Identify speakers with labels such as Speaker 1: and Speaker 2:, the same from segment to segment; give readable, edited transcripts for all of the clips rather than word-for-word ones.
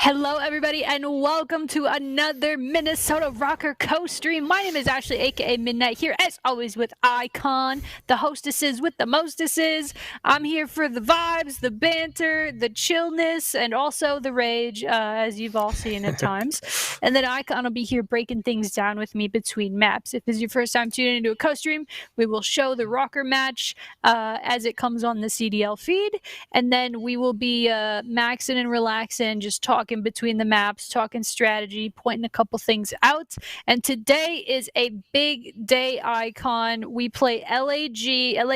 Speaker 1: Hello, everybody, and welcome to another Minnesota RØKKR co-stream. My name is Ashley, aka MiDNiTE, here as always with IKON, the hostesses with the mostesses. I'm here for the vibes, the banter, the chillness, and also the rage, as you've all seen at times. And then IKON will be here breaking things down with me between maps. If this is your first time tuning into a co-stream, we will show the RØKKR match as it comes on the CDL feed, and then we will be maxing and relaxing, just talking between the maps, talking strategy, pointing a couple things out. And today is a big day, IKON. We play LA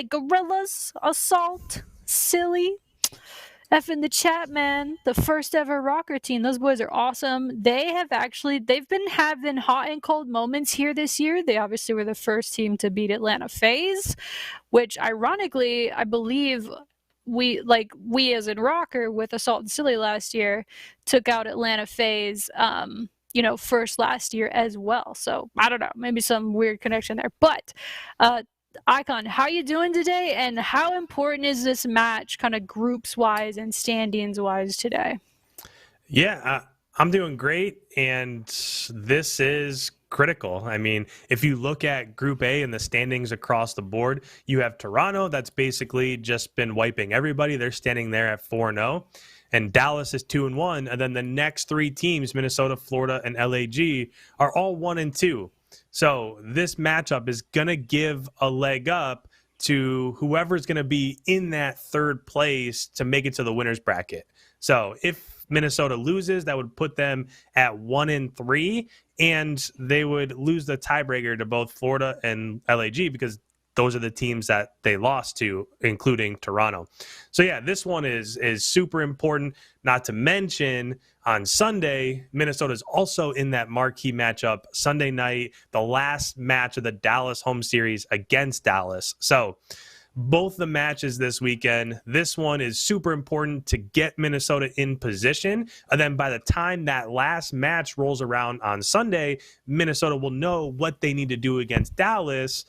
Speaker 1: Guerrillas Assault. Silly. F in the chat, man. The first ever RØKKR team. Those boys are awesome. They've been having hot and cold moments here this year. They obviously were the first team to beat Atlanta FaZe, which ironically, I believe we as in RØKKR with Assault and Silly last year took out Atlanta FaZe first last year as well. So I don't know, maybe some weird connection there. But IKON, how you doing today, and how important is this match kind of groups wise and standings wise today?
Speaker 2: Yeah, I'm doing great, and this is critical. I mean, if you look at Group A and the standings across the board, you have Toronto that's basically just been wiping everybody. They're standing there at 4-0, and Dallas is 2-1, and then the next three teams, Minnesota, Florida, and LAG, are all 1-2. So this matchup is going to give a leg up to whoever's going to be in that third place to make it to the winner's bracket. So if Minnesota loses, that would put them at 1-3, and they would lose the tiebreaker to both Florida and LAG because those are the teams that they lost to, including Toronto. So yeah, this one is super important. Not to mention, on Sunday, Minnesota's also in that marquee matchup Sunday night, the last match of the Dallas home series against Dallas. So both the matches this weekend, this one is super important to get Minnesota in position. And then by the time that last match rolls around on Sunday, Minnesota will know what they need to do against Dallas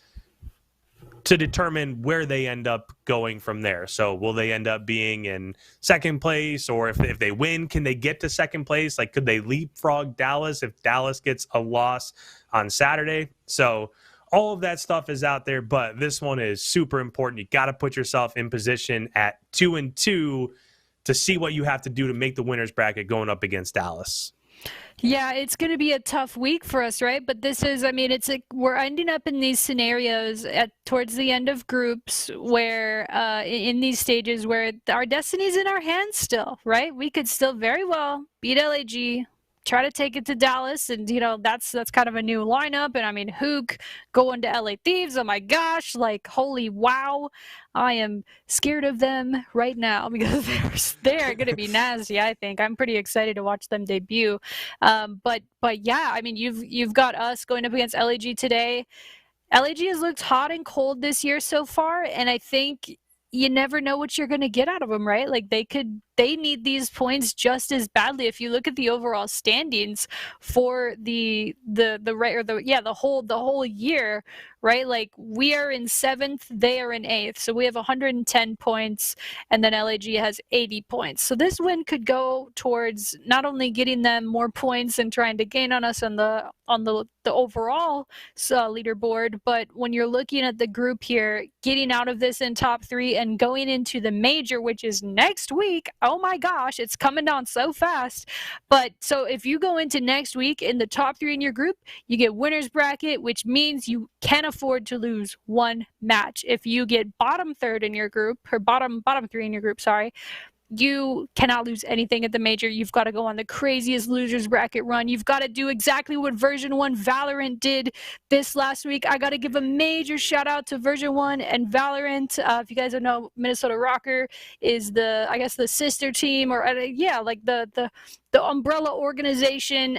Speaker 2: to determine where they end up going from there. So will they end up being in second place, or if they win, can they get to second place? Like, could they leapfrog Dallas if Dallas gets a loss on Saturday? So all of that stuff is out there, but this one is super important. You got to put yourself in position at 2-2 to see what you have to do to make the winner's bracket going up against Dallas.
Speaker 1: Yeah, it's going to be a tough week for us, right? But this is, I mean, we're ending up in these scenarios towards the end of groups where, in these stages where our destiny's in our hands still, right? We could still very well beat LAG, try to take it to Dallas, and that's kind of a new lineup. And I mean, Hook going to LA Thieves, oh my gosh, like holy wow, I am scared of them right now because they're going to be nasty. I think I'm pretty excited to watch them debut. But yeah, I mean, you've got us going up against LAG today. LAG has looked hot and cold this year so far, and I think you never know what you're going to get out of them, right? Like they need these points just as badly. If you look at the overall standings for the whole year, right? Like we are in 7th, they are in 8th. So we have 110 points, and then LAG has 80 points. So this win could go towards not only getting them more points and trying to gain on us on the overall leaderboard, but when you're looking at the group here, getting out of this in top 3 and going into the major, which is next week. Oh my gosh, it's coming down so fast. But so if you go into next week in the top 3 in your group, you get winner's bracket, which means you can afford to lose one match. If you get bottom 3rd in your group, or bottom 3 in your group, sorry, you cannot lose anything at the major. You've got to go on the craziest losers bracket run. You've got to do exactly what version 1 Valorant did this last week. I got to give a major shout out to version 1 and Valorant. If you guys don't know, Minnesota RØKKR is the sister team, or like the umbrella organization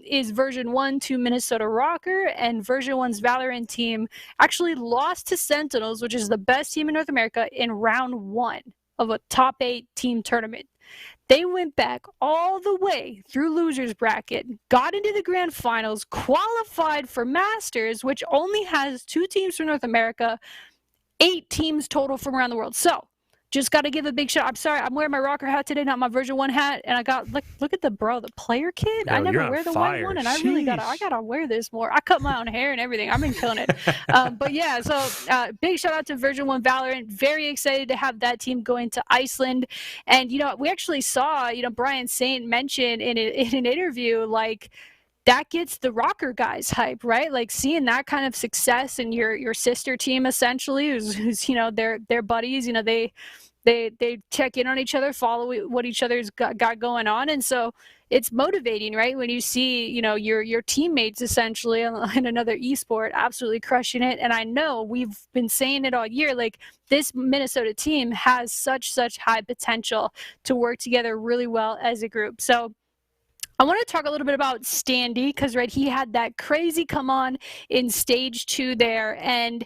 Speaker 1: is version 1 to Minnesota RØKKR, and version 1's Valorant team actually lost to Sentinels, which is the best team in North America, in round 1 of a top 8 team tournament. They went back all the way through losers bracket, got into the grand finals, qualified for Masters, which only has 2 teams from North America, 8 teams total from around the world. So just got to give a big shout. I'm sorry, I'm wearing my RØKKR hat today, not my version 1 hat, and I got look at the player kit. I
Speaker 2: Yo, you're
Speaker 1: never
Speaker 2: on
Speaker 1: wear the white
Speaker 2: fire.
Speaker 1: one, and I really gotta wear this more. I cut my own hair and everything. I've been killing it. But yeah, so big shout out to version 1 Valorant. Very excited to have that team going to Iceland. And we actually saw Brian Saint mention in an interview, like, that gets the RØKKR guys hype, right? Like, seeing that kind of success in your sister team, essentially, who's their buddies. They check in on each other, follow what each other's got going on, and so it's motivating, right? When you see your teammates essentially in another esport absolutely crushing it. And I know we've been saying it all year, like, this Minnesota team has such high potential to work together really well as a group. So I want to talk a little bit about Standy, because he had that crazy come on in stage 2 there, and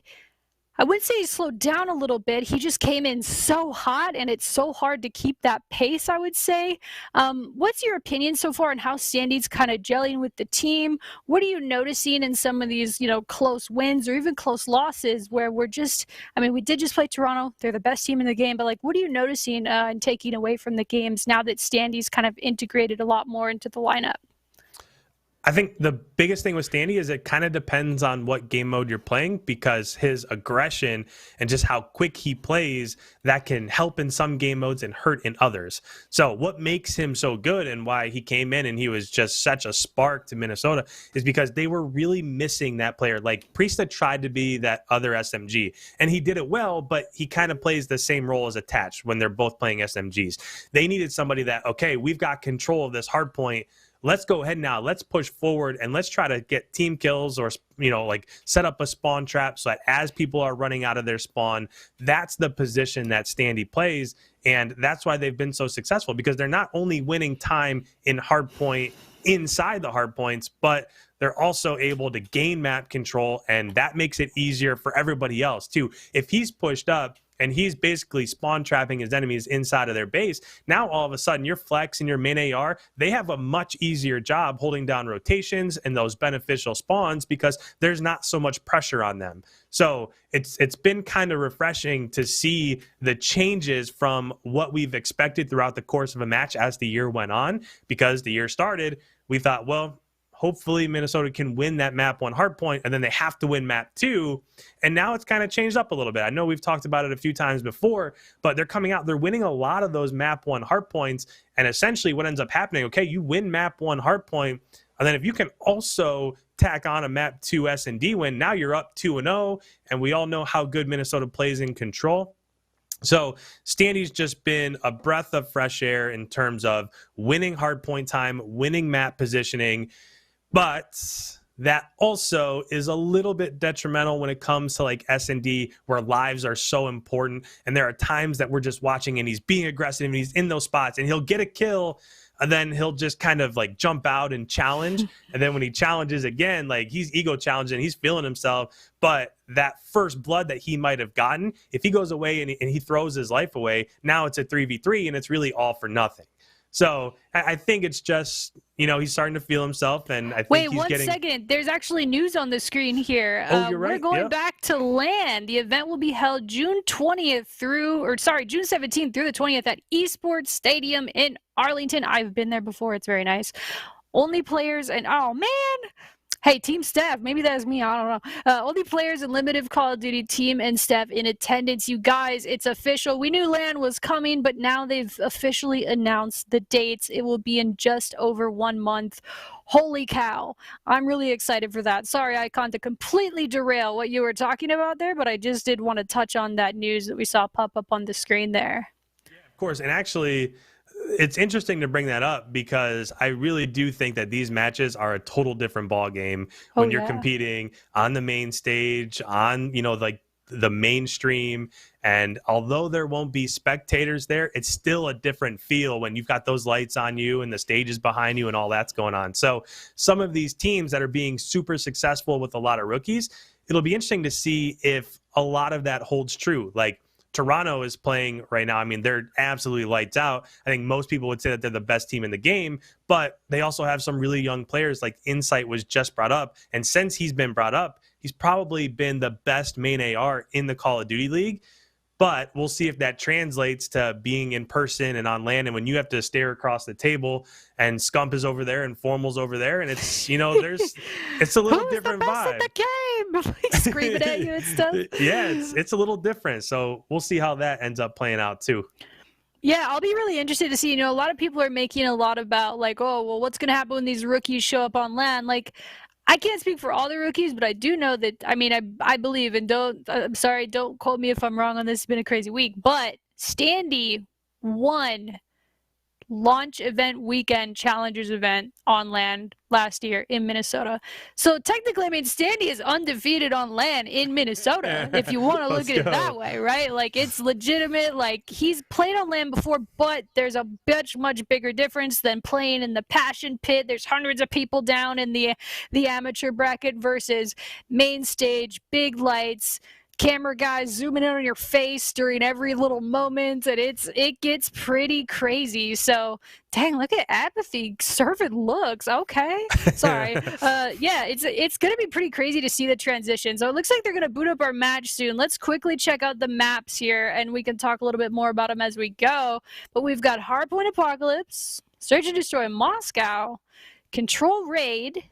Speaker 1: I wouldn't say he slowed down a little bit. He just came in so hot, and it's so hard to keep that pace, I would say. What's your opinion so far on how Standy's kind of gelling with the team? What are you noticing in some of these, close wins or even close losses where we did just play Toronto. They're the best team in the game, but, like, what are you noticing and taking away from the games now that Standy's kind of integrated a lot more into the lineup?
Speaker 2: I think the biggest thing with Standy is it kind of depends on what game mode you're playing, because his aggression and just how quick he plays, that can help in some game modes and hurt in others. So what makes him so good and why he came in and he was just such a spark to Minnesota is because they were really missing that player. Like, Priestahh tried to be that other SMG, and he did it well, but he kind of plays the same role as Attached when they're both playing SMGs. They needed somebody that, okay, we've got control of this hard point. Let's go ahead now. Let's push forward and let's try to get team kills, or, like, set up a spawn trap so that as people are running out of their spawn, that's the position that Standy plays. And that's why they've been so successful, because they're not only winning time in hardpoint inside the hardpoints, but they're also able to gain map control, and that makes it easier for everybody else too. If he's pushed up and he's basically spawn trapping his enemies inside of their base, now all of a sudden your Flex and your main AR, they have a much easier job holding down rotations and those beneficial spawns, because there's not so much pressure on them. So it's been kind of refreshing to see the changes from what we've expected throughout the course of a match as the year went on, because the year started, we thought, well, hopefully Minnesota can win that map 1 hardpoint, and then they have to win map 2. And now it's kind of changed up a little bit. I know we've talked about it a few times before, but they're coming out, they're winning a lot of those map 1 hardpoints. And essentially what ends up happening, okay, you win map 1 hardpoint, and then if you can also tack on a map 2 S&D win, now you're up 2-0, and we all know how good Minnesota plays in control. So Standy's just been a breath of fresh air in terms of winning hardpoint time, winning map positioning. But that also is a little bit detrimental when it comes to, like, S&D, where lives are so important. And there are times that we're just watching and he's being aggressive and he's in those spots and he'll get a kill, and then he'll just kind of, like, jump out and challenge. And then when he challenges again, like, he's ego challenging, he's feeling himself. But that first blood that he might have gotten, if he goes away and he throws his life away, now it's a 3v3 and it's really all for nothing. So I think it's just, he's starting to feel himself, and I think he's getting... Wait,
Speaker 1: 1 second. There's actually news on the screen here.
Speaker 2: Oh, you're right.
Speaker 1: We're going back to LAN. The event will be held June 17th through the 20th at Esports Stadium in Arlington. I've been there before. It's very nice. Only players and... Oh, man! Hey, team staff, maybe that's me, I don't know. Only players and limited Call of Duty team and staff in attendance. You guys, it's official. We knew LAN was coming, but now they've officially announced the dates. It will be in just over 1 month. Holy cow. I'm really excited for that. Sorry, Icon, to completely derail what you were talking about there, but I just did want to touch on that news that we saw pop up on the screen there.
Speaker 2: Yeah, of course, and actually... it's interesting to bring that up, because I really do think that these matches are a total different ball game when you're competing on the main stage, on, like, the mainstream. And although there won't be spectators there, it's still a different feel when you've got those lights on you and the stage is behind you and all that's going on. So some of these teams that are being super successful with a lot of rookies, it'll be interesting to see if a lot of that holds true. Like, Toronto is playing right now. I mean, they're absolutely lights out. I think most people would say that they're the best team in the game, but they also have some really young players. Like, Insight was just brought up, and since he's been brought up, he's probably been the best main AR in the Call of Duty League. But we'll see if that translates to being in person and on land. And when you have to stare across the table and Scump is over there and Formal's over there, and it's, you know, it's a little different vibe.
Speaker 1: Who's the best at the game? Like screaming at you and stuff.
Speaker 2: Yeah, it's a little different. So we'll see how that ends up playing out too.
Speaker 1: Yeah, I'll be really interested to see. You know, a lot of people are making a lot about like, oh, well, what's going to happen when these rookies show up on land? Like, I can't speak for all the rookies, but I do know that, I mean, I believe, and I'm sorry, don't quote me if I'm wrong on this, it's been a crazy week, but Standy won launch event weekend challengers event on land last year in Minnesota. So technically, I mean, Standy is undefeated on land in Minnesota, if you want to look at it that way, right? Like, it's legitimate. Like, he's played on land before, but there's a much bigger difference than playing in the passion pit. There's hundreds of people down in the amateur bracket versus main stage, big lights, camera guys zooming in on your face during every little moment, and it gets pretty crazy. So dang, look at Apathy serving looks. Okay, sorry. Yeah, it's gonna be pretty crazy to see the transition. So it looks like they're gonna boot up our match soon. Let's quickly check out the maps here, and we can talk a little bit more about them as we go. But we've got Hardpoint Apocalypse, Search and Destroy Moscow, Control Raid,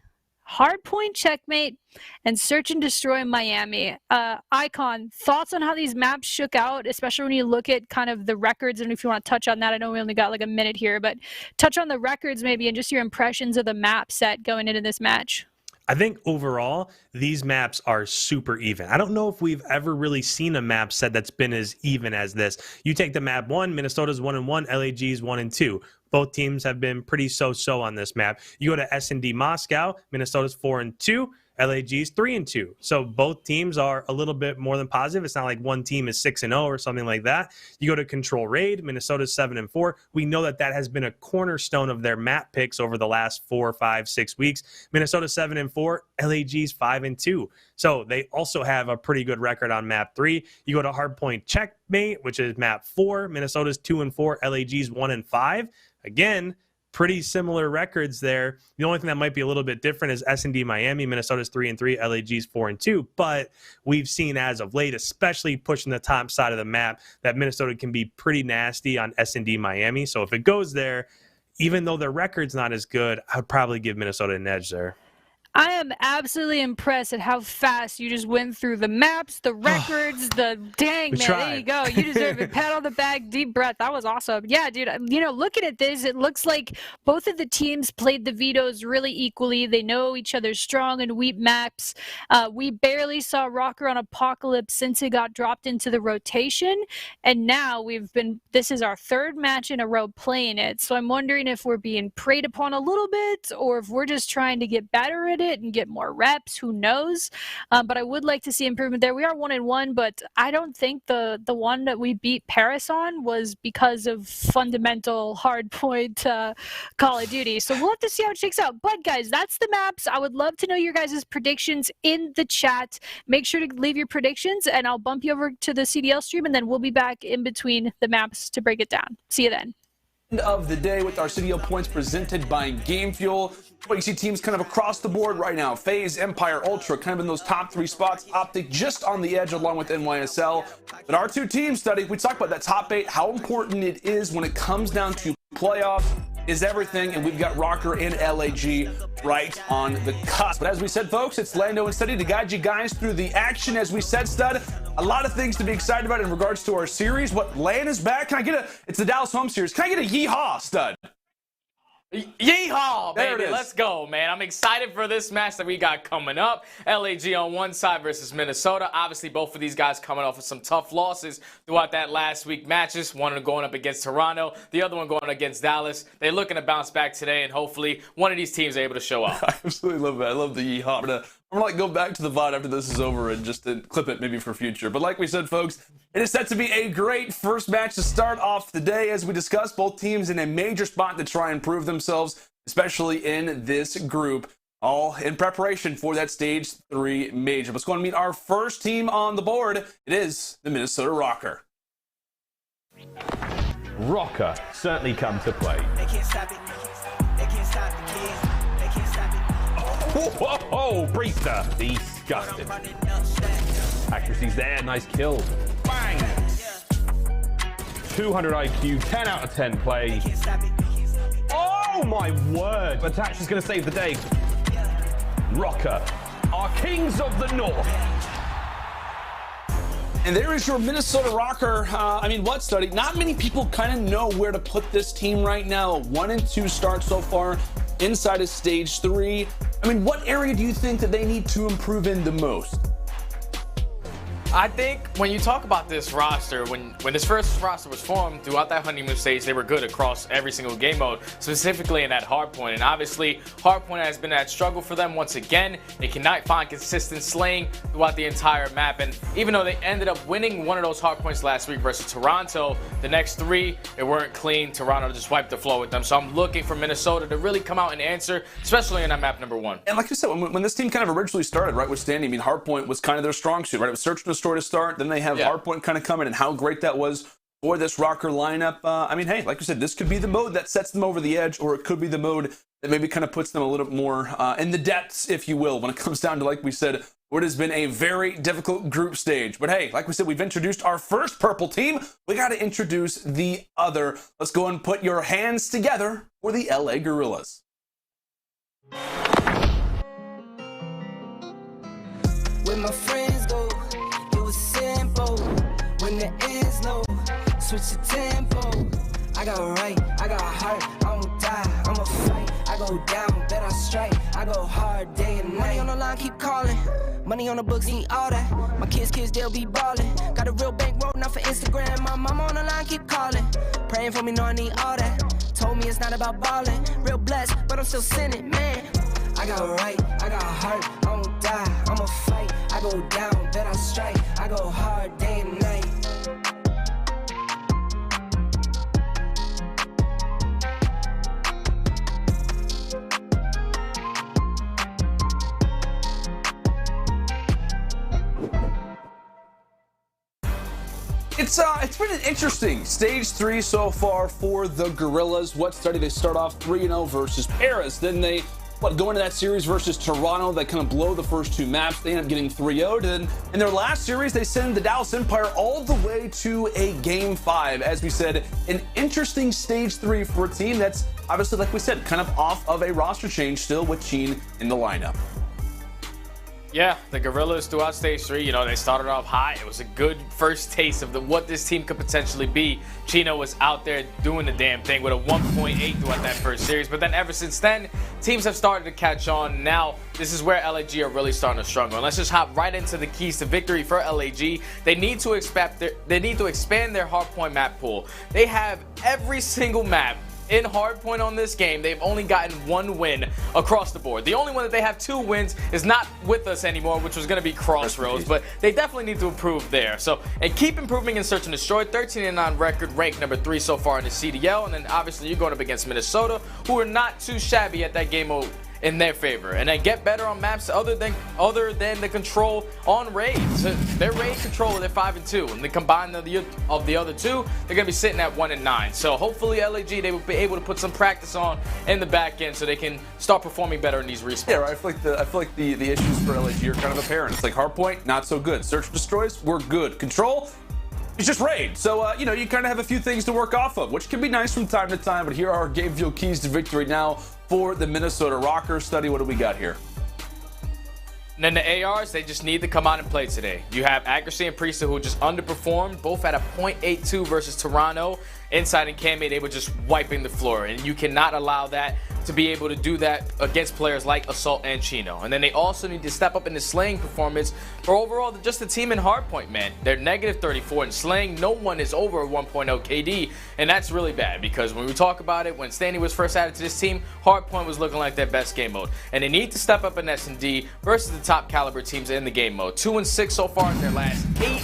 Speaker 1: Hardpoint Checkmate, and Search and Destroy Miami. IKON, thoughts on how these maps shook out, especially when you look at kind of the records, and if you want to touch on that, I know we only got like a minute here, but touch on the records maybe and just your impressions of the map set going into this match.
Speaker 2: I think overall, these maps are super even. I don't know if we've ever really seen a map set that's been as even as this. You take the map 1, Minnesota's 1-1, LAG's 1-2. Both teams have been pretty so-so on this map. You go to S&D Moscow, Minnesota's 4-2, LAG's 3-2. So both teams are a little bit more than positive. It's not like one team is 6-0 or something like that. You go to Control Raid, Minnesota's 7-4. We know that has been a cornerstone of their map picks over the last 4, 5, 6 weeks. Minnesota's 7-4, LAG's 5-2. So they also have a pretty good record on map 3. You go to Hardpoint Checkmate, which is map 4. Minnesota's 2-4, LAG's 1-5. Again, pretty similar records there. The only thing that might be a little bit different is S&D Miami. Minnesota's 3-3, LAG's 4-2. But we've seen as of late, especially pushing the top side of the map, that Minnesota can be pretty nasty on S&D Miami. So if it goes there, even though their record's not as good, I would probably give Minnesota an edge there.
Speaker 1: I am absolutely impressed at how fast you just went through the maps, the records, dang, man, there you go. You deserve it. Pat on the back, deep breath. That was awesome. Yeah, dude, you know, looking at this, it looks like both of the teams played the Vetos really equally. They know each other's strong and weak maps. We barely saw RØKKR on Apocalypse since it got dropped into the rotation, and now this is our third match in a row playing it. So I'm wondering if we're being preyed upon a little bit, or if we're just trying to get better at it and get more reps. Who knows? But I would like to see improvement there. We are 1-1, but I don't think the one that we beat Paris on was because of fundamental hardpoint Call of Duty. So we'll have to see how it shakes out. But guys, that's the maps. I would love to know your guys' predictions in the chat. Make sure to leave your predictions, and I'll bump you over to the CDL stream, and then we'll be back in between the maps to break it down. See you then.
Speaker 3: End of the day with our CDL points presented by Game Fuel. What you see teams kind of across the board right now. FaZe, Empire, Ultra, kind of in those top 3 spots. Optic just on the edge along with NYSL. But our 2 teams, Study, we talk about that top 8, how important it is when it comes down to playoffs is everything, and we've got RØKKR and LAG right on the cusp. But as we said, folks, it's Lando and Study to guide you guys through the action. As we said, Stud, a lot of things to be excited about in regards to our series. What, LAN is back? Can I get it's the Dallas home series. Can I get a yeehaw, Stud?
Speaker 4: Yeehaw, baby. Let's go, man. I'm excited for this match that we got coming up. LAG on one side versus Minnesota. Obviously, both of these guys coming off of some tough losses throughout that last week matches. One going up against Toronto, the other one going against Dallas. They're looking to bounce back today, and hopefully one of these teams are able to show up.
Speaker 3: I absolutely love it. I love the yeehaw. I'm gonna go back to the VOD after this is over and just clip it maybe for future. But like we said, folks, it is set to be a great first match to start off the day. As we discussed, both teams in a major spot to try and prove themselves, especially in this group, all in preparation for that Stage 3 major. Let's go and meet our first team on the board. It is the Minnesota RØKKR.
Speaker 5: RØKKR certainly come to play.
Speaker 6: They can't stop it. They can't stop the kids. They can't stop it.
Speaker 5: Whoa, Breather, disgusting. Accuracy's there, nice kill. Bang! 200 IQ, 10 out of 10 play.
Speaker 6: Can't stop it.
Speaker 5: Oh my word! Attach is going to save the day. RØKKR, our kings of the north.
Speaker 3: And there is your Minnesota RØKKR. I mean, what study? Not many people kind of know where to put this team right now. 1-2 start so far inside of stage 3. I mean, what area do you think that they need to improve in the most?
Speaker 4: I think when you talk about this roster, when this first roster was formed, throughout that honeymoon stage, they were good across every single game mode, specifically in that hardpoint. And obviously, hardpoint has been that struggle for them once again. They cannot find consistent slaying throughout the entire map. And even though they ended up winning one of those hardpoints last week versus Toronto, the next 3, they weren't clean. Toronto just wiped the floor with them. So I'm looking for Minnesota to really come out and answer, especially in that map number 1.
Speaker 3: And like you said, when this team kind of originally started, right, with Standy, I mean, hardpoint was kind of their strong suit, right? It was search and destroy to start. Then they have hardpoint kind of coming, and how great that was for this RØKKR lineup. I mean, hey, like you said, this could be the mode that sets them over the edge, or it could be the mode that maybe kind of puts them a little more in the depths, if you will, when it comes down to, like we said, what has been a very difficult group stage. But hey, like we said, we've introduced our first purple team. We got to introduce the other. Let's go and put your hands together for the LA Guerrillas.
Speaker 6: When my friends go, it was simple. When the ends low, switch the tempo. I got right, I got heart, I won't die, I'ma fight. I go down, bet I strike, I go hard day and night. Money on the line, keep calling. Money on the books, need all that. My kids, they'll be ballin'. Got a real bankroll, not for Instagram. My mama on the line, keep calling. Praying for me, know I need all that. Told me it's not about ballin'. Real blessed, but I'm still sinning, man. I got right, I got heart, I won't die, I'ma fight. I go down, bet I strike, I go hard day and night.
Speaker 3: It's been an interesting stage 3 so far for the Guerrillas. What study? They start off 3-0 versus Paris. Then they go into that series versus Toronto. They kind of blow the first 2 maps. They end up getting 3-0'd. And in their last series, they send the Dallas Empire all the way to a Game 5. As we said, an interesting stage 3 for a team that's obviously, like we said, kind of off of a roster change still with Sheen in the lineup.
Speaker 4: Yeah, the Guerrillas throughout stage 3, you know, they started off high. It was a good first taste of what this team could potentially be. Chino was out there doing the damn thing with a 1.8 throughout that first series. But then ever since then, teams have started to catch on. Now, this is where LAG are really starting to struggle. And let's just hop right into the keys to victory for LAG. They need to expand their hardpoint map pool. They have every single map in hardpoint on this game. They've only gotten 1 win across the board. The only one that they have 2 wins is not with us anymore, which was going to be Crossroads, but they definitely need to improve there. So, and keep improving in search and destroy. 13-9 record, ranked number 3 so far in the CDL, and then obviously you're going up against Minnesota, who are not too shabby at that game mode in their favor, and then get better on maps other than the control on raids. Their raid control, they're 5-2, and the combined of the other 2, they're gonna be sitting at 1-9. So hopefully LAG, they will be able to put some practice on in the back end so they can start performing better in these respawns.
Speaker 3: Yeah, right. I feel like the issues for LAG are kind of apparent. It's like hardpoint, not so good. Search and destroys, we're good. Control, it's just raid. So, you know, you kind of have a few things to work off of, which can be nice from time to time. But here are our game field keys to victory now for the Minnesota RØKKR study. What do we got here?
Speaker 4: And then the ARs, they just need to come out and play today. You have Accuracy and Priesta, who just underperformed, both at a 0.82 versus Toronto. Inside and Cammy, they were just wiping the floor, and you cannot allow that to be able to do that against players like Assault and Chino. And then they also need to step up in the slaying performance for overall just the team in hardpoint, man. They're negative 34 in slaying. No one is over 1.0 KD, and that's really bad because when we talk about it, when Standy was first added to this team, hardpoint was looking like their best game mode. And they need to step up in S&D versus the top caliber teams in the game mode. 2-6 so far in their last 8.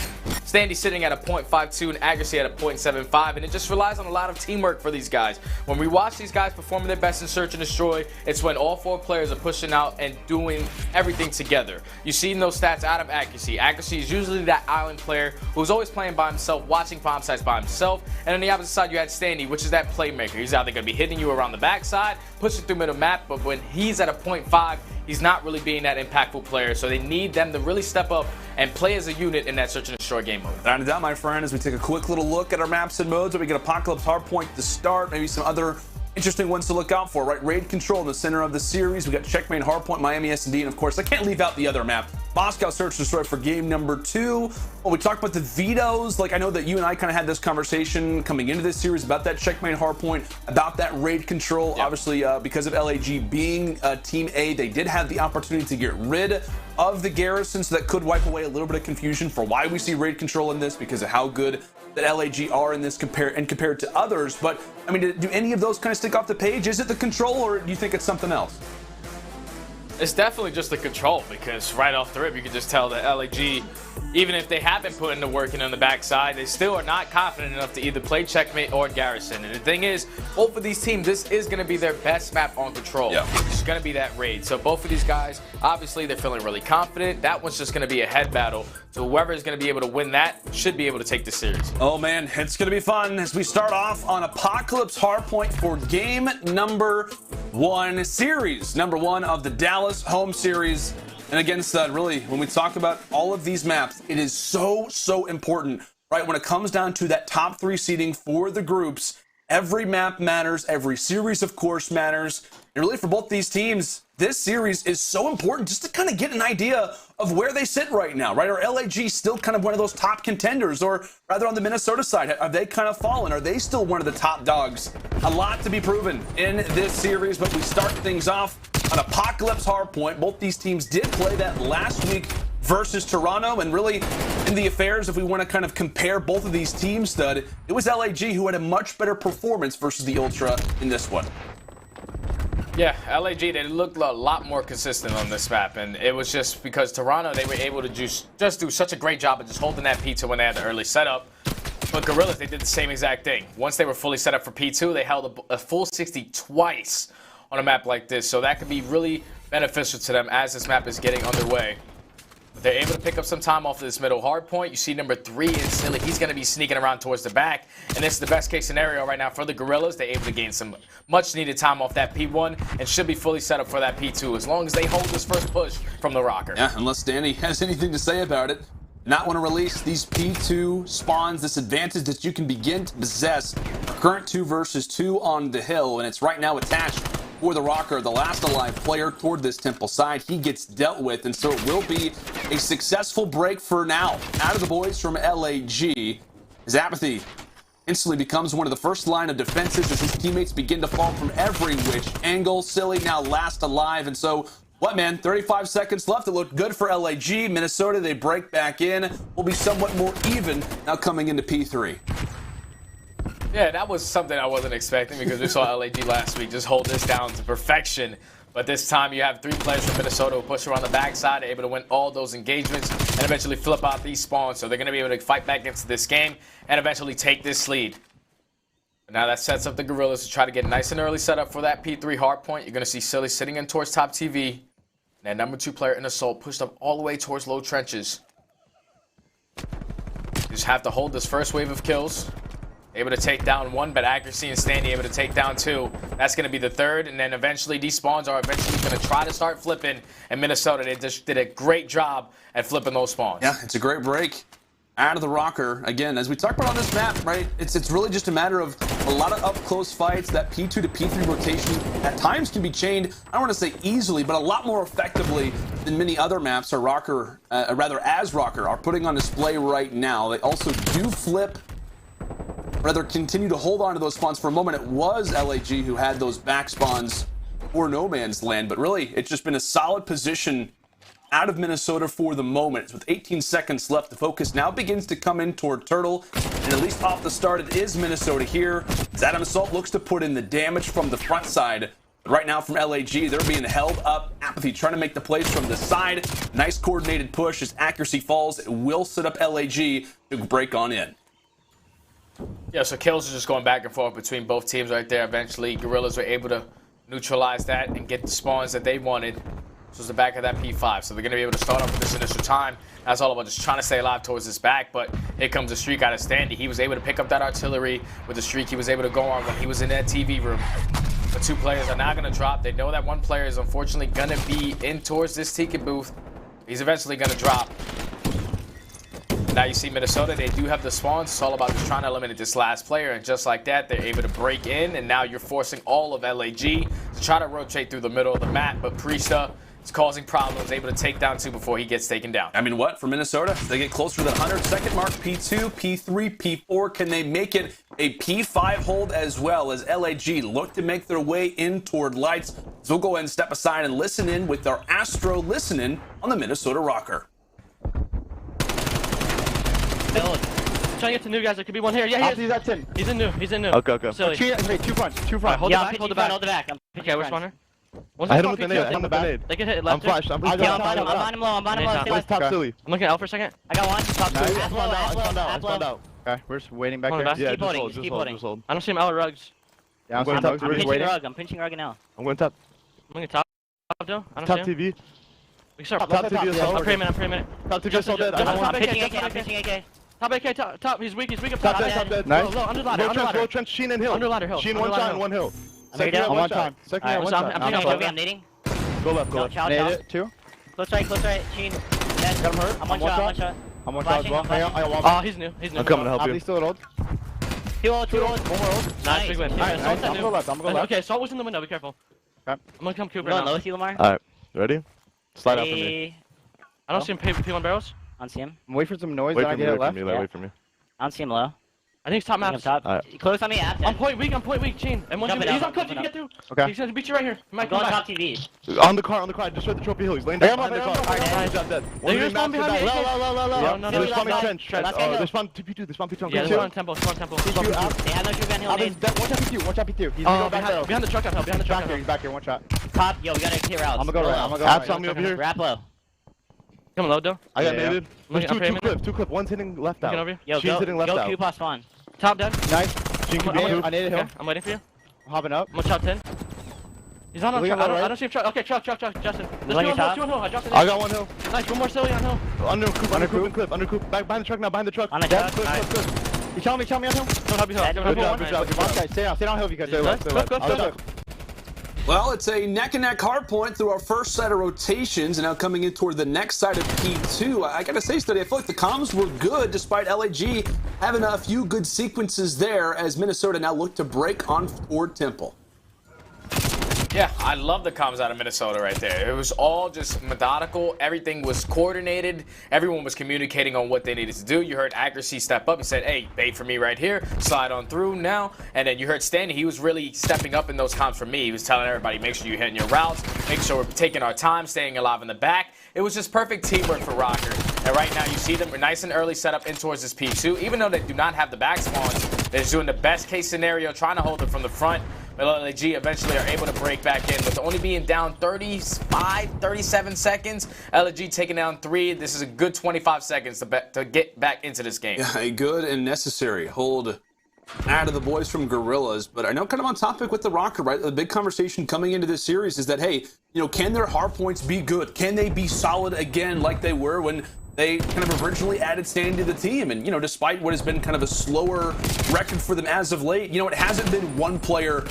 Speaker 4: Standy sitting at a 0.52 and Accuracy at a 0.75, and it just relies on a lot of teamwork for these guys. When we watch these guys performing their best in Search and Destroy, it's when all 4 players are pushing out and doing everything together. You see those stats out of Accuracy. Accuracy is usually that island player who's always playing by himself, watching bomb sites by himself, and on the opposite side you had Standy, which is that playmaker. He's either going to be hitting you around the backside, pushing through middle map, but when he's at a 0.5, he's not really being that impactful player. So they need them to really step up and play as a unit in that search and destroy game mode.
Speaker 3: Without a doubt, my friend, as we take a quick little look at our maps and modes, where we get Apocalypse Hardpoint to start, maybe some other interesting ones to look out for, right? Raid Control in the center of the series. We got Checkmate, Hardpoint, Miami Standy, and of course, I can't leave out the other map, Moscow Search and Destroy for game number 2. Well, we talked about the vetoes. Like, I know that you and I kind of had this conversation coming into this series about that Checkmate, Hardpoint, about that Raid Control. Yep. Obviously, because of LAG being Team A, they did have the opportunity to get rid of the Garrison, so that could wipe away a little bit of confusion for why we see Raid Control in this, because of how good that LAG are in this compared to others. But I mean, do any of those kind of stick off the page? Is it the control, or do you think it's something else?
Speaker 4: It's definitely just the control, because right off the rip, you can just tell that LAG, even if they have been putting the work in on the backside, they still are not confident enough to either play Checkmate or Garrison. And the thing is, both of these teams, this is going to be their best map on control. Yeah. It's going to be that raid. So both of these guys, obviously, they're feeling really confident. That one's just going to be a head battle. So whoever is going to be able to win that should be able to take the series.
Speaker 3: Oh man, it's going to be fun as we start off on Apocalypse Hardpoint for game number 1, series number 1 of the Dallas home series. And against that, really, when we talk about all of these maps, it is so important, right? When it comes down to that top 3 seeding for the groups, every map matters, every series, of course, matters. And really, for both these teams, this series is so important just to kind of get an idea of where they sit right now, right? Are LAG still kind of one of those top contenders, or rather on the Minnesota side, have they kind of fallen? Are they still one of the top dogs? A lot to be proven in this series, but we start things off on Apocalypse Hardpoint. Both these teams did play that last week versus Toronto, and really in the affairs, if we want to kind of compare both of these teams, Stud, it was LAG who had a much better performance versus the Ultra in this one.
Speaker 4: Yeah, LAG, they looked a lot more consistent on this map, and it was just because Toronto, they were able to just do such a great job of just holding that P2 when they had the early setup. But Guerrillas, they did the same exact thing. Once they were fully set up for P2, they held a full 60 twice on a map like this, so that could be really beneficial to them as this map is getting underway. But they're able to pick up some time off of this middle hard point. You see number 3 in Silly. He's going to be sneaking around towards the back, and this is the best case scenario right now for the Guerrillas. They're able to gain some much needed time off that P1 and should be fully set up for that P2 as long as they hold this first push from the RØKKR.
Speaker 3: Yeah, unless Standy has anything to say about it. Not want to release these P2 spawns, this advantage that you can begin to possess. Current 2 versus 2 on the hill, and it's right now attached for the RØKKR, the last alive player toward this temple side. He gets dealt with, and so it will be a successful break for now. Out of the boys from LAG, his Apathy instantly becomes one of the first line of defenses as his teammates begin to fall from every which angle. Silly now last alive, and so what, man, 35 seconds left. It looked good for LAG. Minnesota, they break back in. Will be somewhat more even now coming into P3.
Speaker 4: Yeah, that was something I wasn't expecting because we saw LAG last week just hold this down to perfection. But this time you have 3 players from Minnesota who push around the backside, able to win all those engagements and eventually flip out these spawns. So they're going to be able to fight back into this game and eventually take this lead. Now that sets up the Guerrillas to try to get nice and early set up for that P3 hard point. You're going to see Silly sitting in towards top TV. And that number 2 player in Assault pushed up all the way towards low trenches. You just have to hold this first wave of kills. Able to take down 1, but Accuracy and Standy able to take down 2. That's going to be the 3rd, and then eventually these spawns are eventually going to try to start flipping. And Minnesota, they just did a great job at flipping those spawns.
Speaker 3: Yeah, it's a great break out of the RØKKR. Again, as we talked about on this map, right, it's really just a matter of a lot of up-close fights. That P2 to P3 rotation at times can be chained, I don't want to say easily, but a lot more effectively than many other maps as RØKKR are putting on display right now. They also do flip, rather continue to hold on to those spawns. For a moment, it was LAG who had those back spawns for no man's land, but really, it's just been a solid position out of Minnesota for the moment. With 18 seconds left, the focus now begins to come in toward Turtle, and at least off the start, it is Minnesota here. As Adam Assault looks to put in the damage from the front side. But right now from LAG, they're being held up. Apathy trying to make the plays from the side. Nice coordinated push as Accuracy falls. It will set up LAG to break on in.
Speaker 4: Yeah, so kills are just going back and forth between both teams right there. Eventually, Guerrillas were able to neutralize that and get the spawns that they wanted. So it's the back of that P5. So they're going to be able to start off with this initial time. That's all about just trying to stay alive towards this back. But here comes a streak out of Standy. He was able to pick up that artillery with the streak he was able to go on when he was in that TV room. The 2 players are now going to drop. They know that 1 player is unfortunately going to be in towards this ticket booth. He's eventually going to drop. Now you see Minnesota, they do have the spawns. It's all about just trying to eliminate this last player. And just like that, they're able to break in. And now you're forcing all of LAG to try to rotate through the middle of the map. But Priesta is causing problems, able to take down 2 before he gets taken down.
Speaker 3: I mean, what? For Minnesota, they get closer to the 100-second mark. P2, P3, P4. Can they make it a P5 hold as well as LAG look to make their way in toward lights? So we'll go ahead and step aside and listen in with our Astro listening on the Minnesota RØKKR.
Speaker 7: Trying to get to new guys. There could be one here. Yeah,
Speaker 8: he's at 10.
Speaker 7: He's in new. He's in new.
Speaker 8: Okay.
Speaker 7: Silly.
Speaker 8: Two front.
Speaker 7: Hold the back. Hold the back. Okay, we're spawner.
Speaker 8: I hit him with the nade.
Speaker 7: They can hit left.
Speaker 8: I'm flashed. I'm
Speaker 6: I'm on him low. I'm on him low.
Speaker 8: Nice top silly.
Speaker 7: I'm looking at L for a second.
Speaker 6: I got one. Top
Speaker 8: Nice.
Speaker 6: two.
Speaker 8: I spawned out. Okay, we're just waiting back there.
Speaker 7: Yeah,
Speaker 6: Keep holding. Keep holding.
Speaker 8: hold.
Speaker 7: I don't see him L or rugs.
Speaker 8: Yeah, I'm going top.
Speaker 6: I'm pinching
Speaker 8: Waiting.
Speaker 6: rug. I'm pinching rug now.
Speaker 8: I'm going top.
Speaker 7: I'm looking top though. I don't
Speaker 8: Top
Speaker 7: see him.
Speaker 8: TV.
Speaker 7: We can start.
Speaker 8: Top TV is
Speaker 7: I'm
Speaker 8: all.
Speaker 7: praying a minute.
Speaker 8: Top TV is all dead.
Speaker 6: I'm pinching AK. I'm pinching AK.
Speaker 7: Top AK, top. He's weak up
Speaker 8: Top
Speaker 7: top.
Speaker 8: dead. Nice.
Speaker 7: Low, under ladder.
Speaker 8: Low trench, Sheen and Hill.
Speaker 7: Under ladder hill.
Speaker 8: Sheen one shot and one hill.
Speaker 6: Second
Speaker 8: Second one time. Second
Speaker 6: Alright,
Speaker 8: one
Speaker 7: so
Speaker 8: time.
Speaker 7: I'm
Speaker 6: I'm
Speaker 7: thinking
Speaker 6: I'm nading.
Speaker 8: Go left.
Speaker 6: Chow.
Speaker 8: Nade it, 2.
Speaker 6: Close right. Sheen. Dead.
Speaker 8: Got him hurt.
Speaker 6: I'm one shot.
Speaker 8: I'm one shot as well.
Speaker 6: Flashing.
Speaker 8: I got one.
Speaker 7: Oh, he's new.
Speaker 8: I'm coming to help you. He's still at old.
Speaker 6: 2 ult.
Speaker 8: One more old.
Speaker 7: Nice, big win.
Speaker 8: Alright, nice. I'm gonna go left.
Speaker 7: Okay, Salt was in the window. Be careful.
Speaker 8: Okay.
Speaker 7: I'm gonna come Cooper
Speaker 6: Going
Speaker 7: now.
Speaker 6: low with you, Lamar.
Speaker 8: Alright, ready? Slide out for me.
Speaker 7: I don't see him P1 barrels.
Speaker 6: I don't see him.
Speaker 8: Wait for some noise, then I get it left.
Speaker 7: Wait
Speaker 8: for me.
Speaker 6: I don't see him low.
Speaker 7: I think he's top
Speaker 6: I think
Speaker 7: maps.
Speaker 6: I'm top.
Speaker 8: Alright.
Speaker 6: Close on me.
Speaker 7: I'm point weak, Chain. And one
Speaker 6: Jumping
Speaker 7: he's
Speaker 6: out,
Speaker 7: on coach, you
Speaker 6: jumping
Speaker 7: can get through.
Speaker 8: Okay.
Speaker 7: He's gonna beat you right here. He might
Speaker 6: Go
Speaker 7: come
Speaker 6: on
Speaker 7: back.
Speaker 6: top TV.
Speaker 8: On the car. Just right the trophy hill. He's laying down behind the car.
Speaker 6: Alright,
Speaker 8: He's dead.
Speaker 7: They're spawn behind me.
Speaker 6: Low.
Speaker 7: No,
Speaker 8: They're spawning
Speaker 6: Last
Speaker 8: trench.
Speaker 6: guy. Last guy.
Speaker 8: They spawn TP2. They spawn P2.
Speaker 7: Yeah, spawn tempo.
Speaker 6: They have no true gun. He'll nade.
Speaker 8: Watch out P2. Watch out P2. He's gonna go back there.
Speaker 7: Behind the truck up. Behind the truck
Speaker 8: Back here.
Speaker 7: up.
Speaker 8: He's back here. One shot.
Speaker 6: Top. Yo, we gotta clear routes.
Speaker 8: I'm gonna go right. I'm gonna go
Speaker 7: Abs
Speaker 8: right.
Speaker 7: on me over
Speaker 8: here.
Speaker 6: Wrap low.
Speaker 7: Come low, though.
Speaker 8: I got
Speaker 7: Yeah.
Speaker 8: naded.
Speaker 7: Looking
Speaker 8: There's
Speaker 7: up here,
Speaker 8: two clip. One's hitting left
Speaker 7: Looking
Speaker 8: out.
Speaker 7: over here.
Speaker 6: Yo,
Speaker 8: She's hitting left
Speaker 6: go
Speaker 8: out.
Speaker 6: Q past spawn.
Speaker 7: Top dead.
Speaker 8: Nice. She can be
Speaker 7: I'm-
Speaker 8: I naded hill.
Speaker 7: Okay, I'm waiting for you.
Speaker 8: I'm hopping up.
Speaker 7: I'm gonna chop 10. He's on
Speaker 8: We
Speaker 7: truck.
Speaker 8: got right.
Speaker 7: I don't see him truck. Okay, truck, Justin. There's
Speaker 6: Like your top?
Speaker 7: two on hill. I dropped it.
Speaker 8: I got one hill.
Speaker 7: Nice, one more silly on hill.
Speaker 8: Under coop and clip. Back behind the truck now. Behind the truck.
Speaker 6: On the
Speaker 8: Dead.
Speaker 6: truck.
Speaker 8: Clip. You tell me on hill.
Speaker 7: Don't help you help.
Speaker 6: Dead.
Speaker 7: Don't
Speaker 8: Good
Speaker 7: help
Speaker 8: job.
Speaker 7: you help.
Speaker 8: Good job. Okay, stay on hill because they're left.
Speaker 7: Go.
Speaker 3: Well, it's a neck-and-neck hardpoint through our first set of rotations, and now coming in toward the next side of P2. I gotta say, Standy, I feel like the comms were good despite LAG having a few good sequences there as Minnesota now look to break on toward Temple.
Speaker 4: Yeah, I love the comms out of Minnesota right there. It was all just methodical. Everything was coordinated. Everyone was communicating on what they needed to do. You heard Accuracy step up. He said, hey, bait for me right here. Slide on through now. And then you heard Standy. He was really stepping up in those comms for me. He was telling everybody, make sure you're hitting your routes. Make sure we're taking our time, staying alive in the back. It was just perfect teamwork for RØKKR. And right now you see them nice and early set up in towards this P2. Even though they do not have the back spawns, they're just doing the best case scenario, trying to hold it from the front. But LAG eventually are able to break back in, with only being down 37 seconds. LAG taking down 3. This is a good 25 seconds to get back into this game.
Speaker 3: Yeah, a good and necessary hold out of the boys from Guerrillas. But I know kind of on topic with the RØKKR, right? The big conversation coming into this series is that, hey, you know, can their hardpoints be good? Can they be solid again like they were when they kind of originally added Standy to the team? And, you know, despite what has been kind of a slower record for them as of late, you know, it hasn't been one player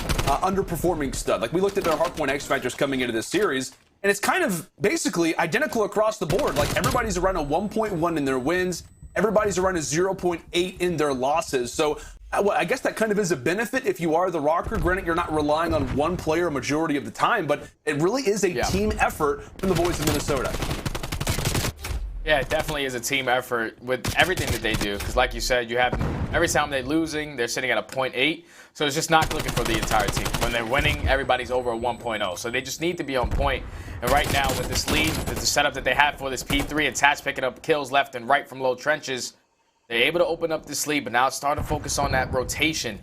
Speaker 3: underperforming stud. Like, we looked at their hardpoint X factors coming into this series, and it's kind of basically identical across the board. Like, everybody's around a 1.1 in their wins. Everybody's around a 0.8 in their losses. So well, I guess that kind of is a benefit if you are the RØKKR. Granted, you're not relying on one player a majority of the time, but it really is a team effort from the boys of Minnesota.
Speaker 4: Yeah, it definitely is a team effort with everything that they do. Because like you said, you have every time they're losing, they're sitting at a 0.8. So it's just not looking for the entire team. When they're winning, everybody's over a 1.0. So they just need to be on point. And right now with this lead, with the setup that they have for this P3, and Tats picking up kills left and right from low trenches, they're able to open up this lead. But now it's starting to focus on that rotation.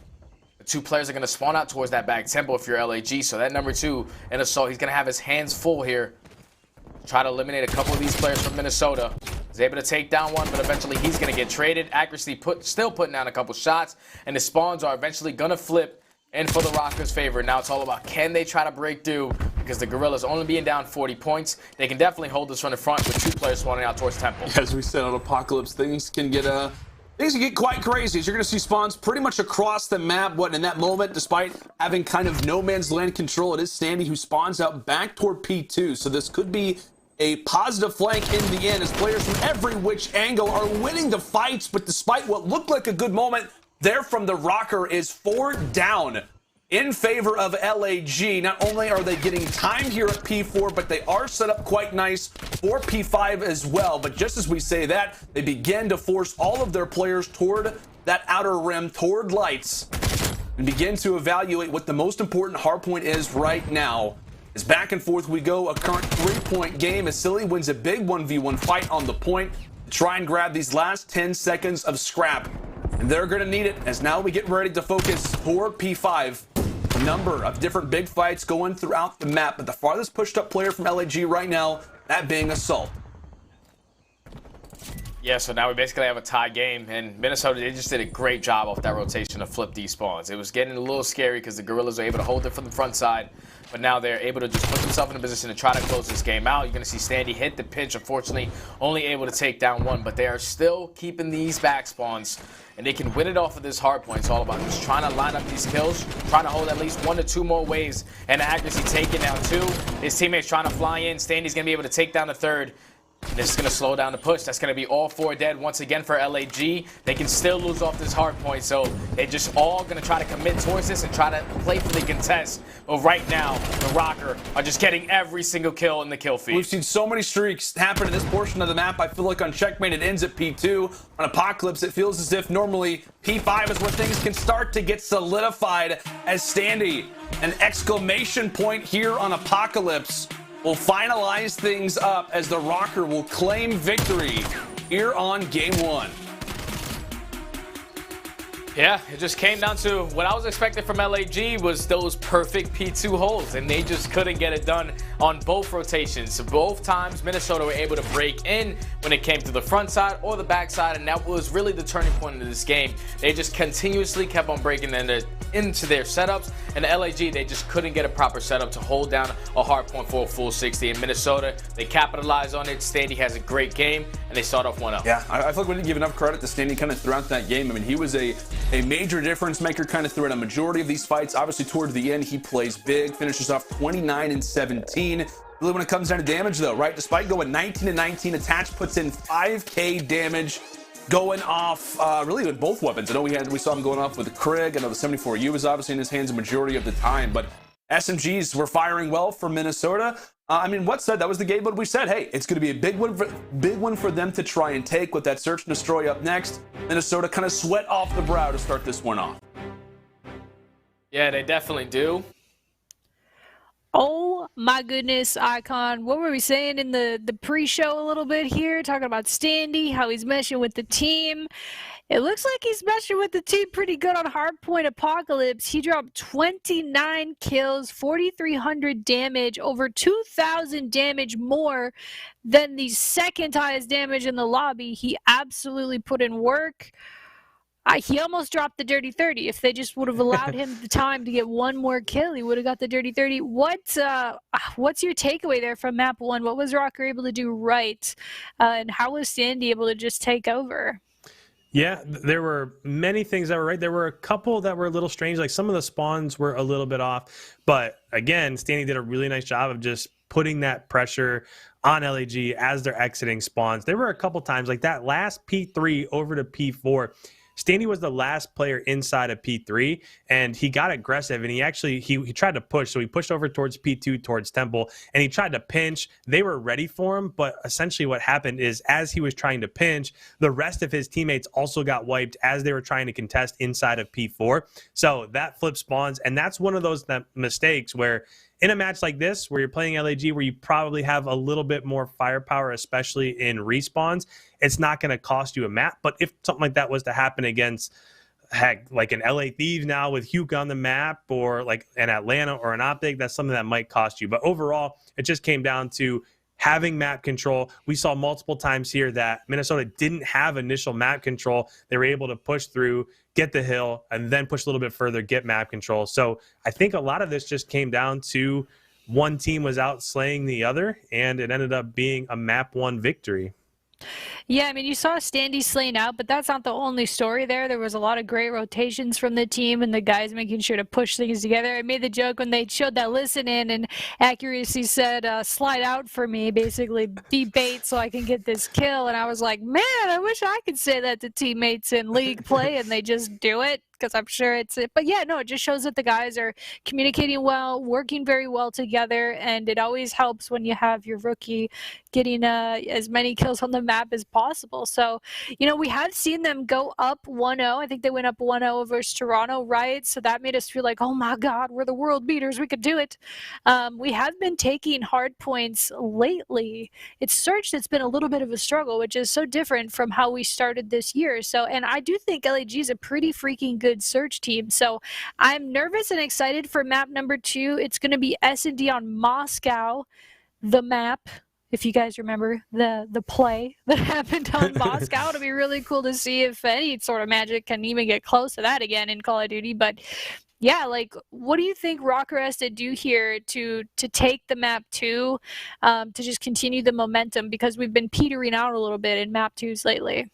Speaker 4: The 2 players are going to spawn out towards that back tempo if you're LAG. So that number 2 in Assault, he's going to have his hands full here. Try to eliminate a couple of these players from Minnesota. He's able to take down one, but eventually he's going to get traded. Accuracy still putting down a couple shots, and the spawns are eventually going to flip in for the RØKKR's favor. Now it's all about, can they try to break through? Because the Guerrillas only being down 40 points. They can definitely hold this from the front with 2 players spawning out towards Temple.
Speaker 3: As we said on Apocalypse, things can get things can get quite crazy as you're going to see spawns pretty much across the map. What in that moment, despite having kind of no man's land control, it is Standy who spawns out back toward P2. So this could be a positive flank in the end as players from every which angle are winning the fights. But despite what looked like a good moment there from the RØKKR, is 4 down in favor of LAG. Not only are they getting time here at P4, but they are set up quite nice for P5 as well. But just as we say that, they begin to force all of their players toward that outer rim, toward lights, and begin to evaluate what the most important hardpoint is right now. As back and forth we go, a current 3-point game as Silly wins a big 1v1 fight on the point to try and grab these last 10 seconds of scrap. And they're going to need it as now we get ready to focus toward P5. A number of different big fights going throughout the map, but the farthest pushed up player from LAG right now, that being Assault.
Speaker 4: Yeah, so now we basically have a tie game, and Minnesota, they just did a great job off that rotation to flip these spawns. It was getting a little scary because the Guerrillas were able to hold it from the front side, but now they're able to just put themselves in a position to try to close this game out. You're going to see Standy hit the pinch, unfortunately, only able to take down one, but they are still keeping these back spawns, and they can win it off of this hard point. It's all about just trying to line up these kills, trying to hold at least 1 to 2 more waves, and the accuracy taking down 2. His teammates trying to fly in. Standy's going to be able to take down the third. This is going to slow down the push. That's going to be all 4 dead once again for LAG. They can still lose off this hard point, so they're just all going to try to commit towards this and try to play for the contest. But right now, the RØKKR are just getting every single kill in the kill feed.
Speaker 3: We've seen so many streaks happen in this portion of the map. I feel like on Checkmate it ends at P2. On Apocalypse, it feels as if normally P5 is where things can start to get solidified as Standy. An exclamation point here on Apocalypse will finalize things up as the RØKKR will claim victory here on game 1.
Speaker 4: Yeah, it just came down to what I was expecting from LAG was those perfect P2 holds, and they just couldn't get it done on both rotations. So both times, Minnesota were able to break in when it came to the front side or the back side, and that was really the turning point of this game. They just continuously kept on breaking into their setups, and LAG, they just couldn't get a proper setup to hold down a hard point for a full 60. In Minnesota, they capitalized on it. Standy has a great game, and they start off 1-0.
Speaker 3: Yeah, I feel like we didn't give enough credit to Standy kind of throughout that game. I mean, he was a major difference maker kind of throughout a majority of these fights. Obviously, toward the end, he plays big, finishes off 29 and 17. Really, when it comes down to damage, though, right? Despite going 19 and 19, Attach puts in 5K damage, going off really with both weapons. I know we saw him going off with the Krig. I know the 74U was obviously in his hands a majority of the time, but SMGs were firing well for Minnesota. I mean, what said that was the game, but we said, hey, it's going to be a big one for them to try and take with that search and destroy up next. Minnesota kind of sweat off the brow to start this one off.
Speaker 4: Yeah, they definitely do.
Speaker 1: Oh my goodness, IKON. What were we saying in the pre-show a little bit here? Talking about Standy, how he's meshing with the team. It looks like he's meshing with the team pretty good on Hardpoint Apocalypse. He dropped 29 kills, 4,300 damage, over 2,000 damage more than the second highest damage in the lobby. He absolutely put in work. He almost dropped the dirty 30. If they just would have allowed him the time to get one more kill, he would have got the dirty 30. What's your takeaway there from map 1? What was RØKKR able to do right? And how was Standy able to just take over?
Speaker 2: Yeah, there were many things that were right. There were a couple that were a little strange. Like some of the spawns were a little bit off. But again, Standy did a really nice job of just putting that pressure on LAG as they're exiting spawns. There were a couple times like that last P3 over to P4. Standy was the last player inside of P3, and he got aggressive, and he tried to push. So he pushed over towards P2, towards Temple, and he tried to pinch. They were ready for him, but essentially what happened is as he was trying to pinch, the rest of his teammates also got wiped as they were trying to contest inside of P4. So that flipped spawns, and that's one of those mistakes where in a match like this, where you're playing LAG, where you probably have a little bit more firepower, especially in respawns, it's not going to cost you a map. But if something like that was to happen against, heck, like an LA Thieves now with Huke on the map, or like an Atlanta or an Optic, that's something that might cost you. But overall, it just came down to having map control. We saw multiple times here that Minnesota didn't have initial map control. They were able to push through, get the hill, and then push a little bit further, get map control. So I think a lot of this just came down to one team was out slaying the other, and it ended up being a map 1 victory.
Speaker 1: Yeah, I mean, you saw Standy slaying out, but that's not the only story there. There was a lot of great rotations from the team and the guys making sure to push things together. I made the joke when they showed that listen in and accuracy said, slide out for me, basically be bait so I can get this kill. And I was like, man, I wish I could say that to teammates in league play and they just do it. Because I'm sure it's it. But yeah, no, it just shows that the guys are communicating well, working very well together, and it always helps when you have your rookie getting as many kills on the map as possible. So, you know, we have seen them go up 1-0. I think they went up 1-0 versus Toronto, right? So that made us feel like, oh my God, we're the world beaters. We could do it. We have been taking hard points lately. It's Search that's been a little bit of a struggle, which is so different from how we started this year. So, and I do think LAG is a pretty freaking good Search team. So I'm nervous and excited for map number 2. It's going to be S&D on Moscow, the map. If you guys remember the play that happened on Moscow, it'll be really cool to see if any sort of magic can even get close to that again in Call of Duty. But yeah, like, what do you think RØKKR has to do here to take the map 2, to just continue the momentum? Because we've been petering out a little bit in map 2s lately.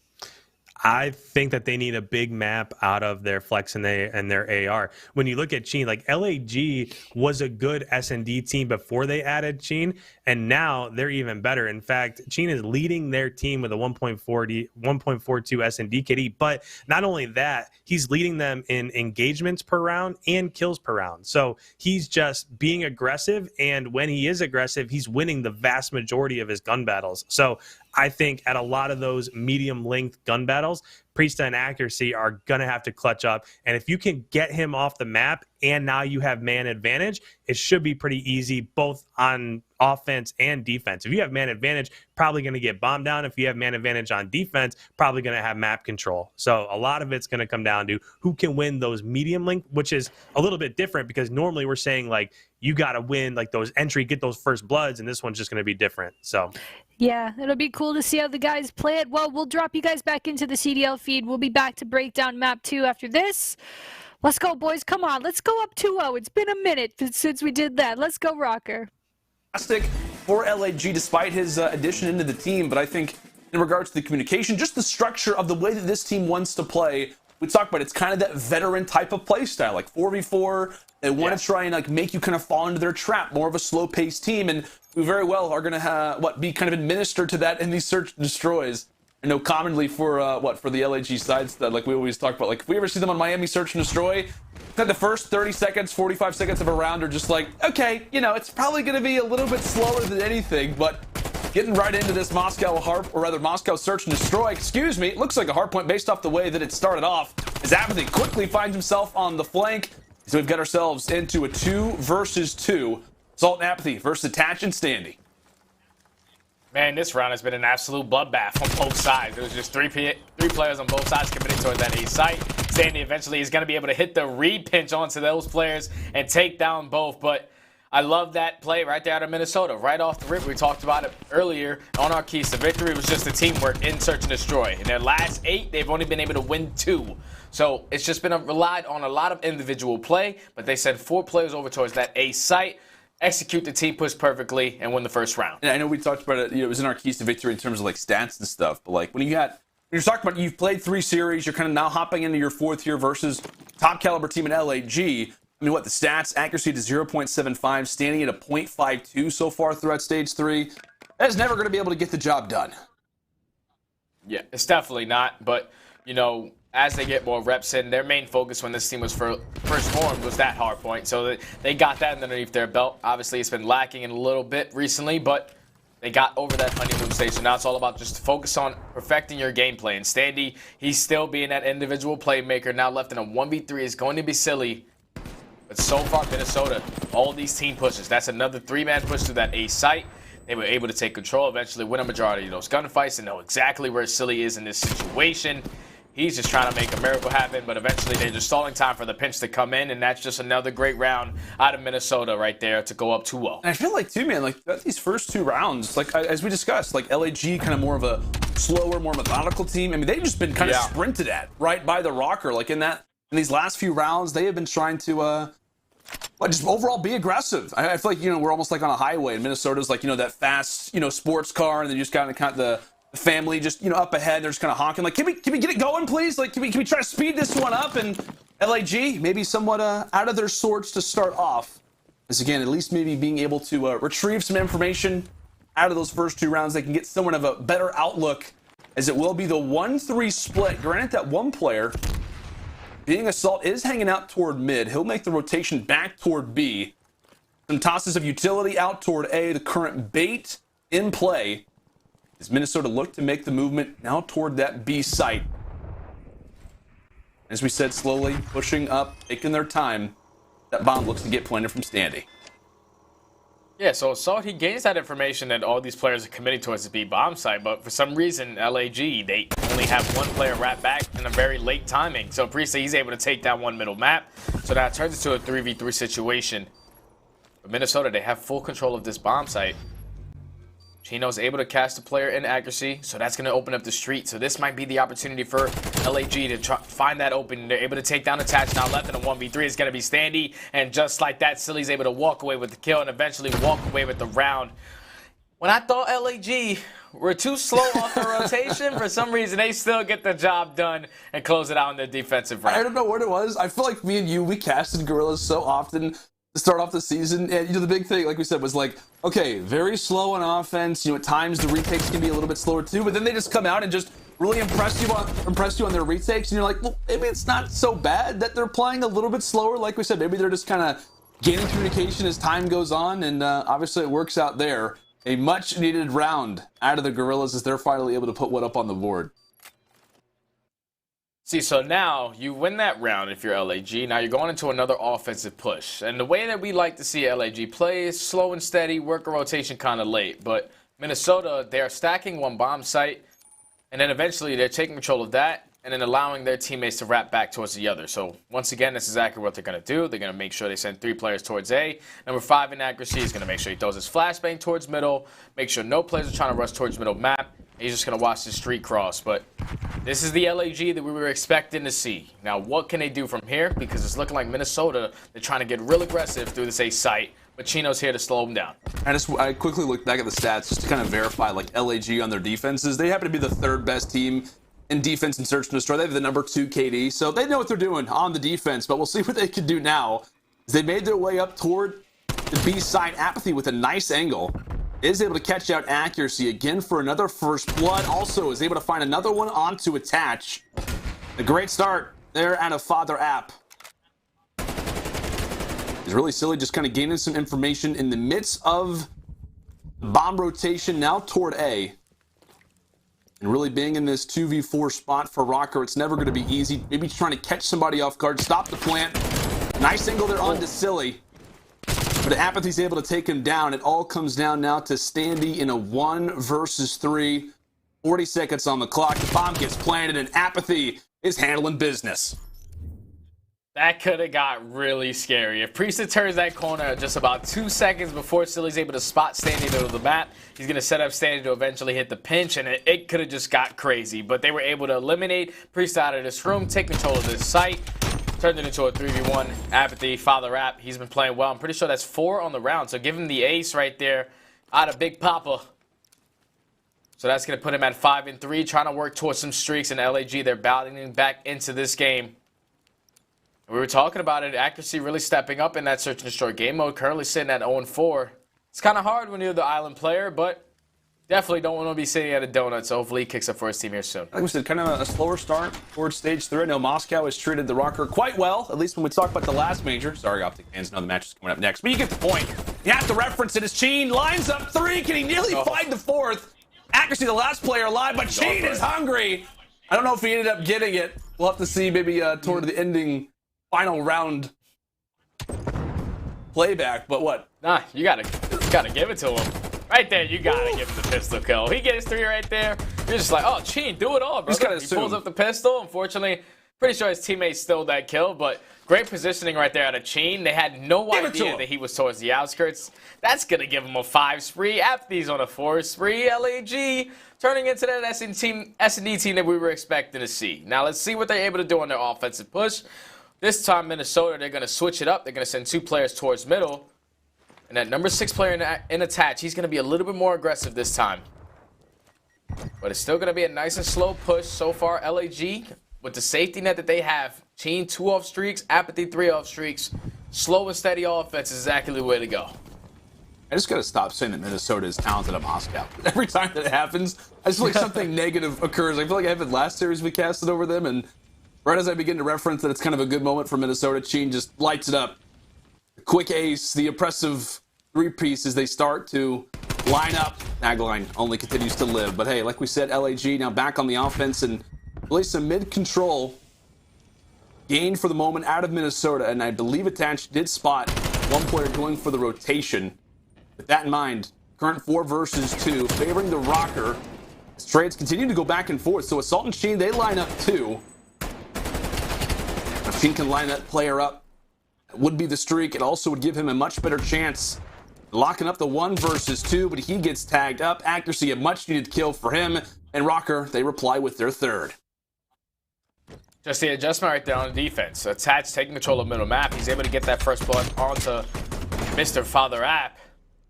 Speaker 2: I think that they need a big map out of their Flex and their AR. When you look at Sheen, like LAG was a good S&D team before they added Sheen, and now they're even better. In fact, Sheen is leading their team with a 1.42 S&D KD. But not only that, he's leading them in engagements per round and kills per round. So he's just being aggressive, and when he is aggressive, he's winning the vast majority of his gun battles. So I think at a lot of those medium-length gun battles, Priesta and Accuracy are going to have to clutch up. And if you can get him off the map and now you have man advantage, it should be pretty easy both on offense and defense. If you have man advantage, probably going to get bombed down. If you have man advantage on defense, probably going to have map control. So a lot of it's going to come down to who can win those medium length, which is a little bit different because normally we're saying like you got to win like those entry, get those first bloods, and this one's just going to be different. So
Speaker 1: yeah, it'll be cool to see how the guys play it. Well, we'll drop you guys back into the CDL feed. We'll be back to break down map 2 after this. Let's go, boys. Come on. Let's go up 2-0. It's been a minute since we did that. Let's go, RØKKR.
Speaker 3: Fantastic for LAG despite his addition into the team, but I think in regards to the communication, just the structure of the way that this team wants to play, we talked about it's kind of that veteran type of play style, like 4v4. They want to try and like make you kind of fall into their trap, more of a slow-paced team, and we very well are going to be kind of administered to that in these search and destroys. I know commonly for for the LAG sides that like we always talk about, like if we ever see them on Miami search and destroy, that the first 30 seconds, 45 seconds of a round are just like, okay, you know, it's probably going to be a little bit slower than anything, but getting right into this Moscow search and destroy, it looks like a hard point based off the way that it started off, as Apathy quickly finds himself on the flank. So we've got ourselves into a 2 versus 2. Salt and Apathy versus Attach and Standy.
Speaker 4: Man, this round has been an absolute bloodbath on both sides. There was just three players on both sides committing towards that A site. Standy eventually is going to be able to hit the read pinch onto those players and take down both. But I love that play right there out of Minnesota. Right off the rip, we talked about it earlier on our keys to victory. It was just the teamwork in search and destroy. In their last 8, they've only been able to win 2. So it's just been relied on a lot of individual play, but they sent 4 players over towards that A site, execute the team push perfectly, and win the first round.
Speaker 3: And I know we talked about it, you know, it was in our keys to victory in terms of like stats and stuff, but like when you're talking about you've played 3 series, you're kind of now hopping into your 4th year versus top caliber team in LAG. I mean, what the stats, accuracy to 0.75, standing at a 0.52 so far throughout stage 3. That's never going to be able to get the job done.
Speaker 4: Yeah, it's definitely not, but you know, as they get more reps in, their main focus when this team was first formed was that hard point. So they got that underneath their belt. Obviously, it's been lacking in a little bit recently, but they got over that honeymoon stage. So now it's all about just focus on perfecting your gameplay. And Standy, he's still being that individual playmaker. Now left in a 1v3 is going to be silly. But so far, Minnesota, all these team pushes. That's another 3-man push to that A site. They were able to take control, eventually win a majority of those gunfights and know exactly where Silly is in this situation. He's just trying to make a miracle happen, but eventually they're just stalling time for the pinch to come in, and that's just another great round out of Minnesota right there to go up 2-0.
Speaker 3: And I feel like, too, man, like these first 2 rounds, like as we discussed, like LAG kind of more of a slower, more methodical team. I mean, they've just been kind of sprinted at, right, by the RØKKR. Like in these last few rounds, they have been trying to just overall be aggressive. I feel like, you know, we're almost like on a highway, and Minnesota's like, you know, that fast, you know, sports car, and then you just got kind of the family just, you know, up ahead. They're just kind of honking like, can we get it going, please? Like, can we try to speed this one up? And LAG maybe somewhat out of their sorts to start off. As again, at least maybe being able to retrieve some information out of those first 2 rounds. They can get somewhat of a better outlook, as it will be the 1-3 split. Granted that one player, being Assault, is hanging out toward mid. He'll make the rotation back toward B. Some tosses of utility out toward A. The current bait in play as Minnesota look to make the movement now toward that B site. As we said, slowly pushing up, taking their time. That bomb looks to get planted from Standy.
Speaker 4: Yeah, so Assault, he gains that information that all these players are committing towards the B bomb site, but for some reason, LAG, they only have one player wrapped back in a very late timing. So Priest, he's able to take down one middle map. So now it turns into a 3v3 situation. But Minnesota, they have full control of this bomb site. Chino's able to catch the player in accuracy, so that's going to open up the street. So this might be the opportunity for LAG to try, find that opening. They're able to take down Attach. Now left in a 1v3 is going to be Standy, and just like that, Silly's able to walk away with the kill and eventually walk away with the round. When I thought LAG were too slow off the rotation, for some reason they still get the job done and close it out in the defensive round.
Speaker 3: I don't know what it was. I feel like me and you, we casted Guerrillas so often to start off the season, and you know the big thing, like we said, was like, okay, very slow on offense. You know, at times the retakes can be a little bit slower too, but then they just come out and just really impress you on their retakes, and you're like, well, maybe it's not so bad that they're playing a little bit slower. Like we said, maybe they're just kind of gaining communication as time goes on, and obviously it works out there. A much needed round out of the Guerrillas as they're finally able to put one up on the board.
Speaker 4: See, so now you win that round if you're LAG. Now you're going into another offensive push. And the way that we like to see LAG play is slow and steady, work a rotation kind of late. But Minnesota, they're stacking one bomb site, and then eventually they're taking control of that and then allowing their teammates to wrap back towards the other. So once again, this is exactly what they're going to do. They're going to make sure they send 3 players towards A. Number 5 in accuracy is going to make sure he throws his flashbang towards middle, make sure no players are trying to rush towards middle map. He's just going to watch the street cross. But this is the LAG that we were expecting to see. Now, what can they do from here? Because it's looking like Minnesota, they're trying to get real aggressive through this A site. But Chino's here to slow them down.
Speaker 3: I quickly looked back at the stats just to kind of verify, like, LAG on their defenses. They happen to be the 3rd best team in defense and search and destroy. They have the number 2 KD, so they know what they're doing on the defense. But we'll see what they can do now. They made their way up toward the B side. Apathy with a nice angle is able to catch out accuracy again for another first blood. Also is able to find another one onto Attach. A great start there out of Father App. It's really silly, just kind of gaining some information in the midst of bomb rotation now toward A. And really being in this 2v4 spot for RØKKR, it's never going to be easy. Maybe trying to catch somebody off guard, stop the plant. Nice angle there onto Silly. But Apathy's able to take him down. It all comes down now to Standy in a 1 versus 3. 40 seconds on the clock. The bomb gets planted, and Apathy is handling business.
Speaker 4: That could have got really scary. If Priest turns that corner just about 2 seconds before Silly's able to spot Standy in the middle of the map, he's going to set up Standy to eventually hit the pinch, and it could have just got crazy. But they were able to eliminate Priest out of this room, take control of this site, turned it into a 3v1. Apathy, Father App, he's been playing well. I'm pretty sure that's 4 on the round, so give him the ace right there out of Big Papa. So that's going to put him at 5-3, trying to work towards some streaks, and LAG, they're battling back into this game. We were talking about it, accuracy really stepping up in that search and destroy game mode, currently sitting at 0-4. It's kind of hard when you're the island player, but definitely don't want to be sitting at a donut, so hopefully he kicks up for his team here soon.
Speaker 3: Like we said, kind of a slower start towards stage 3. I know Moscow has treated the RØKKR quite well, at least when we talk about the last major. Sorry, Optic fans, know the match is coming up next, but you get the point. You have to reference it as Cheen lines up 3. Can he nearly find the 4th? Accuracy, the last player alive, but Cheen is hungry. I don't know if he ended up getting it. We'll have to see maybe toward the ending final round playback, but what?
Speaker 4: Nah, you gotta give it to him. Right there, you gotta give him the pistol kill. He gets 3 right there. You're just like, oh, Cheen, do it all, bro. He pulls up the pistol. Unfortunately, pretty sure his teammates stole that kill, but great positioning right there out of Cheen. They had no idea that he was towards the outskirts. That's gonna give him a 5 spree. After he's on a 4 spree, LAG turning into that S&D team that we were expecting to see. Now let's see what they're able to do on their offensive push. This time, Minnesota, they're going to switch it up. They're going to send 2 players towards middle. And that number 6 player in Attach, he's going to be a little bit more aggressive this time. But it's still going to be a nice and slow push so far. LAG, with the safety net that they have, Chain 2 off streaks, Apathy 3 off streaks, slow and steady offense is exactly the way to go.
Speaker 3: I just gotta stop saying that Minnesota is talented at Moscow. Every time that it happens, I just feel like something negative occurs. I feel like I had last series we casted over them, and right as I begin to reference that it's kind of a good moment for Minnesota, Cheen just lights it up. The quick ace, the impressive three-piece as they start to line up. Tagline only continues to live. But hey, like we said, LAG now back on the offense and really some mid-control gain for the moment out of Minnesota. And I believe Attached did spot one player going for the rotation. With that in mind, current 4 versus 2, favoring the RØKKR. As trades continue to go back and forth. So Assault and Sheen, they line up 2. If Sheen can line that player up, it would be the streak. It also would give him a much better chance locking up the 1 versus 2, but he gets tagged up. Accuracy, a much needed kill for him. And RØKKR, they reply with their 3rd.
Speaker 4: Just the adjustment right there on the defense. Attached taking control of middle map. He's able to get that first blood onto Mr. Father App.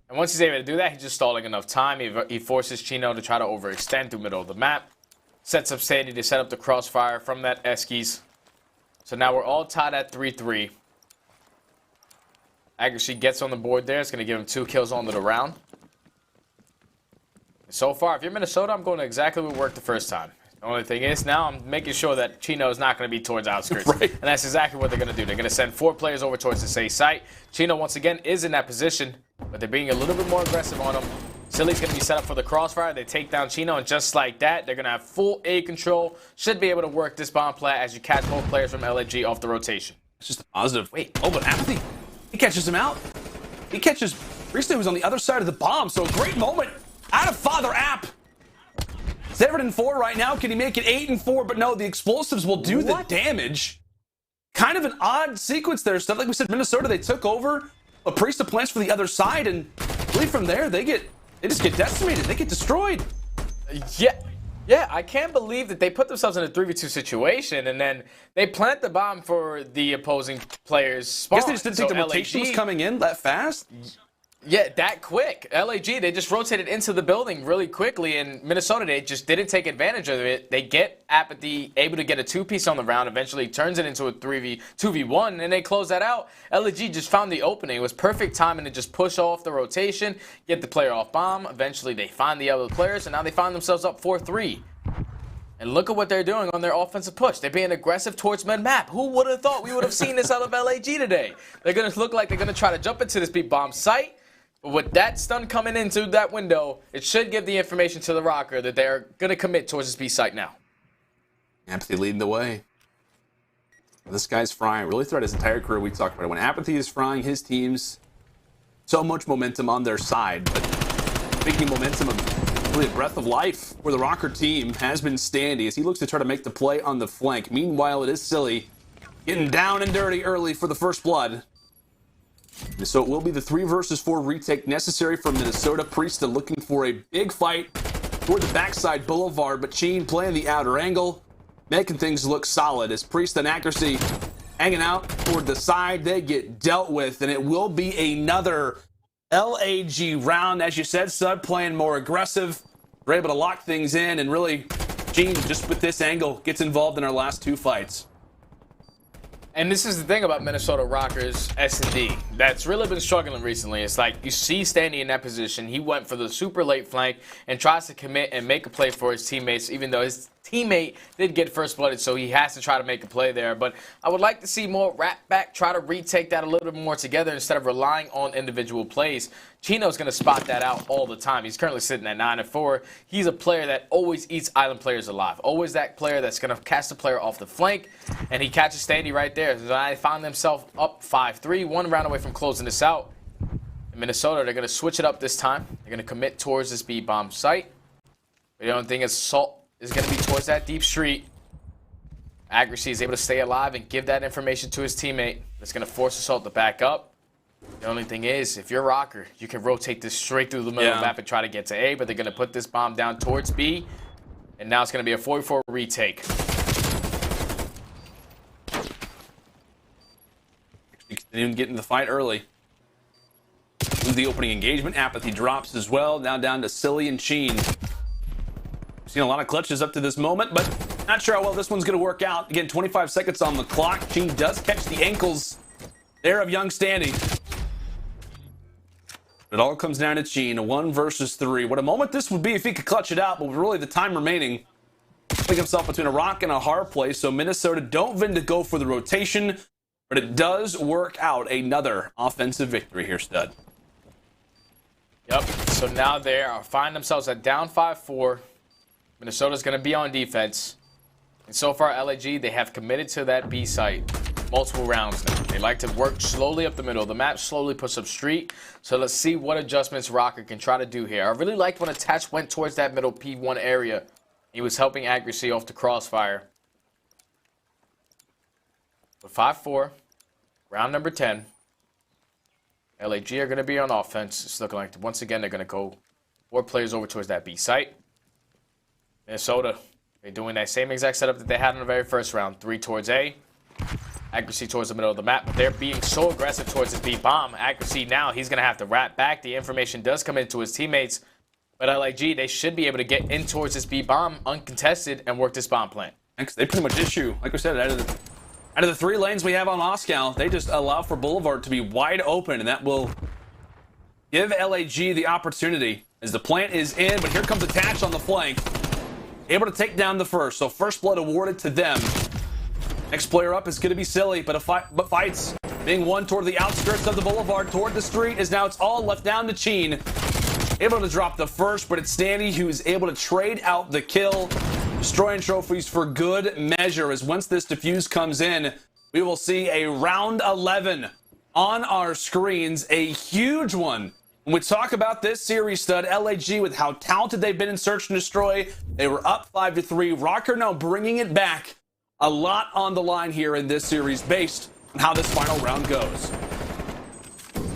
Speaker 4: And once he's able to do that, he's just stalling enough time. He forces Chino to try to overextend through middle of the map. Sets up Standy to set up the crossfire from that Eskies. So now we're all tied at 3-3. Accuracy gets on the board there. It's going to give him 2 kills on the round. So far, if you're Minnesota, I'm going to exactly what worked the first time. The only thing is now I'm making sure that Chino is not going to be towards outskirts.
Speaker 3: Right.
Speaker 4: And that's exactly what they're going to do. They're going to send 4 players over towards the safe site. Chino, once again, is in that position, but they're being a little bit more aggressive on him. Silly's going to be set up for the crossfire. They take down Chino, and just like that, they're going to have full A control. Should be able to work this bomb plat as you catch both players from LAG off the rotation.
Speaker 3: It's just a positive. Wait, oh, but Apathy, he catches him out. He catches Priestley, who's on the other side of the bomb. So a great moment out of Father App. 7-4 right now. Can he make it 8-4? But no, the explosives will do the damage. Kind of an odd sequence there. Stuff like we said, Minnesota, they took over. But Priest plants for the other side, and really from there, they just get decimated. They get destroyed.
Speaker 4: Yeah, I can't believe that they put themselves in a 3v2 situation, and then they plant the bomb for the opposing players' spawn.
Speaker 3: I guess they just didn't think the rotation was coming in that fast.
Speaker 4: Yeah, that quick. LAG, they just rotated into the building really quickly, and Minnesota, they just didn't take advantage of it. They get Apathy able to get a 2-piece on the round, eventually turns it into a 2v1, and they close that out. LAG just found the opening. It was perfect timing to just push off the rotation, get the player off bomb. Eventually, they find the other players, and now they find themselves up 4-3. And look at what they're doing on their offensive push. They're being aggressive towards mid-map. Who would have thought we would have seen this out of LAG today? They're going to look like they're going to try to jump into this B-bomb site. But with that stun coming into that window, it should give the information to the RØKKR that they're going to commit towards this B site now.
Speaker 3: Apathy leading the way. This guy's frying. Really throughout his entire career, we talked about it. When Apathy is frying his teams, so much momentum on their side. But speaking of momentum, of really a breath of life for the RØKKR team has been Standy as he looks to try to make the play on the flank. Meanwhile, it is Silly getting down and dirty early for the first blood. So it will be the 3 versus 4 retake necessary for Minnesota. Priest looking for a big fight toward the backside boulevard, but Cheen playing the outer angle, making things look solid as Priest and Accuracy hanging out toward the side. They get dealt with, and it will be another LAG round. As you said, Sud playing more aggressive. We're able to lock things in, and really, Cheen, just with this angle, gets involved in our last 2 fights.
Speaker 4: And this is the thing about Minnesota RØKKR's S&D that's really been struggling recently. It's like you see Standy in that position. He went for the super late flank and tries to commit and make a play for his teammates, even though his teammate did get first blooded, so he has to try to make a play there. But I would like to see more Rat back try to retake that a little bit more together instead of relying on individual plays. Chino's going to spot that out all the time. He's currently sitting at 9-4. He's a player that always eats island players alive. Always that player that's going to catch the player off the flank, and he catches Standy right there. So I found themselves up 5-3, 1 round away from closing this out. In Minnesota, they're going to switch it up this time. They're going to commit towards this B-bomb site. But the only thing is Salt is going to be towards that deep street. Accuracy is able to stay alive and give that information to his teammate. That's going to force Assault to back up. The only thing is, if you're RØKKR, you can rotate this straight through the middle of the map and try to get to A, but they're going to put this bomb down towards B, and now it's going to be a 4v4 retake.
Speaker 3: Continuing getting the fight early. The opening engagement, Apathy drops as well. Now down to Silly and Cheen. Seen a lot of clutches up to this moment, but not sure how well this one's going to work out. Again, 25 seconds on the clock. Sheen does catch the ankles there of young Standy. It all comes down to Sheen, 1 versus 3. What a moment this would be if he could clutch it out, but with really the time remaining, putting himself between a rock and a hard place. So Minnesota don't vend to go for the rotation, but it does work out. Another offensive victory here, Stud.
Speaker 4: Yep, so now they find themselves at down 5-4. Minnesota's going to be on defense. And so far, LAG, they have committed to that B site multiple rounds now. They like to work slowly up the middle of the map, slowly push up street. So let's see what adjustments RØKKR can try to do here. I really liked when Attach went towards that middle P1 area. He was helping accuracy off the crossfire. But 5-4, round number 10. LAG are going to be on offense. It's looking like, once again, they're going to go 4 players over towards that B site. Minnesota, they're doing that same exact setup that they had in the very first round. 3 towards A, accuracy towards the middle of the map. But they're being so aggressive towards this B bomb. Accuracy now, he's going to have to wrap back. The information does come into his teammates. But LAG, they should be able to get in towards this B bomb uncontested and work this bomb plant.
Speaker 3: They pretty much issue, like we said, out of the 3 lanes we have on Moscow, they just allow for Boulevard to be wide open, and that will give LAG the opportunity as the plant is in. But here comes Attach on the flank, able to take down the first. So first blood awarded to them. Next player up is going to be Silly, but fights being won toward the outskirts of the Boulevard, toward the street, as now it's all left down to Sheen. Able to drop the first, but it's Standy who is able to trade out the kill, destroying trophies for good measure. As once this defuse comes in, we will see a round 11 on our screens, a huge one. When we talk about this series, Stud, LAG, with how talented they've been in Search and Destroy, they were up 5-3. RØKKR now bringing it back. A lot on the line here in this series based on how this final round goes.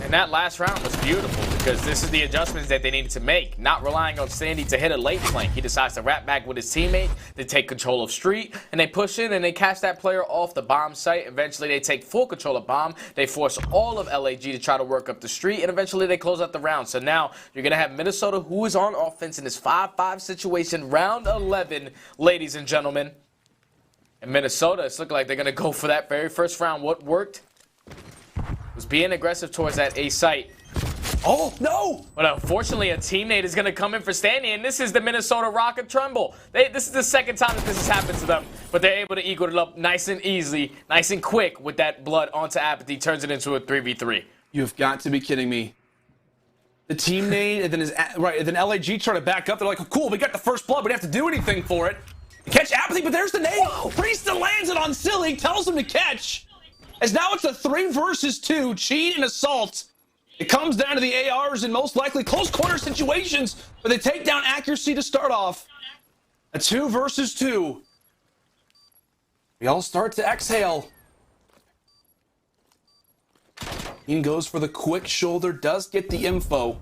Speaker 4: And that last round was beautiful because this is the adjustments that they needed to make. Not relying on Standy to hit a late flank. He decides to wrap back with his teammate. They take control of street and they push in and they catch that player off the bomb site. Eventually they take full control of bomb. They force all of LAG to try to work up the street and eventually they close out the round. So now you're going to have Minnesota, who is on offense in this 5-5 situation. Round 11, ladies and gentlemen. And Minnesota, it's looking like they're going to go for that very first round. What worked was being aggressive towards that A site.
Speaker 3: Oh, no!
Speaker 4: But unfortunately, a teammate is going to come in for Standy, and this is the Minnesota RØKKR Tremble. This is the second time that this has happened to them, but they're able to equal it up nice and easily, nice and quick with that blood onto Apathy, turns it into a 3v3.
Speaker 3: You've got to be kidding me. The teammate, and then LAG try to back up. They're like, cool, we got the first blood, we don't have to do anything for it. Catch Apathy, but there's the nade. Priest lands it on Silly, tells him to catch. As now it's a 3 versus 2, cheat and assault. It comes down to the ARs and most likely close corner situations, but they take down accuracy to start off. A 2 versus 2. We all start to exhale. Ian goes for the quick shoulder, does get the info.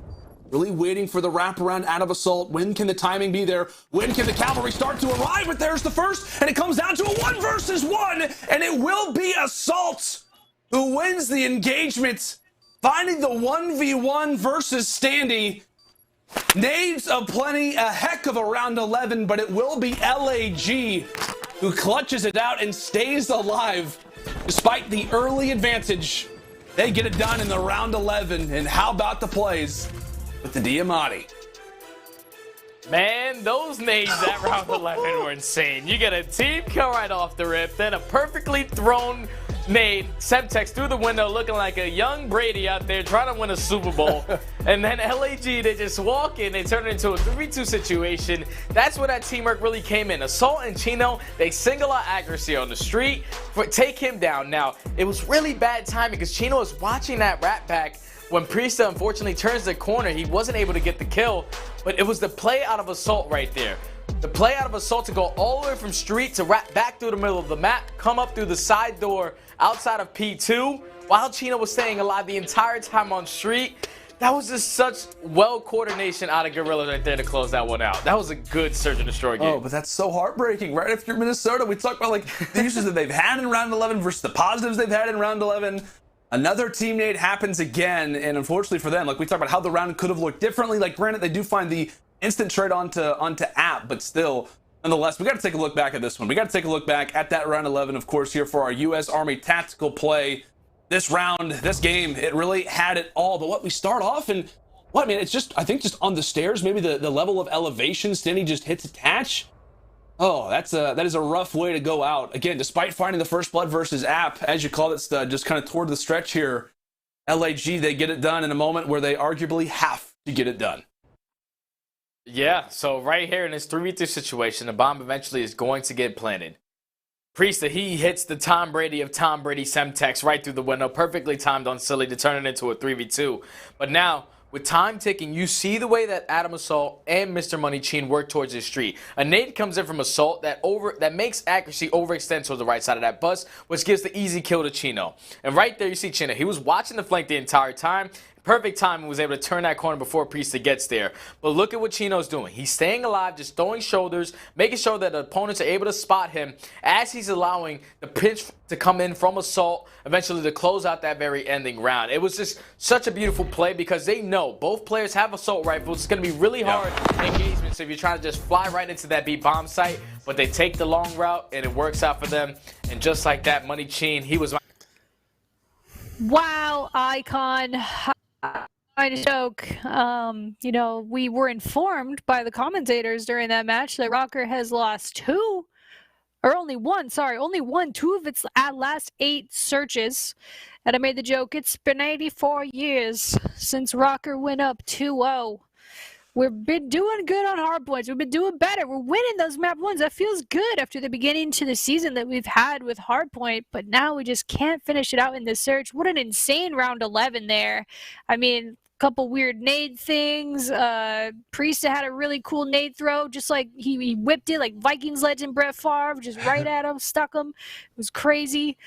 Speaker 3: Really waiting for the wraparound out of assault. When can the timing be there? When can the cavalry start to arrive? But there's the first, and it comes down to a 1 versus 1, and it will be Assault who wins the engagement, finding the 1v1 versus Standy. Nades aplenty, a heck of a round 11, but it will be LAG who clutches it out and stays alive despite the early advantage. They get it done in the round 11, and how about the plays with the Diamatti?
Speaker 4: Man, those nades at round 11 were insane. You get a team kill right off the rip, then a perfectly thrown nade, Semtex through the window looking like a young Brady out there trying to win a Super Bowl. And then LAG, they just walk in, they turn it into a 3v2 situation. That's where that teamwork really came in. Assault and Chino, they single out accuracy on the street, take him down. Now, it was really bad timing because Chino was watching that rat back. When Priesta unfortunately turns the corner, he wasn't able to get the kill, but it was the play out of Assault right there. The play out of Assault to go all the way from street to wrap back through the middle of the map, come up through the side door outside of P2, while Chino was staying alive the entire time on street. That was just such well coordination out of Guerrillas right there to close that one out. That was a good Search and Destroy game.
Speaker 3: Oh, but that's so heartbreaking. Right after Minnesota, we talk about like the uses that they've had in round 11 versus the positives they've had in round 11. Another teammate happens again, and unfortunately for them, like we talked about how the round could have looked differently. Like granted, they do find the instant trade onto app, but still, nonetheless, we got to take a look back at this one. We got to take a look back at that round 11, of course, here for our U.S. Army tactical play. This round, this game, it really had it all. But what we start off and what, man, it's just, I think just on the stairs, maybe the level of elevation, Standy just hits attach. Oh, that is a rough way to go out. Again, despite finding the first blood versus app, as you call it, just kind of toward the stretch here, LAG, they get it done in a moment where they arguably have to get it done.
Speaker 4: Yeah, so right here in this 3v3 situation, the bomb eventually is going to get planted. Priesta, he hits the Tom Brady of Tom Brady Semtex right through the window, perfectly timed on Silly to turn it into a 3v2. But now, with time ticking, you see the way that Adam Assault and Mr. Money Chin work towards his street. A nade comes in from Assault that makes accuracy overextend towards the right side of that bus, which gives the easy kill to Chino. And right there you see Chino. He was watching the flank the entire time. Perfect time and was able to turn that corner before Priesta gets there. But look at what Chino's doing. He's staying alive, just throwing shoulders, making sure that the opponents are able to spot him as he's allowing the pinch to come in from Assault, eventually to close out that very ending round. It was just such a beautiful play because they know both players have Assault rifles. It's going to be really hard engagement. So if you're trying to just fly right into that B bomb site, but they take the long route and it works out for them. And just like that, Money Chin, he was...
Speaker 1: Wow, Icon. I joke. You know, we were informed by the commentators during that match that RØKKR has lost two of its last 8 searches. And I made the joke, it's been 84 years since RØKKR went up 2-0. We've been doing good on hardpoints. We've been doing better. We're winning those map ones. That feels good after the beginning to the season that we've had with hardpoint, but now we just can't finish it out in the search. What an insane round 11 there. I mean, couple weird nade things. Priesta had a really cool nade throw, just like he whipped it like Vikings legend Brett Favre, just right at him, stuck him. It was crazy.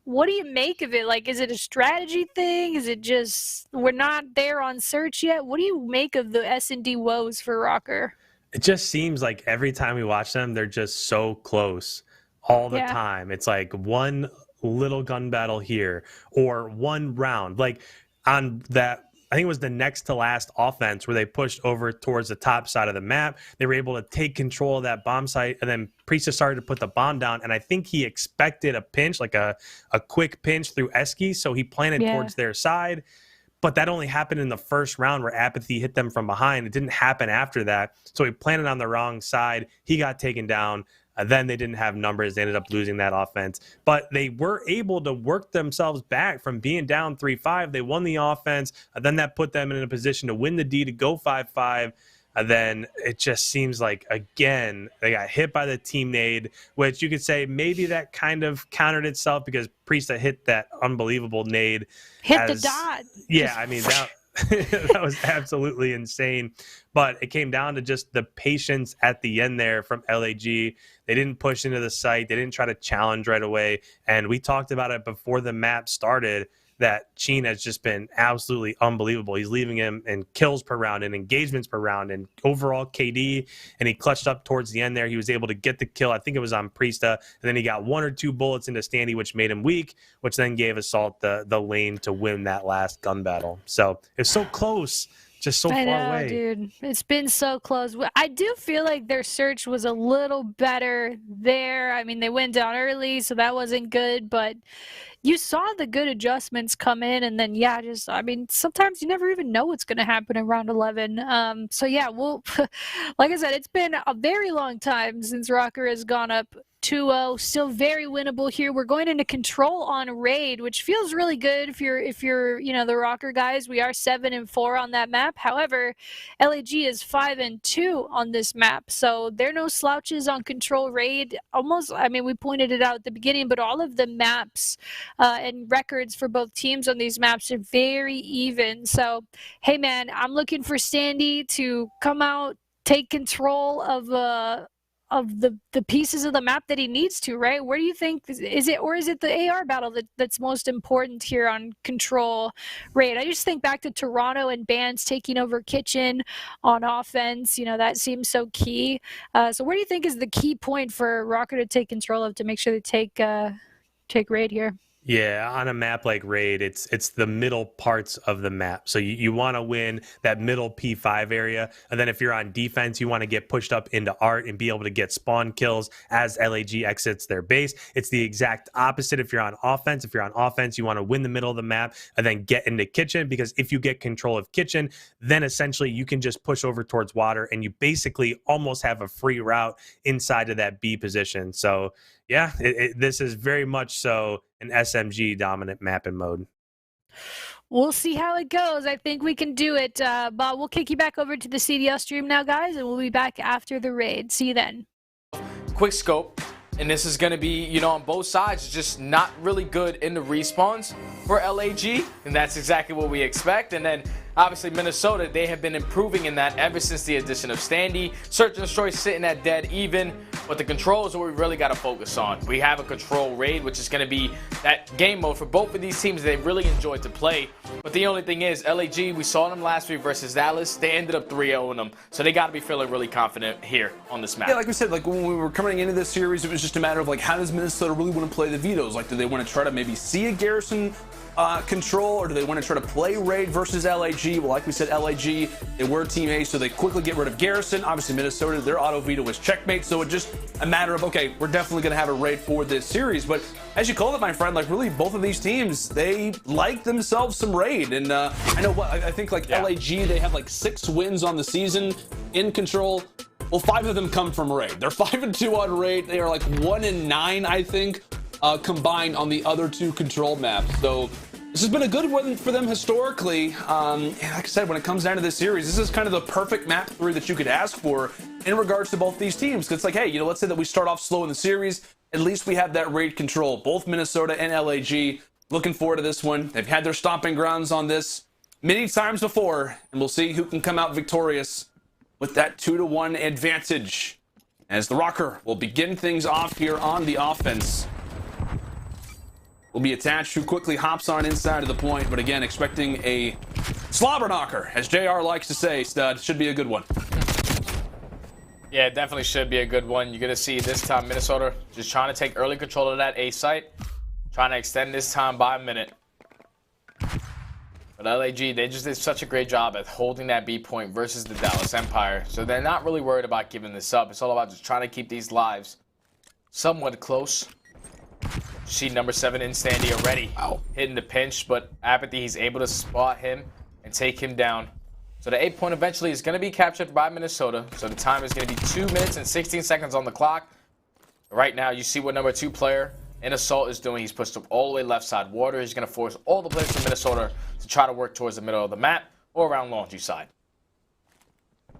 Speaker 1: What do you make of it? Like, is it a strategy thing? Is it just we're not there on search yet? What do you make of the S&D woes for RØKKR?
Speaker 2: It just seems like every time we watch them, they're just so close all the time. It's like one little gun battle here or one round. Like on that, I think it was the next to last offense where they pushed over towards the top side of the map. They were able to take control of that bomb site, and then Priesta started to put the bomb down, and I think he expected a pinch, like a quick pinch through Eski, so he planted towards their side. But that only happened in the first round where Apathy hit them from behind. It didn't happen after that. So he planted on the wrong side. He got taken down. Then they didn't have numbers. They ended up losing that offense. But they were able to work themselves back from being down 3-5. They won the offense. Then that put them in a position to win the D to go 5-5. Then it just seems like, again, they got hit by the team nade, which you could say maybe that kind of countered itself because Priesta hit that unbelievable nade.
Speaker 1: Hit the dot.
Speaker 2: Yeah, I mean, that was absolutely insane. But it came down to just the patience at the end there from LAG. They didn't push into the site. They didn't try to challenge right away. And we talked about it before the map started, that Chin has just been absolutely unbelievable. He's leaving him in kills per round and engagements per round and overall KD, and he clutched up towards the end there. He was able to get the kill. I think it was on Priesta, and then he got 1 or 2 bullets into Standy, which made him weak, which then gave Assault the lane to win that last gun battle. So it's so close, just so far away.
Speaker 1: Dude. It's been so close. I do feel like their search was a little better there. I mean, they went down early, so that wasn't good, but you saw the good adjustments come in, and then, I mean, sometimes you never even know what's going to happen in round 11. So, yeah, like I said, it's been a very long time since RØKKR has gone up 2-0, still very winnable here. We're going into control on raid, which feels really good if you're the RØKKR guys. We are 7-4 on that map. However, LAG is 5-2 on this map, so there are no slouches on control raid. Almost, I mean, we pointed it out at the beginning, but all of the maps and records for both teams on these maps are very even. So, hey man, I'm looking for Standy to come out, take control of the pieces of the map that he needs to, right? Where do you think, is it the AR battle that's most important here on control raid? I just think back to Toronto and Bands taking over Kitchen on offense. You know, that seems so key. So where do you think is the key point for RØKKR to take control of to make sure they take raid here?
Speaker 2: Yeah, on a map like Raid, it's the middle parts of the map. So you want to win that middle P5 area. And then if you're on defense, you want to get pushed up into Art and be able to get spawn kills as LAG exits their base. It's the exact opposite if you're on offense. If you're on offense, you want to win the middle of the map and then get into Kitchen, because if you get control of Kitchen, then essentially you can just push over towards water and you basically almost have a free route inside of that B position. So yeah, this is very much so an SMG dominant map and mode.
Speaker 1: We'll see how it goes. I think we can do it. But we'll kick you back over to the CDL stream now, guys, and we'll be back after the raid. See you then.
Speaker 4: Quick scope. And this is going to be, you know, on both sides, just not really good in the respawns for LAG. And that's exactly what we expect. And then, obviously, Minnesota, they have been improving in that ever since the addition of Standy. Search and Destroy sitting at dead even. But the control is what we really got to focus on. We have a control raid, which is going to be that game mode for both of these teams they really enjoy to play. But the only thing is, LAG, we saw them last week versus Dallas. They ended up 3-0ing them. So they got to be feeling really confident here on this map.
Speaker 3: Yeah, like we said, like when we were coming into this series, it was just a matter of like, how does Minnesota really want to play the Vetos? Like, do they want to try to maybe see a Garrison control, or do they want to try to play Raid versus LAG? Well, like we said, LAG, they were Team A, so they quickly get rid of Garrison. Obviously, Minnesota, their auto veto was checkmate, so it's just a matter of, okay, we're definitely going to have a Raid for this series. But as you call it, my friend, like really both of these teams, they like themselves some Raid. And I know what, I think like LAG, they have like 6 wins on the season in control. Well, 5 of them come from Raid. They're 5-2 on Raid. They are like 1-9, I think, combined on the other 2 control maps. So this has been a good one for them historically. And like I said, when it comes down to this series, this is kind of the perfect map 3 that you could ask for in regards to both these teams. It's like, hey, you know, let's say that we start off slow in the series. At least we have that Raid control. Both Minnesota and LAG looking forward to this one. They've had their stomping grounds on this many times before, and we'll see who can come out victorious with that 2-1 advantage, as the RØKKR will begin things off here on the offense. Will be attached, who quickly hops on inside of the point, but again, expecting a slobber knocker, as JR likes to say. Stud, should be a good one.
Speaker 4: Yeah, it definitely should be a good one. You're going to see this time Minnesota just trying to take early control of that A site, trying to extend this time by a minute. But LAG, they just did such a great job at holding that B point versus the Dallas Empire. So they're not really worried about giving this up. It's all about just trying to keep these lives somewhat close. See number 7 in Standy already hitting the pinch, but Apathy, he's able to spot him and take him down. So the A point eventually is going to be captured by Minnesota. So the time is going to be 2 minutes and 16 seconds on the clock. Right now, you see what number 2 player in Assault is doing. He's pushed up all the way left side water. He's going to force all the players from Minnesota to try to work towards the middle of the map or around Laundry side.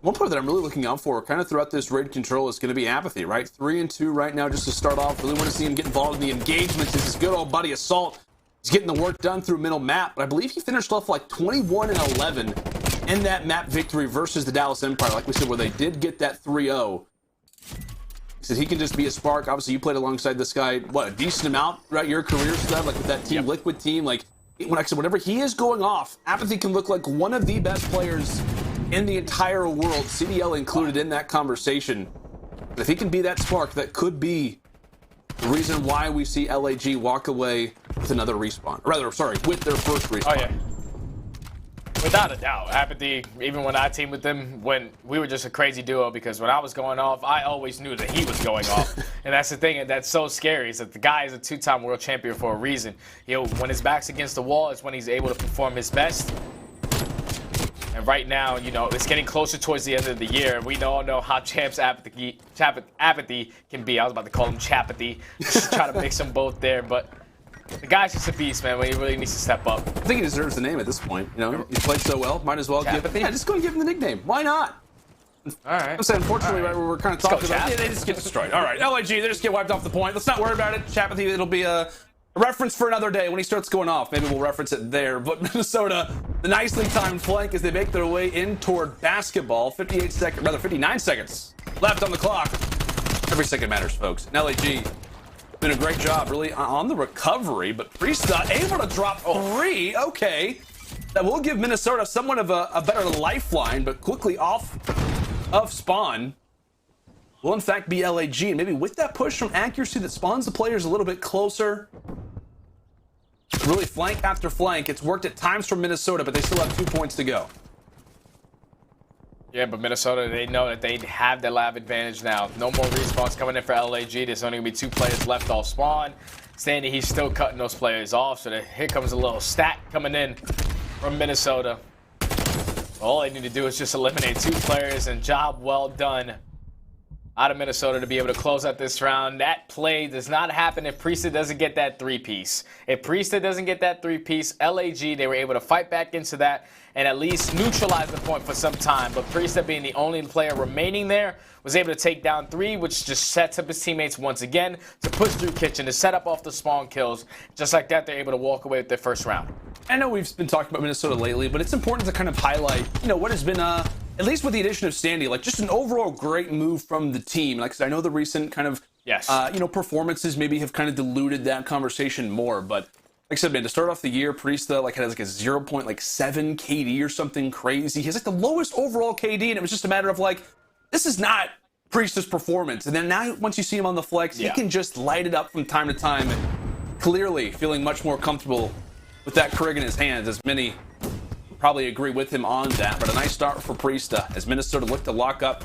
Speaker 3: One player that I'm really looking out for kind of throughout this Raid control is going to be Apathy, right? 3-2 right now just to start off. Really want to see him get involved in the engagements. This is good old buddy Assault. He's getting the work done through middle map, but I believe he finished off like 21-11 in that map victory versus the Dallas Empire, like we said, where they did get that 3-0. He said he can just be a spark. Obviously, you played alongside this guy, what, a decent amount throughout your career, Stud, like with that Team Liquid team. Like, when I said, whenever he is going off, Apathy can look like one of the best players in the entire world, CDL included in that conversation. But if he can be that spark, that could be the reason why we see LAG walk away with another respawn. Or rather, sorry, with their first respawn.
Speaker 4: Oh, yeah. Without a doubt. Apathy, even when I teamed with them, when we were just a crazy duo, because when I was going off, I always knew that he was going off. And that's the thing, and that's so scary, is that the guy is a 2-time world champion for a reason. You know, when his back's against the wall is when he's able to perform his best. And right now, you know, it's getting closer towards the end of the year. We all know how champs Apathy can be. I was about to call him Chapathy. Just try to mix them both there, but the guy's just a beast, man. He really needs to step up.
Speaker 3: I think he deserves the name at this point. You know, he's played so well. Might as well give it. Yeah, just go and give him the nickname. Why not?
Speaker 4: All right.
Speaker 3: I'm saying, unfortunately, right, we're kind of talking about,
Speaker 4: Chap.
Speaker 3: they just get destroyed. All right, LAG, they just get wiped off the point. Let's not worry about it. Chapathy, it'll be a reference for another day when he starts going off. Maybe we'll reference it there. But Minnesota, the nicely timed flank as they make their way in toward basketball. 59 seconds left on the clock. Every second matters, folks. And LAG doing a great job, really, on the recovery. But Priestad able to drop 3. Okay. That will give Minnesota somewhat of a better lifeline, but quickly off of spawn will in fact be LAG. And maybe with that push from accuracy that spawns the players a little bit closer, Really flank after flank. It's worked at times for Minnesota, but they still have 2 points to go.
Speaker 4: Yeah, but Minnesota, they know that they have the lab advantage now. No more respawns coming in for LAG. There's only going to be 2 players left off spawn. Standy, he's still cutting those players off. So here comes a little stack coming in from Minnesota. All they need to do is just eliminate 2 players, and job well done out of Minnesota to be able to close out this round. That play does not happen if Priestess doesn't get that 3-piece. If Priestess doesn't get that 3-piece, LAG, they were able to fight back into that and at least neutralize the point for some time. But Priestess, being the only player remaining there, was able to take down 3, which just sets up his teammates once again to push through Kitchen, to set up off the spawn kills. Just like that, they're able to walk away with their first round.
Speaker 3: I know we've been talking about Minnesota lately, but it's important to kind of highlight, what has been, at least with the addition of Standy, like just an overall great move from the team. Like I said, I know the recent kind of,
Speaker 4: yes,
Speaker 3: performances maybe have kind of diluted that conversation more, but like I said, man, to start off the year, Priestess has like a 0.7 KD or something crazy. He has like the lowest overall KD, and it was just a matter of like, this is not Priestess' performance. And then now, once you see him on the flex, he can just light it up from time to time, and clearly feeling much more comfortable with that Krig in his hands, as many probably agree with him on that. But a nice start for Priestess as Minnesota look to lock up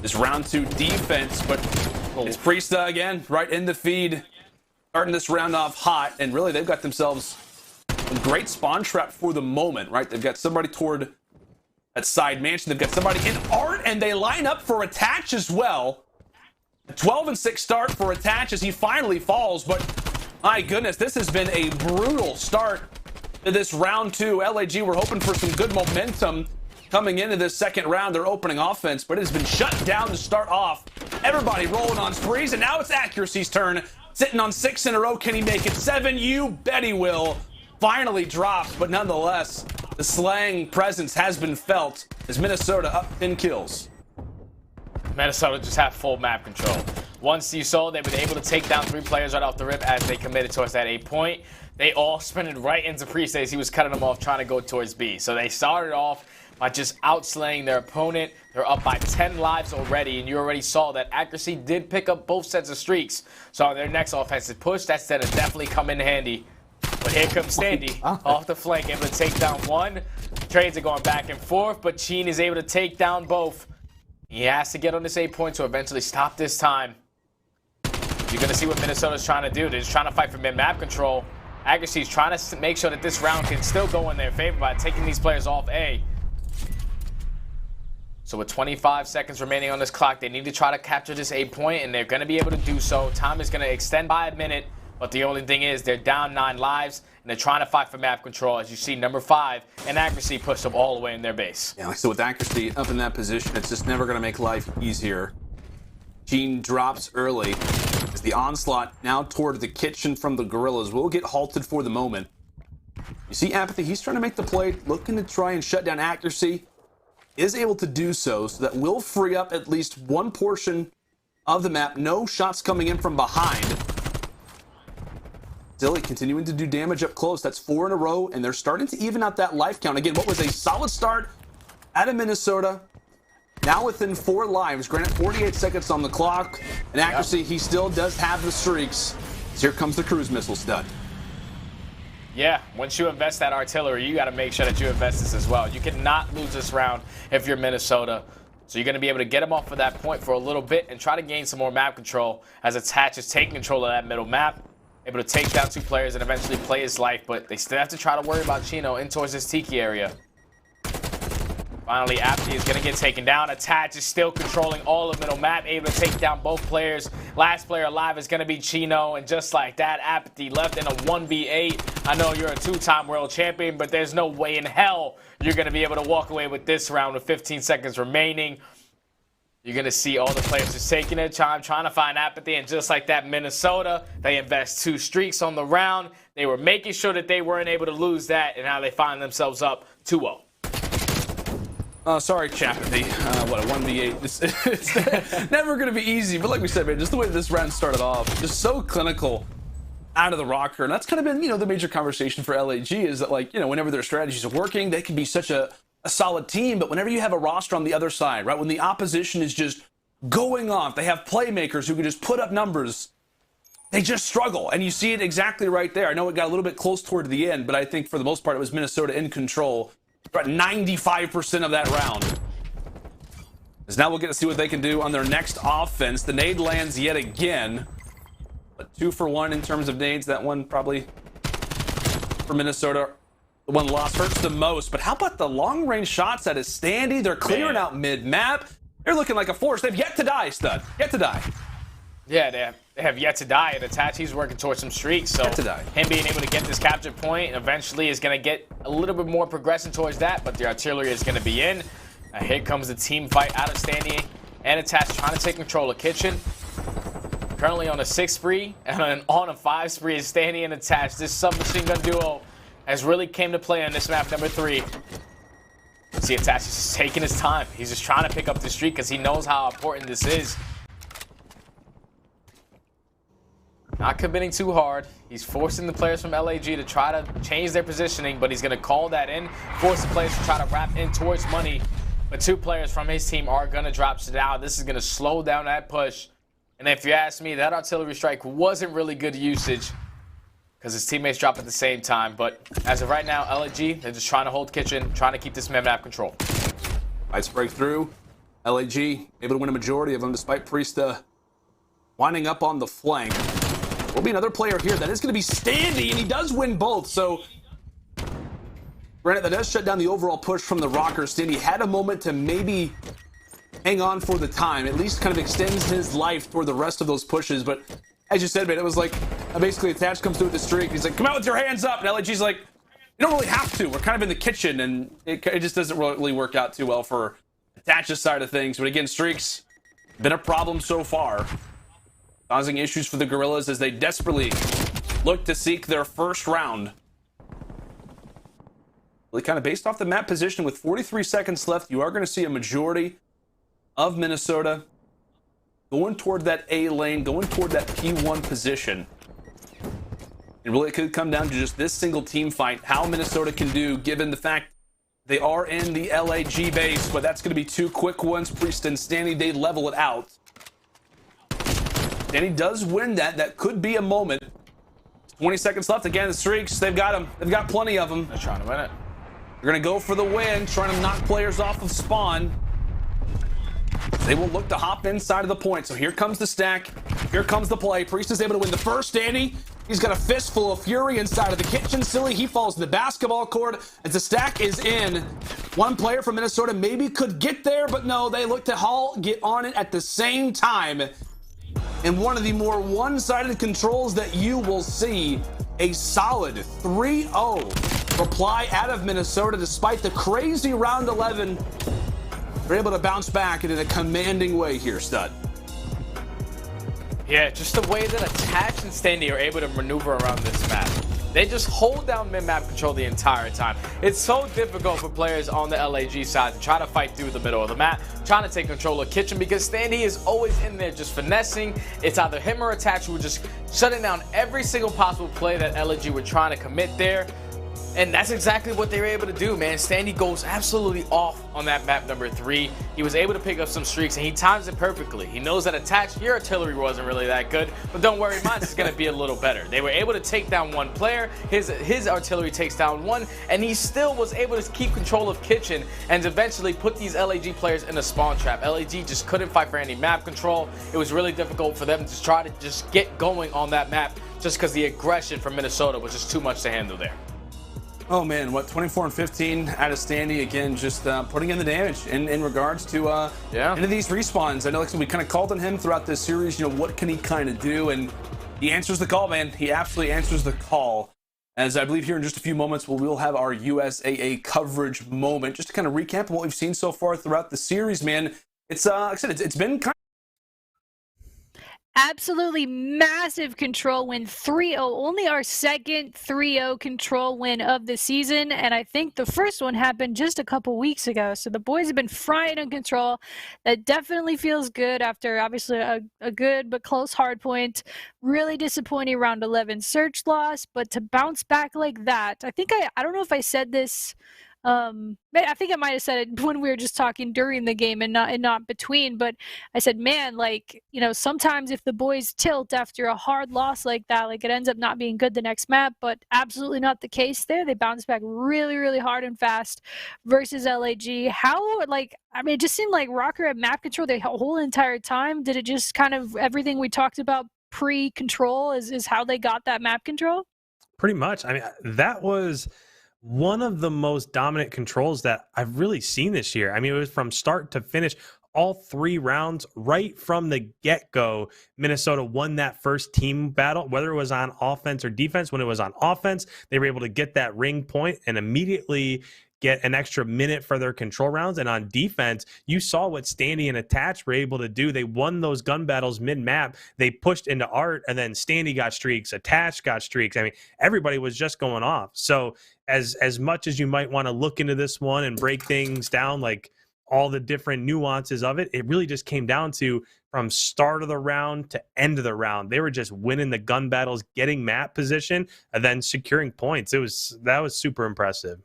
Speaker 3: this round 2 defense. But it's Priestess again, right in the feed, starting this round off hot. And really, they've got themselves a great spawn trap for the moment, right? They've got somebody toward that side mansion. They've got somebody in Art, and they line up for Attach as well. A 12-6 start for Attach as he finally falls. But my goodness, this has been a brutal start to this round 2. LAG were hoping for some good momentum coming into this second round, their opening offense, but it has been shut down to start off. Everybody rolling on sprees, and now it's Accuracy's turn. Sitting on 6 in a row. Can he make it 7? You bet he will. Finally drops, but nonetheless, the slang presence has been felt as Minnesota up 10 kills.
Speaker 4: Minnesota just have full map control. Once you saw they were able to take down 3 players right off the rip as they committed towards that 8-point, they all sprinted right into Priestess. He was cutting them off, trying to go towards B. So they started off by just outslaying their opponent. They're up by 10 lives already, and you already saw that Accuracy did pick up both sets of streaks. So on their next offensive push, that's going to definitely come in handy. But here comes Standy off the flank, able to take down 1. Trades are going back and forth, but Sheen is able to take down both. He has to get on this 8-point to eventually stop this time. You're going to see what Minnesota's trying to do. They're just trying to fight for mid-map control. Accuracy is trying to make sure that this round can still go in their favor by taking these players off A. So with 25 seconds remaining on this clock, they need to try to capture this 8-point, and they're going to be able to do so. Time is going to extend by a minute, but the only thing is they're down 9 lives, and they're trying to fight for map control. As you see, number 5 and Accuracy pushed them all the way in their base.
Speaker 3: Yeah, so with Accuracy up in that position, it's just never going to make life easier. Gene drops early as the onslaught now toward the kitchen from the Guerrillas will get halted for the moment. You see Apathy, he's trying to make the play, looking to try and shut down Accuracy. Is able to do so that will free up at least one portion of the map. No shots coming in from behind. Dilly continuing to do damage up close. That's 4 in a row, and they're starting to even out that life count. Again, what was a solid start out of Minnesota. Now within 4 lives, granted 48 seconds on the clock. And Accuracy, he still does have the streaks. So here comes the cruise missile stud.
Speaker 4: Yeah, once you invest that artillery, you got to make sure that you invest this as well. You cannot lose this round if you're Minnesota. So you're going to be able to get him off of that point for a little bit and try to gain some more map control as Attach is taking control of that middle map. Able to take down 2 players and eventually play his life, but they still have to try to worry about Chino in towards this Tiki area. Finally, Apathy is going to get taken down. Attach is still controlling all of middle map, able to take down both players. Last player alive is going to be Chino, and just like that, Apathy left in a 1v8. I know you're a 2-time world champion, but there's no way in hell you're going to be able to walk away with this round with 15 seconds remaining. You're going to see all the players just taking their time, trying to find Apathy, and just like that, Minnesota, they invest 2 streaks on the round. They were making sure that they weren't able to lose that, and now they find themselves up 2-0.
Speaker 3: Sorry, Chapathy. What, a 1v8? It's never going to be easy, but like we said, man, just the way this round started off, just so clinical out of the RØKKR, and that's kind of been, the major conversation for LAG is that, like, whenever their strategies are working, they can be such a solid team, but whenever you have a roster on the other side, right, when the opposition is just going off, they have playmakers who can just put up numbers, they just struggle. And you see it exactly right there. I know it got a little bit close toward the end, but I think for the most part it was Minnesota in control. About 95% of that round. As now we'll get to see what they can do on their next offense. The nade lands yet again. But 2 for 1 in terms of nades. That one probably for Minnesota. The one lost hurts the most. But how about the long-range shots at a Standy? They're clearing out mid-map. They're looking like a force. They've yet to die, stud. Yet to die.
Speaker 4: Yeah, they have yet to die. And Attach, he's working towards some streaks. So
Speaker 3: Yet to die.
Speaker 4: him being able to get this capture point eventually is going to get a little bit more progression towards that. But the artillery is going to be in. Here comes the team fight out of Standy and Attach trying to take control of Kitchen. Currently on a 6 spree and on a 5 spree is Standy and Attach. This submachine gun duo has really came to play on this map number 3. See, Attach is just taking his time. He's just trying to pick up the streak because he knows how important this is. Not committing too hard. He's forcing the players from LAG to try to change their positioning, but he's going to call that in, force the players to try to wrap in towards money. But 2 players from his team are going to drop down. This is going to slow down that push. And if you ask me, that artillery strike wasn't really good usage because his teammates drop at the same time. But as of right now, LAG, they're just trying to hold Kitchen, trying to keep this map control.
Speaker 3: Fights break through. LAG able to win a majority of them despite Priesta winding up on the flank. Will be another player here. That is going to be Standy, and he does win both. So, granted, that does shut down the overall push from the RØKKR. Standy had a moment to maybe hang on for the time. At least kind of extends his life toward the rest of those pushes. But as you said, man, it was like basically Attach comes through with the streak. He's like, come out with your hands up. And LAG's like, you don't really have to. We're kind of in the kitchen. And it just doesn't really work out too well for Attach's side of things. But again, streaks been a problem so far, causing issues for the Guerrillas as they desperately look to seek their first round. Really kind of based off the map position with 43 seconds left, you are going to see a majority of Minnesota going toward that A lane, going toward that P1 position. And really it could come down to just this single team fight, how Minnesota can do given the fact they are in the LAG base, but that's going to be 2 quick ones. Priest and Standy, they level it out. And he does win that. That could be a moment. 20 seconds left. Again, the streaks, they've got them. They've got plenty of them.
Speaker 4: They're trying to win it.
Speaker 3: They're going to go for the win, trying to knock players off of spawn. They will look to hop inside of the point. So here comes the stack. Here comes the play. Priest is able to win the first. Standy, he's got a fistful of fury inside of the kitchen. Silly, he falls to the basketball court as the stack is in. One player from Minnesota maybe could get there, but no, they look to get on it at the same time. And one of the more one-sided controls that you will see, a solid 3-0 reply out of Minnesota despite the crazy round 11. They're able to bounce back in a commanding way here, stud.
Speaker 4: Yeah, just the way that Attach and Standy are able to maneuver around this map. They just hold down mid-map control the entire time. It's so difficult for players on the LAG side to try to fight through the middle of the map, trying to take control of Kitchen because Standy is always in there just finessing. It's either him or Attach who are just shutting down every single possible play that LAG were trying to commit there. And that's exactly what they were able to do, man. Standy goes absolutely off on that map number 3. He was able to pick up some streaks, and he times it perfectly. He knows that Attach, your artillery wasn't really that good, but don't worry, mine is going to be a little better. They were able to take down 1 player. His artillery takes down 1, and he still was able to keep control of Kitchen and eventually put these LAG players in a spawn trap. LAG just couldn't fight for any map control. It was really difficult for them to try to just get going on that map just because the aggression from Minnesota was just too much to handle there.
Speaker 3: Oh man, what, 24 and 15 out of Standy, again, just putting in the damage in regards to into these respawns. I know like we kind of called on him throughout this series, you know, what can he kind of do? And he answers the call, man. He absolutely answers the call. As I believe here in just a few moments, we'll have our USAA coverage moment, just to kind of recap what we've seen so far throughout the series, man. It's, like I said, it's been kind of
Speaker 1: absolutely massive control win, 3-0, only our second 3-0 control win of the season, and I think the first one happened just a couple weeks ago. So the boys have been frying on control. That definitely feels good after obviously a good but close hard point. Really disappointing round 11 search loss, but to bounce back like that, I think I don't know if I said this I think I might have said it when we were just talking during the game and not between, but I said, man, like, you know, sometimes if the boys tilt after a hard loss like that, like it ends up not being good the next map, but absolutely not the case there. They bounce back really, really hard and fast versus LAG. How, like, I mean, it just seemed like RØKKR had map control the whole entire time. Did it just kind of everything we talked about pre-control is how they got that map control?
Speaker 2: Pretty much. I mean, that was one of the most dominant controls that I've really seen this year. I mean, it was from start to finish, all 3 rounds, right from the get-go. Minnesota won that first team battle, whether it was on offense or defense. When it was on offense, they were able to get that ring point and immediately get an extra minute for their control rounds. And on defense, you saw what Standy and Attach were able to do. They won those gun battles mid-map. They pushed into Art, and then Standy got streaks, Attach got streaks. I mean, everybody was just going off. So as much as you might want to look into this one and break things down, like all the different nuances of it, it really just came down to from start of the round to end of the round. They were just winning the gun battles, getting map position, and then securing points. That was super impressive.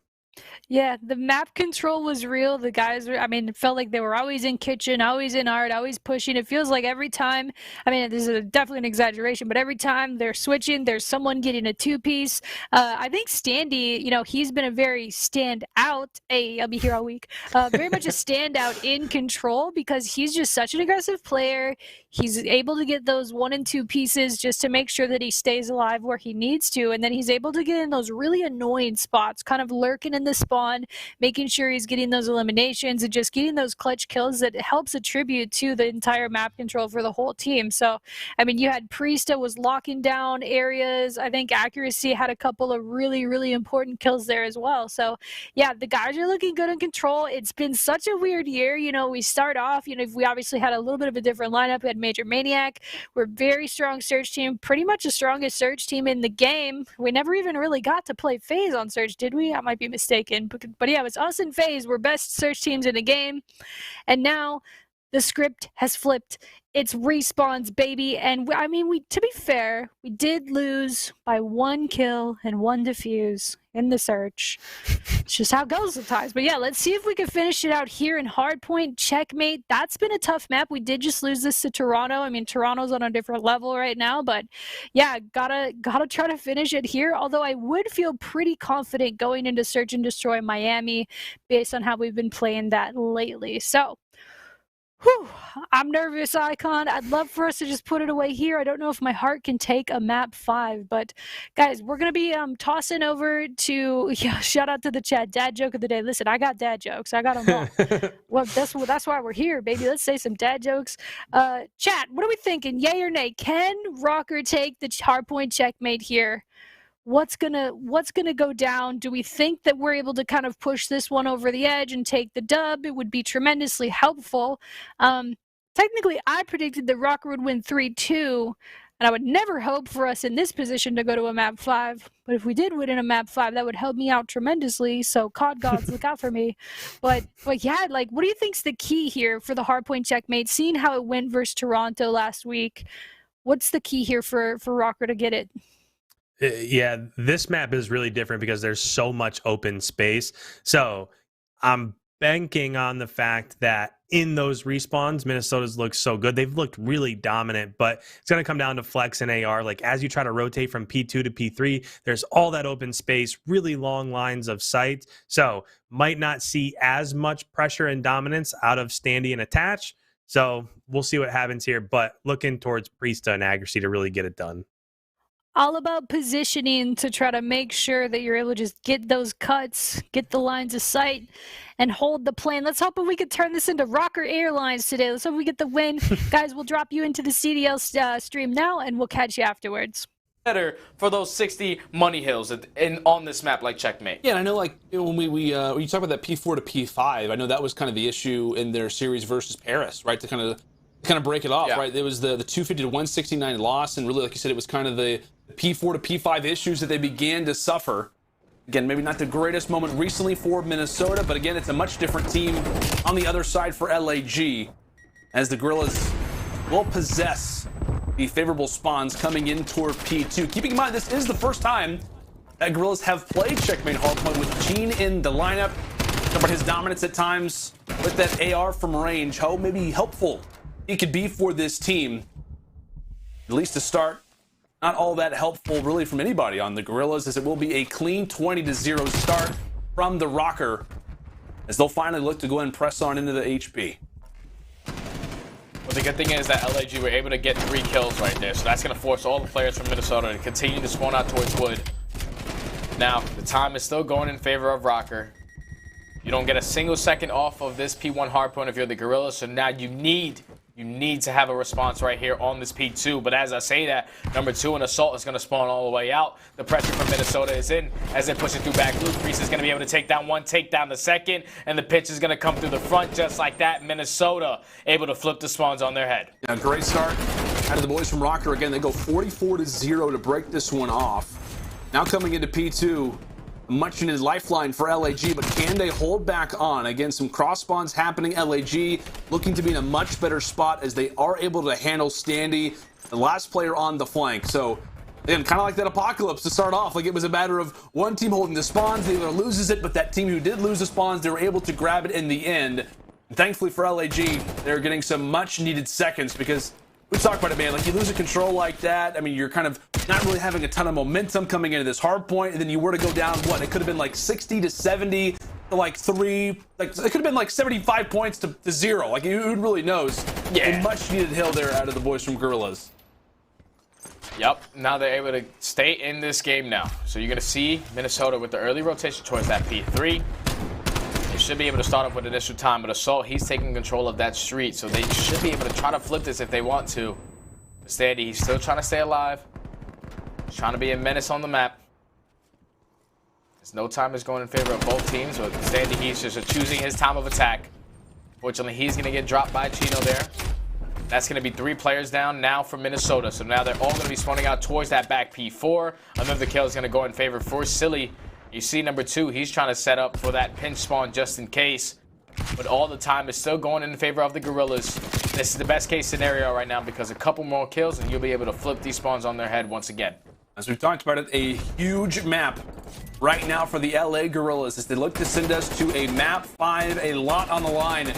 Speaker 1: Yeah, the map control was real. The guys were, I mean, it felt like they were always in kitchen, always in Art, always pushing. It feels like every time, I mean, this is definitely an exaggeration, but every time they're switching, there's someone getting a 2-piece. I think Standy, you know, he's been a very standout, I'll be here all week, very much a standout in control because he's just such an aggressive player. He's able to get those 1 and 2 pieces just to make sure that he stays alive where he needs to. And then he's able to get in those really annoying spots, kind of lurking in the spawn, making sure he's getting those eliminations and just getting those clutch kills that helps attribute to the entire map control for the whole team. So, I mean, you had Priesta was locking down areas. I think Accuracy had a couple of really, really important kills there as well. So, yeah, the guys are looking good in control. It's been such a weird year. You know, we start off, you know, we obviously had a little bit of a different lineup. We had Major Maniac. We're very strong search team, pretty much the strongest search team in the game. We never even really got to play FaZe on search, did we? I might be mistaken. But yeah, it was us and FaZe. We're best search teams in the game. And now the script has flipped. It's Respawns, baby. And I mean, to be fair, we did lose by 1 kill and 1 defuse in the search. It's just how it goes sometimes. But yeah, let's see if we can finish it out here in hardpoint. Checkmate. That's been a tough map. We did just lose this to Toronto. I mean, Toronto's on a different level right now, but yeah, gotta try to finish it here. Although I would feel pretty confident going into Search and Destroy Miami based on how we've been playing that lately. So, whew, I'm nervous, Icon. I'd love for us to just put it away here. I don't know if my heart can take a map 5, but guys, we're gonna be tossing over to, yeah, shout out to the chat. Dad joke of the day. Listen, I got dad jokes. I got them all. Well, that's why we're here, baby. Let's say some dad jokes. Chat, what are we thinking? Yay or nay? Can RØKKR take the hardpoint checkmate here? What's gonna go down? Do we think that we're able to kind of push this one over the edge and take the dub? It would be tremendously helpful. Technically, I predicted that RØKKR would win 3-2, and I would never hope for us in this position to go to a map 5. But if we did win in a map 5, that would help me out tremendously. So COD gods, look out for me. But yeah, like, what do you think's the key here for the hardpoint checkmate? Seeing how it went versus Toronto last week, what's the key here for RØKKR to get it?
Speaker 2: Yeah, this map is really different because there's so much open space. So I'm banking on the fact that in those respawns, Minnesota's looked so good. They've looked really dominant, but it's going to come down to flex and AR. Like, as you try to rotate from P2 to P3, there's all that open space, really long lines of sight. So might not see as much pressure and dominance out of Standy and Attach. So we'll see what happens here, but looking towards Priesta and Accuracy to really get it done.
Speaker 1: All about positioning to try to make sure that you're able to just get those cuts, get the lines of sight, and hold the plane. Let's hope we could turn this into RØKKR Airlines today. Let's hope we get the win. Guys, we'll drop you into the CDL stream now, and we'll catch you afterwards.
Speaker 4: Better for those 60 money hills on this map like checkmate.
Speaker 3: Yeah, and I know, like, when when you talk about that P4 to P5, I know that was kind of the issue in their series versus Paris, right? To kind of break it off,
Speaker 4: Yeah.
Speaker 3: right? It was the 250 to 169 loss, and really, like you said, it was kind of the P4 to P5 issues that they began to suffer. Again, maybe not the greatest moment recently for Minnesota, but again, it's a much different team on the other side for LAG, as the Guerrillas will possess the favorable spawns coming in toward P2. Keeping in mind, this is the first time that Guerrillas have played checkmate hardpoint with Gene in the lineup. But his dominance at times with that AR from range, how maybe helpful he could be for this team. At least to start, not all that helpful really from anybody on the Guerrillas, as it will be a clean 20-0 start from the RØKKR, as they'll finally look to go ahead and press on into the HP.
Speaker 4: Well, the good thing is that LAG were able to get 3 kills right there, so that's going to force all the players from Minnesota to continue to spawn out towards wood. Now, the time is still going in favor of RØKKR. You don't get a single second off of this P1 hardpoint if you're the Guerrillas, so now you need to have a response right here on this P2. But as I say that, number 2 and Assault is going to spawn all the way out. The pressure from Minnesota is in as they're pushing through back loop. Priest is going to be able to take down one, take down the second, and the pitch is going to come through the front just like that. Minnesota able to flip the spawns on their head.
Speaker 3: Yeah, great start out of the boys from RØKKR. Again, they go 44-0 to break this one off. Now coming into P2, much needed lifeline for LAG, but can they hold back on? Again, some cross spawns happening. LAG looking to be in a much better spot as they are able to handle Standy, the last player on the flank. So again, kind of like that apocalypse to start off. Like it was a matter of one team holding the spawns, the other loses it, but that team who did lose the spawns, they were able to grab it in the end. And thankfully for LAG, they're getting some much needed seconds, because we talked about it, man. Like you lose a control like that, I mean, you're kind of not really having a ton of momentum coming into this hard point, and then you were to go down, what, it could have been like 60-70 to like 3, like it could have been like 75 points to 0. Like who really knows?
Speaker 4: Yeah.
Speaker 3: A much needed hill there out of the boys from Guerrillas.
Speaker 4: Yep, now they're able to stay in this game now. So you're going to see Minnesota with the early rotation towards that P3. They should be able to start off with initial time, but Assault, he's taking control of that street, so they should be able to try to flip this if they want to. Standy, he's still trying to stay alive. He's trying to be a menace on the map. There's no time is going in favor of both teams, but Standy, he's just choosing his time of attack. Fortunately, he's going to get dropped by Chino there. That's going to be 3 players down now for Minnesota, so now they're all going to be spawning out towards that back P4. Another kill is going to go in favor for Silly. You see number 2, he's trying to set up for that pinch spawn just in case. But all the time is still going in favor of the Guerrillas. This is the best case scenario right now, because a couple more kills and you'll be able to flip these spawns on their head once again.
Speaker 3: As we've talked about it, a huge map right now for the LA Guerrillas as they look to send us to a map 5, a lot on the line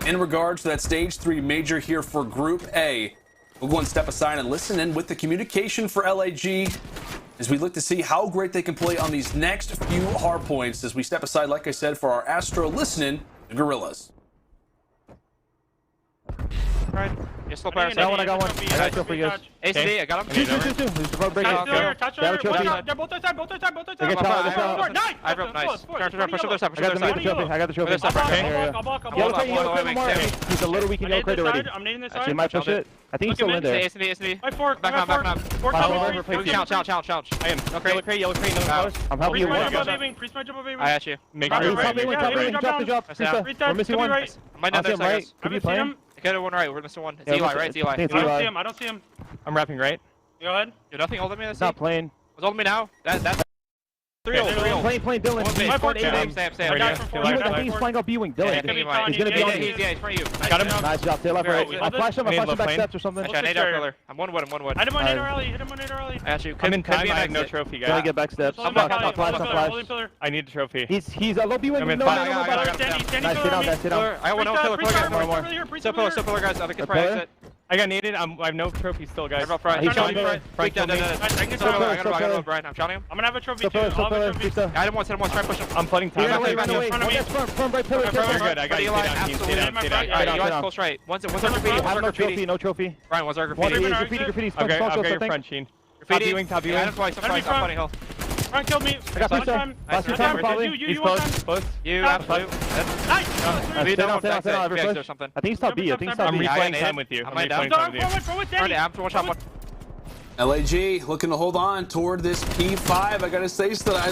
Speaker 3: in regards to that stage 3 major here for Group A. We'll go and step aside and listen in with the communication for LAG as we look to see how great they can play on these next few hard points as we step aside, like I said, for our Astro listening to Guerrillas.
Speaker 9: Right. You're still players.
Speaker 8: I got one. I got kill for you.
Speaker 9: ACD, I got him.
Speaker 8: Two. Who's the break?
Speaker 9: Touch
Speaker 8: They're both
Speaker 9: nice. I broke nice. Turn, push up their side, push up their side.
Speaker 8: I got the trophy.
Speaker 9: Hold on.
Speaker 8: He's a little weak in yellow crate already.
Speaker 10: I'm nading this
Speaker 8: Actually,
Speaker 10: side.
Speaker 8: might push it. I think he's still in there.
Speaker 9: ACD.
Speaker 10: Back up. Fork
Speaker 9: Challenge. I am. Okay.
Speaker 8: Yellow crate, no. I'm helping you.
Speaker 10: Priest might jump up,
Speaker 9: I got you.
Speaker 8: Make sure you drop. We're missing one.
Speaker 10: Right.
Speaker 9: I might not
Speaker 8: I'll see him right. Could be playing.
Speaker 9: Get one right. We're missing one. It's
Speaker 8: Yeah,
Speaker 9: Eli, right? It's Eli.
Speaker 10: I don't see him.
Speaker 8: I'm wrapping right.
Speaker 10: Go ahead.
Speaker 9: You're nothing holding me. That's
Speaker 8: Not playing.
Speaker 9: What's holding me now? That's 3-0.
Speaker 8: Playing Dylan.
Speaker 9: Stay.
Speaker 10: I
Speaker 8: think he's flying up B-wing. Dylan. He's gonna be on you.
Speaker 9: He's in front of you.
Speaker 8: Got him. Nice job. Stay alive. I flash him back steps or something.
Speaker 9: I need our pillar. I'm one wood.
Speaker 10: Hit him on Nader early.
Speaker 9: I got you.
Speaker 8: I'm in time. I have no
Speaker 9: trophy,
Speaker 8: guys. Gotta get back steps.
Speaker 10: I'm
Speaker 8: flash. I need a trophy. He's a low B-wing. No.
Speaker 10: Standy,
Speaker 8: Sit down.
Speaker 9: I want no pillar.
Speaker 10: More.
Speaker 9: Still pillar, guys. I think it's probably exit.
Speaker 8: I got needed. I have no trophy still, guys.
Speaker 9: He's
Speaker 8: shot me.
Speaker 9: Frank killed me. I got him, Brian. I'm shouting him.
Speaker 10: I'm gonna have a trophy too. I'll have a trophy.
Speaker 9: I didn't want to try to push him.
Speaker 8: I'm flooding time. Front right pillar.
Speaker 9: You're good. I got you. Stay down. You guys close right. One's our graffiti.
Speaker 8: I have no trophy. No trophy.
Speaker 9: Brian, what's our graffiti?
Speaker 8: Graffiti.
Speaker 5: Okay, I'll get your front, Sheen.
Speaker 9: Graffiti.
Speaker 5: Top viewing.
Speaker 9: I'm twice. I'm funny hill.
Speaker 10: Frank killed me.
Speaker 8: I got pizza. Last two time probably.
Speaker 10: You one time.
Speaker 5: Close.
Speaker 9: You absolute.
Speaker 10: Nice.
Speaker 8: Stay down.
Speaker 9: Or something.
Speaker 8: I think he's top B.
Speaker 5: I'm replaying time with you.
Speaker 9: I'm one shot.
Speaker 3: LAG looking to hold on toward this P5. I gotta say that I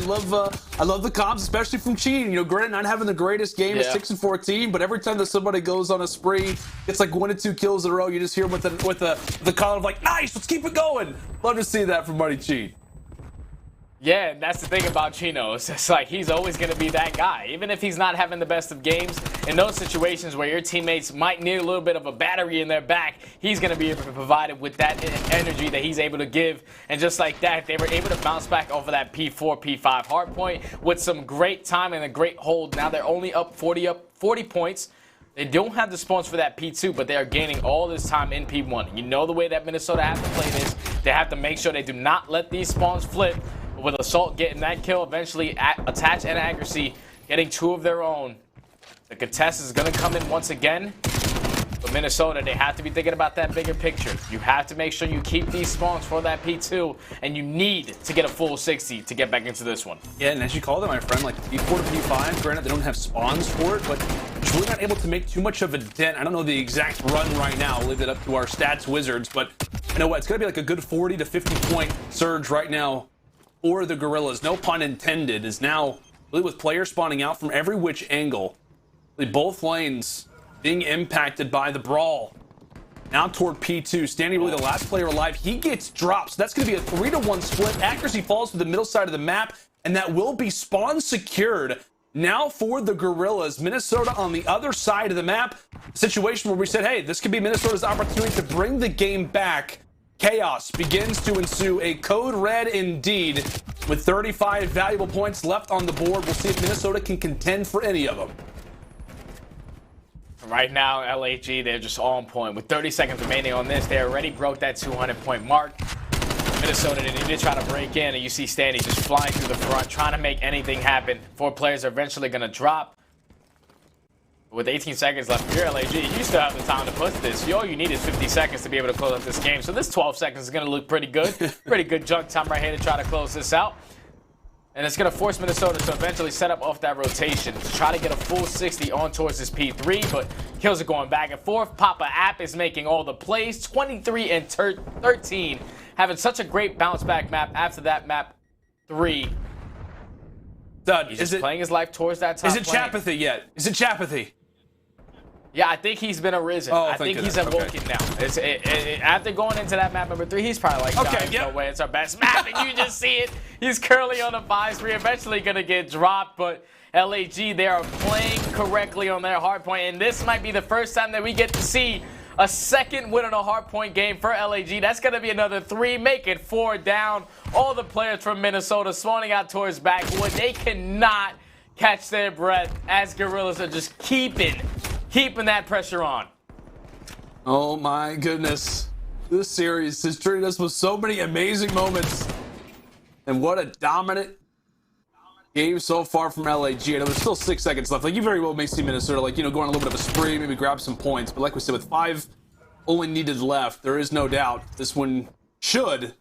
Speaker 3: love the comps, especially from Cheating. You know, granted, not having the greatest game at 6-14, but every time that somebody goes on a spree, it's like 1 to 2 kills in a row. You just hear with the call of like, nice, let's keep it going. Love to see that from Money Cheat.
Speaker 4: Yeah, and that's the thing about Chino. It's like he's always going to be that guy. Even if he's not having the best of games, in those situations where your teammates might need a little bit of a battery in their back, he's going to be able to provide it with that energy that he's able to give. And just like that, they were able to bounce back off of that P4, P5 hardpoint with some great time and a great hold. Now they're only up 40 points. They don't have the spawns for that P2, but they are gaining all this time in P1. You know the way that Minnesota have to play this. They have to make sure they do not let these spawns flip. With Assault getting that kill, eventually attach and accuracy, getting 2 of their own. The contest is going to come in once again. But Minnesota, they have to be thinking about that bigger picture. You have to make sure you keep these spawns for that P2, and you need to get a full 60 to get back into this one.
Speaker 3: Yeah, and as you called it, my friend, like P4 to P5, granted they don't have spawns for it, but it's really not able to make too much of a dent. I don't know the exact run right now. I'll leave it up to our stats wizards, but you know what? It's going to be like a good 40 to 50 point surge right now for the Guerrillas. No pun intended, is now really with players spawning out from every which angle. Really both lanes being impacted by the brawl. Now toward P2. Standy, really the last player alive. He gets dropped. So that's going to be a 3-to-1 split. Accuracy falls to the middle side of the map, and that will be spawn secured. Now for the Guerrillas. Minnesota on the other side of the map. A situation where we said, hey, this could be Minnesota's opportunity to bring the game back. Chaos begins to ensue. A code red indeed. With 35 valuable points left on the board, we'll see if Minnesota can contend for any of them.
Speaker 4: Right now, LAG, they're just on point. With 30 seconds remaining on this, they already broke that 200-point mark. Minnesota, they need to try to break in, and you see Standy just flying through the front, trying to make anything happen. 4 players are eventually going to drop. With 18 seconds left, if you're LAG, you still have the time to push this. All you need is 50 seconds to be able to close out this game. So this 12 seconds is going to look pretty good. Pretty good junk time right here to try to close this out. And it's going to force Minnesota to eventually set up off that rotation to try to get a full 60 on towards this P3, but kills are going back and forth. Papa App is making all the plays, 23 and 13, having such a great bounce back map after that map 3.
Speaker 3: Dud,
Speaker 4: He's just playing his life towards that top
Speaker 3: Is it Chapathy yet? Is it Chapathy?
Speaker 4: Yeah, I think he's been arisen. I think he's awoken now. After going into that map number 3, he's probably like, guys, no way, it's our best map, and you just see it. He's currently on a 5-3, eventually going to get dropped, but LAG, they are playing correctly on their hardpoint, and this might be the first time that we get to see a second win on a hardpoint game for LAG. That's going to be another 3, make it 4 down. All the players from Minnesota spawning out towards backwood. They cannot catch their breath as Guerrillas are just keeping that pressure on.
Speaker 3: Oh my goodness. This series has treated us with so many amazing moments. And what a dominant game so far from LAG. I know there's still 6 seconds left. Like, you very well may see Minnesota, like, you know, going on a little bit of a spree, maybe grab some points. But like we said, with 5 only needed left, there is no doubt this one should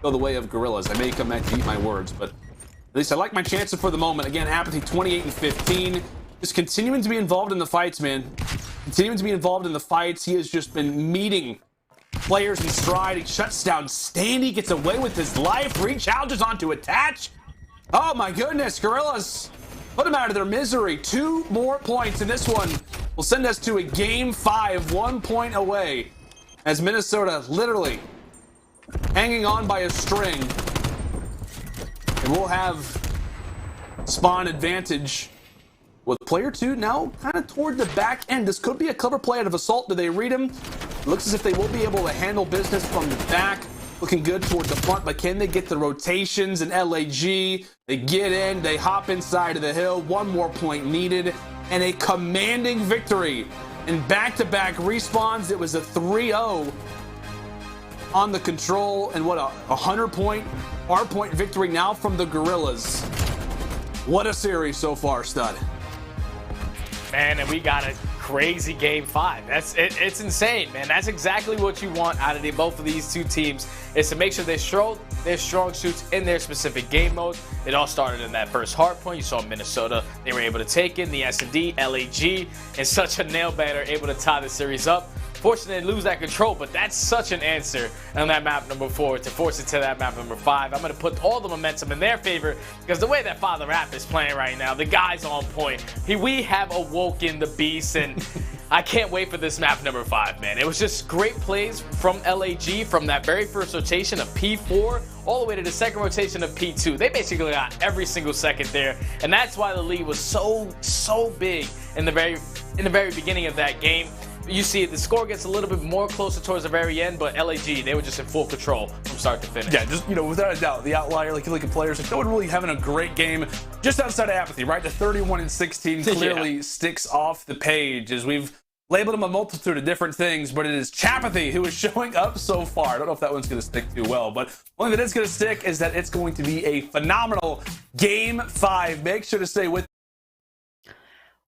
Speaker 3: go the way of Guerrillas. I may come back to eat my words, but at least I like my chances for the moment. Again, Apathy 28 and 15. Just continuing to be involved in the fights, man. Continuing to be involved in the fights. He has just been meeting players in stride. He shuts down Standy, gets away with his life, re-challenges onto attach. Oh my goodness, Guerrillas. Put them out of their misery. 2 more points, and this one will send us to a game 5, 1 point away. As Minnesota literally hanging on by a string. And we'll have spawn advantage. With player 2 now kind of toward the back end. This could be a clever play out of Assault. Do they read him? It looks as if they will be able to handle business from the back. Looking good toward the front, but can they get the rotations? And LAG, they get in, they hop inside of the hill. 1 more point needed, and a commanding victory. In back-to-back respawns, it was a 3-0 on the control, and what a 100-point hardpoint victory now from the Guerrillas. What a series so far, Stud.
Speaker 4: Man, and we got a crazy game 5. It's insane, man. That's exactly what you want out of both of these 2 teams, is to make sure they show their strong suits in their specific game mode. It all started in that first hardpoint. You saw Minnesota, they were able to take in the S&D, LAG, in such a nail-biter, able to tie the series up. Fortunately, they lose that control, but that's such an answer on that map number 4 to force it to that map number 5. I'm going to put all the momentum in their favor because the way that Father App is playing right now, the guy's on point. We have awoken the beast, and I can't wait for this map number 5, man. It was just great plays from LAG from that very first rotation of P4 all the way to the second rotation of P2. They basically got every single second there, and that's why the lead was so big in the very beginning of that game. You see the score gets a little bit more closer towards the very end, but LAG, they were just in full control from start to finish.
Speaker 3: Yeah, just, without a doubt, the outlier, like you look at players, like no one really having a great game just outside of apathy, right? The 31-16 clearly sticks off the page as we've labeled him a multitude of different things, but it is Chapathy who is showing up so far. I don't know if that one's going to stick too well, but one thing that is going to stick is that it's going to be a phenomenal Game 5. Make sure to stay with.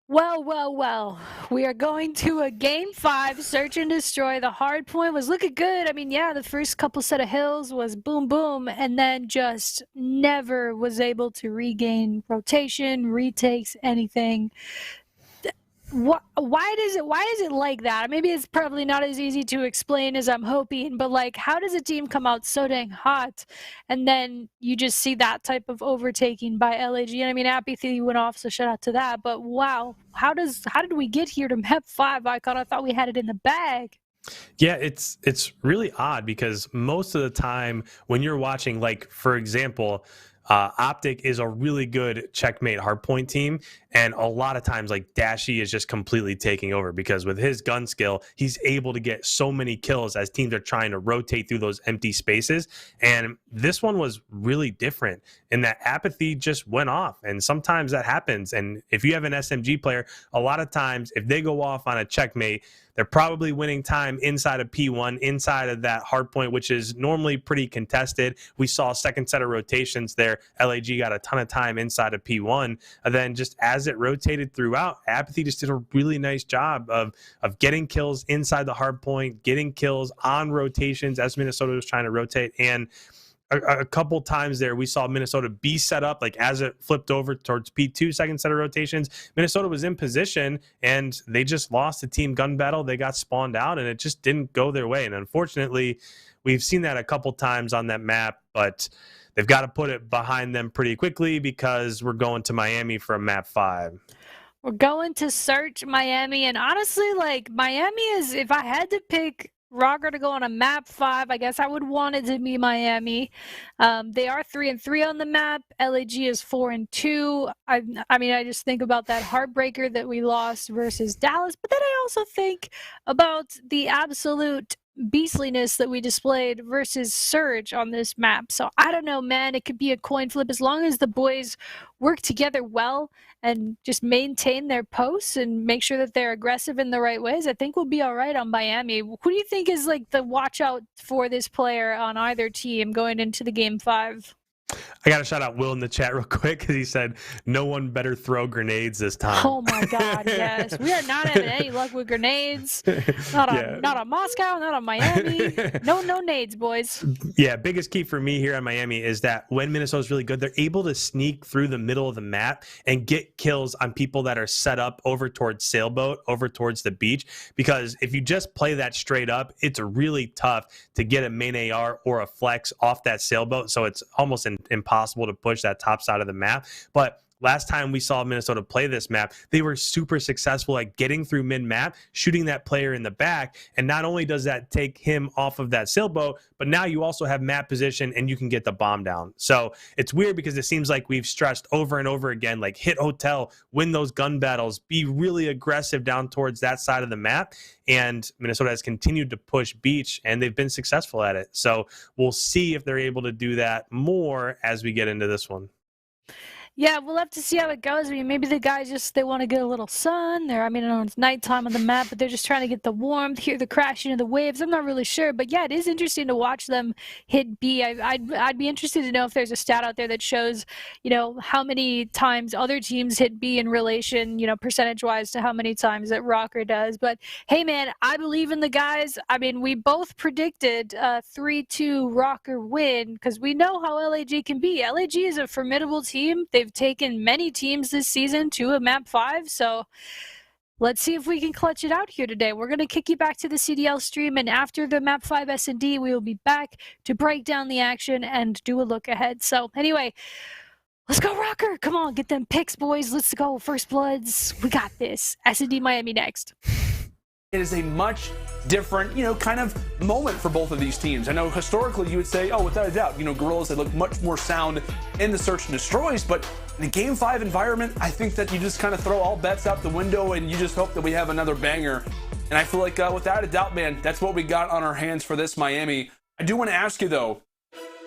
Speaker 1: Well. We are going to a Game 5, search and destroy. The hard point was looking good. I mean, yeah, the first couple set of hills was boom, boom, and then just never was able to regain rotation, retakes, anything. Why is it like that? Maybe it's probably not as easy to explain as I'm hoping, but like, how does a team come out so dang hot and then you just see that type of overtaking by LAG? And I mean, apathy went off, so shout out to that. But wow, how did we get here to map 5, IKON? I thought we had it in the bag.
Speaker 2: Yeah, it's really odd because most of the time when you're watching, like, for example, Optic is a really good checkmate hardpoint team, and a lot of times like Dashy is just completely taking over because with his gun skill, he's able to get so many kills as teams are trying to rotate through those empty spaces. And this one was really different in that apathy just went off, and sometimes that happens. And if you have an SMG player, a lot of times if they go off on a checkmate, they're probably winning time inside of P1, inside of that hard point, which is normally pretty contested. We saw a second set of rotations there. LAG got a ton of time inside of P1. And then just as it rotated throughout, apathy just did a really nice job of getting kills inside the hard point, getting kills on rotations as Minnesota was trying to rotate. And a couple times there, we saw Minnesota be set up, like as it flipped over towards P2, second set of rotations, Minnesota was in position and they just lost the team gun battle. They got spawned out and it just didn't go their way. And unfortunately, we've seen that a couple times on that map, but they've got to put it behind them pretty quickly because we're going to Miami for map 5.
Speaker 1: We're going to search Miami, and honestly, like, Miami is, if I had to pick RØKKR to go on a map 5, I guess I would want it to be Miami. They are 3-3 on the map. LAG is 4-2. I mean, I just think about that heartbreaker that we lost versus Dallas, but then I also think about the absolute beastliness that we displayed versus Surge on this map. So I don't know, man. It could be a coin flip as long as the boys work together well and just maintain their posts and make sure that they're aggressive in the right ways. I think we'll be all right on Miami. Who do you think is like the watch out for this player on either team going into the Game 5?
Speaker 2: I got to shout out Will in the chat real quick because he said, no one better throw grenades this time.
Speaker 1: Oh, my God, yes. We are not having any luck with grenades. Not on Moscow, not on Miami. No nades, boys.
Speaker 2: Yeah, biggest key for me here on Miami is that when Minnesota's really good, they're able to sneak through the middle of the map and get kills on people that are set up over towards Sailboat, over towards the beach. Because if you just play that straight up, it's really tough to get a main AR or a flex off that Sailboat. So it's almost impossible to push that top side of the map. But last time we saw Minnesota play this map, they were super successful at getting through mid-map, shooting that player in the back. And not only does that take him off of that sailboat, but now you also have map position and you can get the bomb down. So it's weird because it seems like we've stressed over and over again, like hit hotel, win those gun battles, be really aggressive down towards that side of the map. And Minnesota has continued to push beach and they've been successful at it. So we'll see if they're able to do that more as we get into this one.
Speaker 1: Yeah, we'll have to see how it goes. I mean, maybe the guys they want to get a little sun. I know it's nighttime on the map, but they're just trying to get the warmth, hear the crashing of the waves. I'm not really sure, but yeah, it is interesting to watch them hit B. I'd be interested to know if there's a stat out there that shows, how many times other teams hit B in relation, percentage-wise to how many times that RØKKR does. But hey, man, I believe in the guys. I mean, we both predicted a 3-2 RØKKR win because we know how LAG can be. LAG is a formidable team. They've taken many teams this season to a map 5, so let's see if we can clutch it out here today. We're going to kick you back to the CDL stream, and after the map 5 S&D, we will be back to break down the action and do a look ahead. So anyway, let's go RØKKR. Come on, get them picks, boys. Let's go. First Bloods. We got this. S&D Miami next.
Speaker 3: it is a much different, kind of moment for both of these teams. I know historically you would say, oh, without a doubt, Guerrillas, they look much more sound in the search and destroys, but in a Game 5 environment, I think that you just kind of throw all bets out the window and you just hope that we have another banger. And I feel like, without a doubt, man, that's what we got on our hands for this Miami. I do want to ask you, though,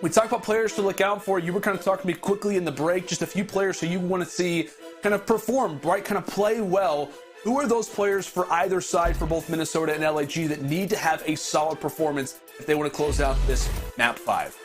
Speaker 3: we talk about players to look out for. You were kind of talking to me quickly in the break, just a few players who you want to see kind of perform, right, kind of play well. Who are those players for either side, for both Minnesota and LAG, that need to have a solid performance if they want to close out this map 5?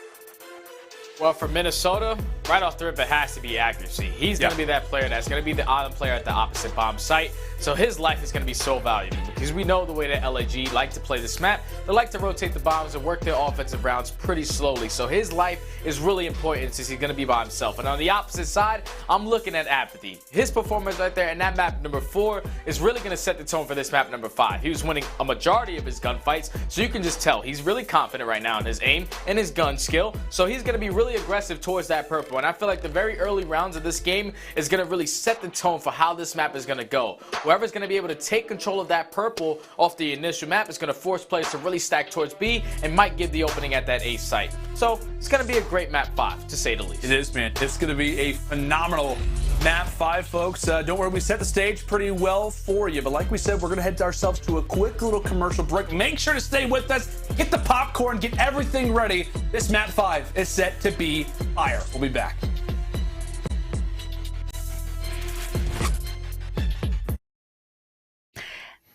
Speaker 4: Well, for Minnesota, right off the rip, it has to be accuracy. He's going to be that player that's going to be the island player at the opposite bomb site. So his life is going to be so valuable because we know the way that LAG like to play this map. They like to rotate the bombs and work their offensive rounds pretty slowly. So his life is really important since he's going to be by himself. And on the opposite side, I'm looking at Apathy. His performance right there in that map number 4 is really going to set the tone for this map number 5. He was winning a majority of his gunfights, so you can just tell he's really confident right now in his aim and his gun skill. So he's going to be really aggressive towards that purple. And I feel like the very early rounds of this game is going to really set the tone for how this map is going to go. Whoever's going to be able to take control of that purple off the initial map is going to force players to really stack towards B and might give the opening at that A site. So it's going to be a great map 5, to say the least.
Speaker 3: It is, man. It's going to be a phenomenal map 5, folks. Don't worry, we set the stage pretty well for you. But like we said, we're going to head ourselves to a quick little commercial break. Make sure to stay with us. Get the popcorn. Get everything ready. This map 5 is set to be fire. We'll be back.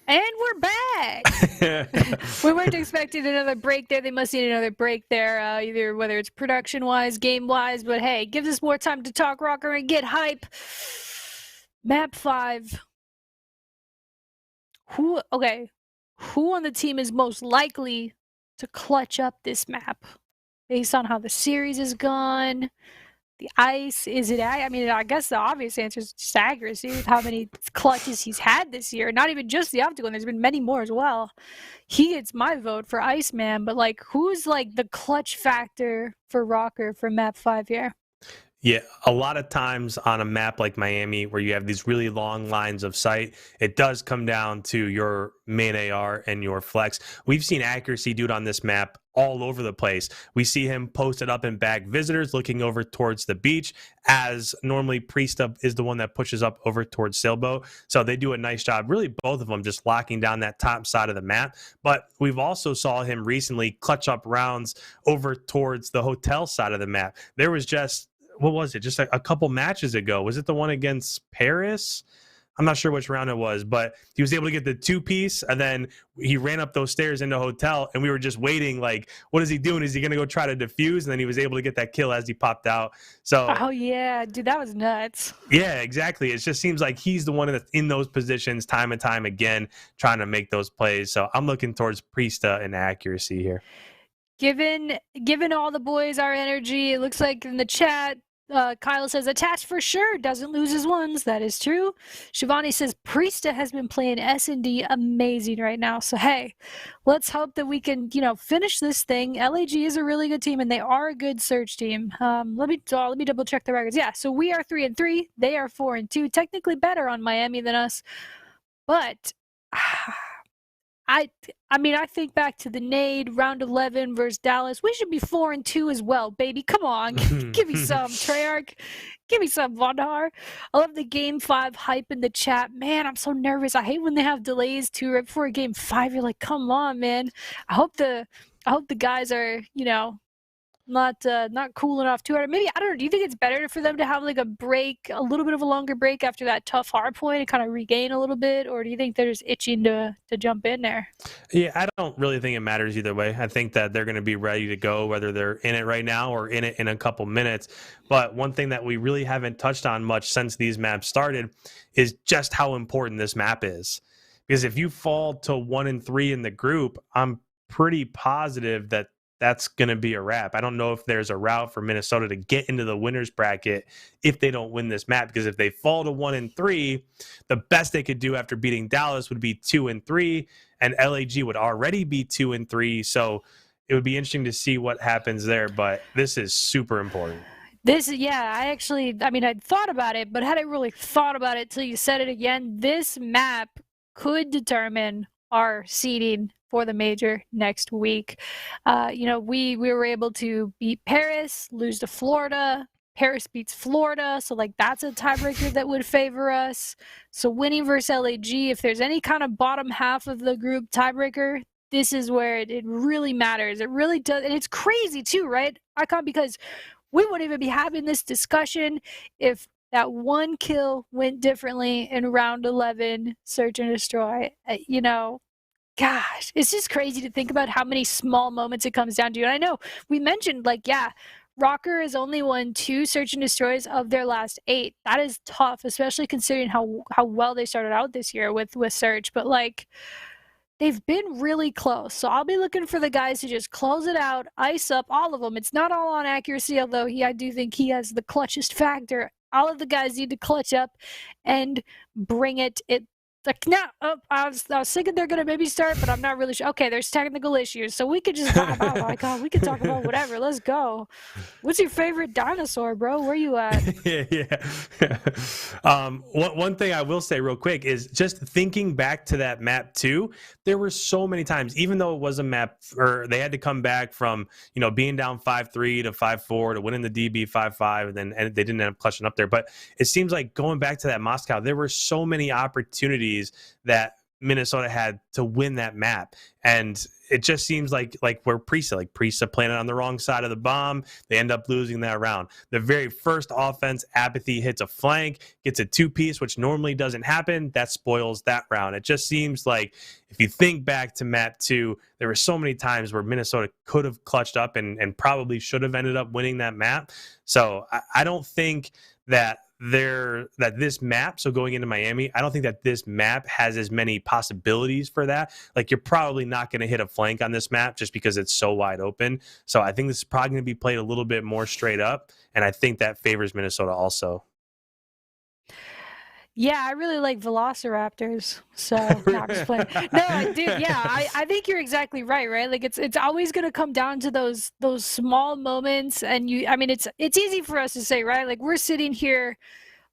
Speaker 1: And we're back. We weren't expecting another break there. They must need another break there, either whether it's production-wise, game-wise. But hey, gives us more time to talk RØKKR and get hype. Map 5. Who on the team is most likely to clutch up this map? Based on how the series has gone, the ice, is it? I mean, I guess the obvious answer is just accuracy with how many clutches he's had this year. Not even just the optical, and there's been many more as well. He gets my vote for Iceman, but like, who's like the clutch factor for RØKKR for map 5 here?
Speaker 2: Yeah, a lot of times on a map like Miami where you have these really long lines of sight, it does come down to your main AR and your flex. We've seen accuracy do it on this map all over the place. We see him posted up in back visitors looking over towards the beach, as normally Priesta is the one that pushes up over towards Sailboat. So they do a nice job, really both of them, just locking down that top side of the map. But we've also saw him recently clutch up rounds over towards the hotel side of the map. There was just, what was it? Just a couple matches ago. Was it the one against Paris? I'm not sure which round it was, but he was able to get the 2-piece, and then he ran up those stairs in the hotel, and we were just waiting, like, what is he doing? Is he going to go try to defuse? And then he was able to get that kill as he popped out. So,
Speaker 1: oh, yeah, dude, that was nuts.
Speaker 2: Yeah, exactly. It just seems like he's the one that's in those positions time and time again, trying to make those plays. So I'm looking towards Priesta and accuracy here.
Speaker 1: Given all the boys our energy, it looks like in the chat, Kyle says, attached for sure, doesn't lose his ones. That is true. Shivani says, Priesta has been playing S&D amazing right now. So, hey, let's hope that we can, finish this thing. LAG is a really good team, and they are a good search team. Let me double check the records. Yeah, so we are 3-3. They are 4-2. Technically better on Miami than us. But I mean, I think back to the Nade round 11 versus Dallas. We should be 4-2 as well, baby. Come on, give me some Treyarch, give me some Vondar. I love the Game 5 hype in the chat. Man, I'm so nervous. I hate when they have delays too right before Game 5. You're like, come on, man. I hope the guys are, not cooling off too hard. Maybe, I don't know, do you think it's better for them to have like a little bit of a longer break after that tough hard point and kind of regain a little bit, or do you think they're just itching to jump in there?
Speaker 2: Yeah, I don't really think it matters either way. I think that they're going to be ready to go, whether they're in it right now or in it in a couple minutes. But one thing that we really haven't touched on much since these maps started is just how important this map is. Because if you fall to 1-3 in the group, I'm pretty positive that that's going to be a wrap. I don't know if there's a route for Minnesota to get into the winner's bracket if they don't win this map, because if they fall to 1-3, the best they could do after beating Dallas would be 2-3, and LAG would already be 2-3. So it would be interesting to see what happens there, but this is super important. I'd thought about it, but hadn't really thought about it till you said it again. This map could determine
Speaker 1: our seeding for the major next week. You know, we were able to beat Paris, lose to Florida. Paris beats Florida, so like that's a tiebreaker that would favor us. So winning versus LAG, if there's any kind of bottom half of the group tiebreaker, this is where it really matters. It really does, and it's crazy too, right, IKON? Because we wouldn't even be having this discussion if that one kill went differently in round 11, search and destroy. You know, gosh, it's just crazy to think about how many small moments it comes down to. And I know we mentioned, like, yeah, RØKKR has only won 2 search and destroys of their last 8. That is tough, especially considering how well they started out this year with search. But like, they've been really close. So I'll be looking for the guys to just close it out, ice up all of them. It's not all on accuracy, although I do think he has the clutchest factor. All of the guys need to clutch up and bring it. Like, now, I was thinking they're going to maybe start, but I'm not really sure. Okay, there's technical issues, so we could just talk about, oh my God, we could talk about whatever. Let's go. What's your favorite dinosaur, bro? Where you at?
Speaker 2: One thing I will say real quick is just thinking back to that map too. There were so many times, even though it was a map, or they had to come back from, you know, being down 5-3 to 5-4 to winning the DB 5-5, and they didn't end up clutching up there. But it seems like going back to that Moscow, there were so many opportunities that Minnesota had to win that map, and it just seems like where Priesta planted on the wrong side of the bomb, they end up losing that round. The very first offense, Apathy hits a flank, gets a 2-piece, which normally doesn't happen. That spoils that round. It just seems like if you think back to map 2, there were so many times where Minnesota could have clutched up and probably should have ended up winning that map. So I don't think that this map, so going into Miami, I don't think that this map has as many possibilities for that. Like, you're probably not going to hit a flank on this map just because it's so wide open. So I think this is probably going to be played a little bit more straight up, and I think that favors Minnesota also.
Speaker 1: Yeah, I really like velociraptors. So, no, I'm just playing. No, dude, yeah, I think you're exactly right? Like, it's always going to come down to those small moments. And I mean, it's easy for us to say, right? Like, we're sitting here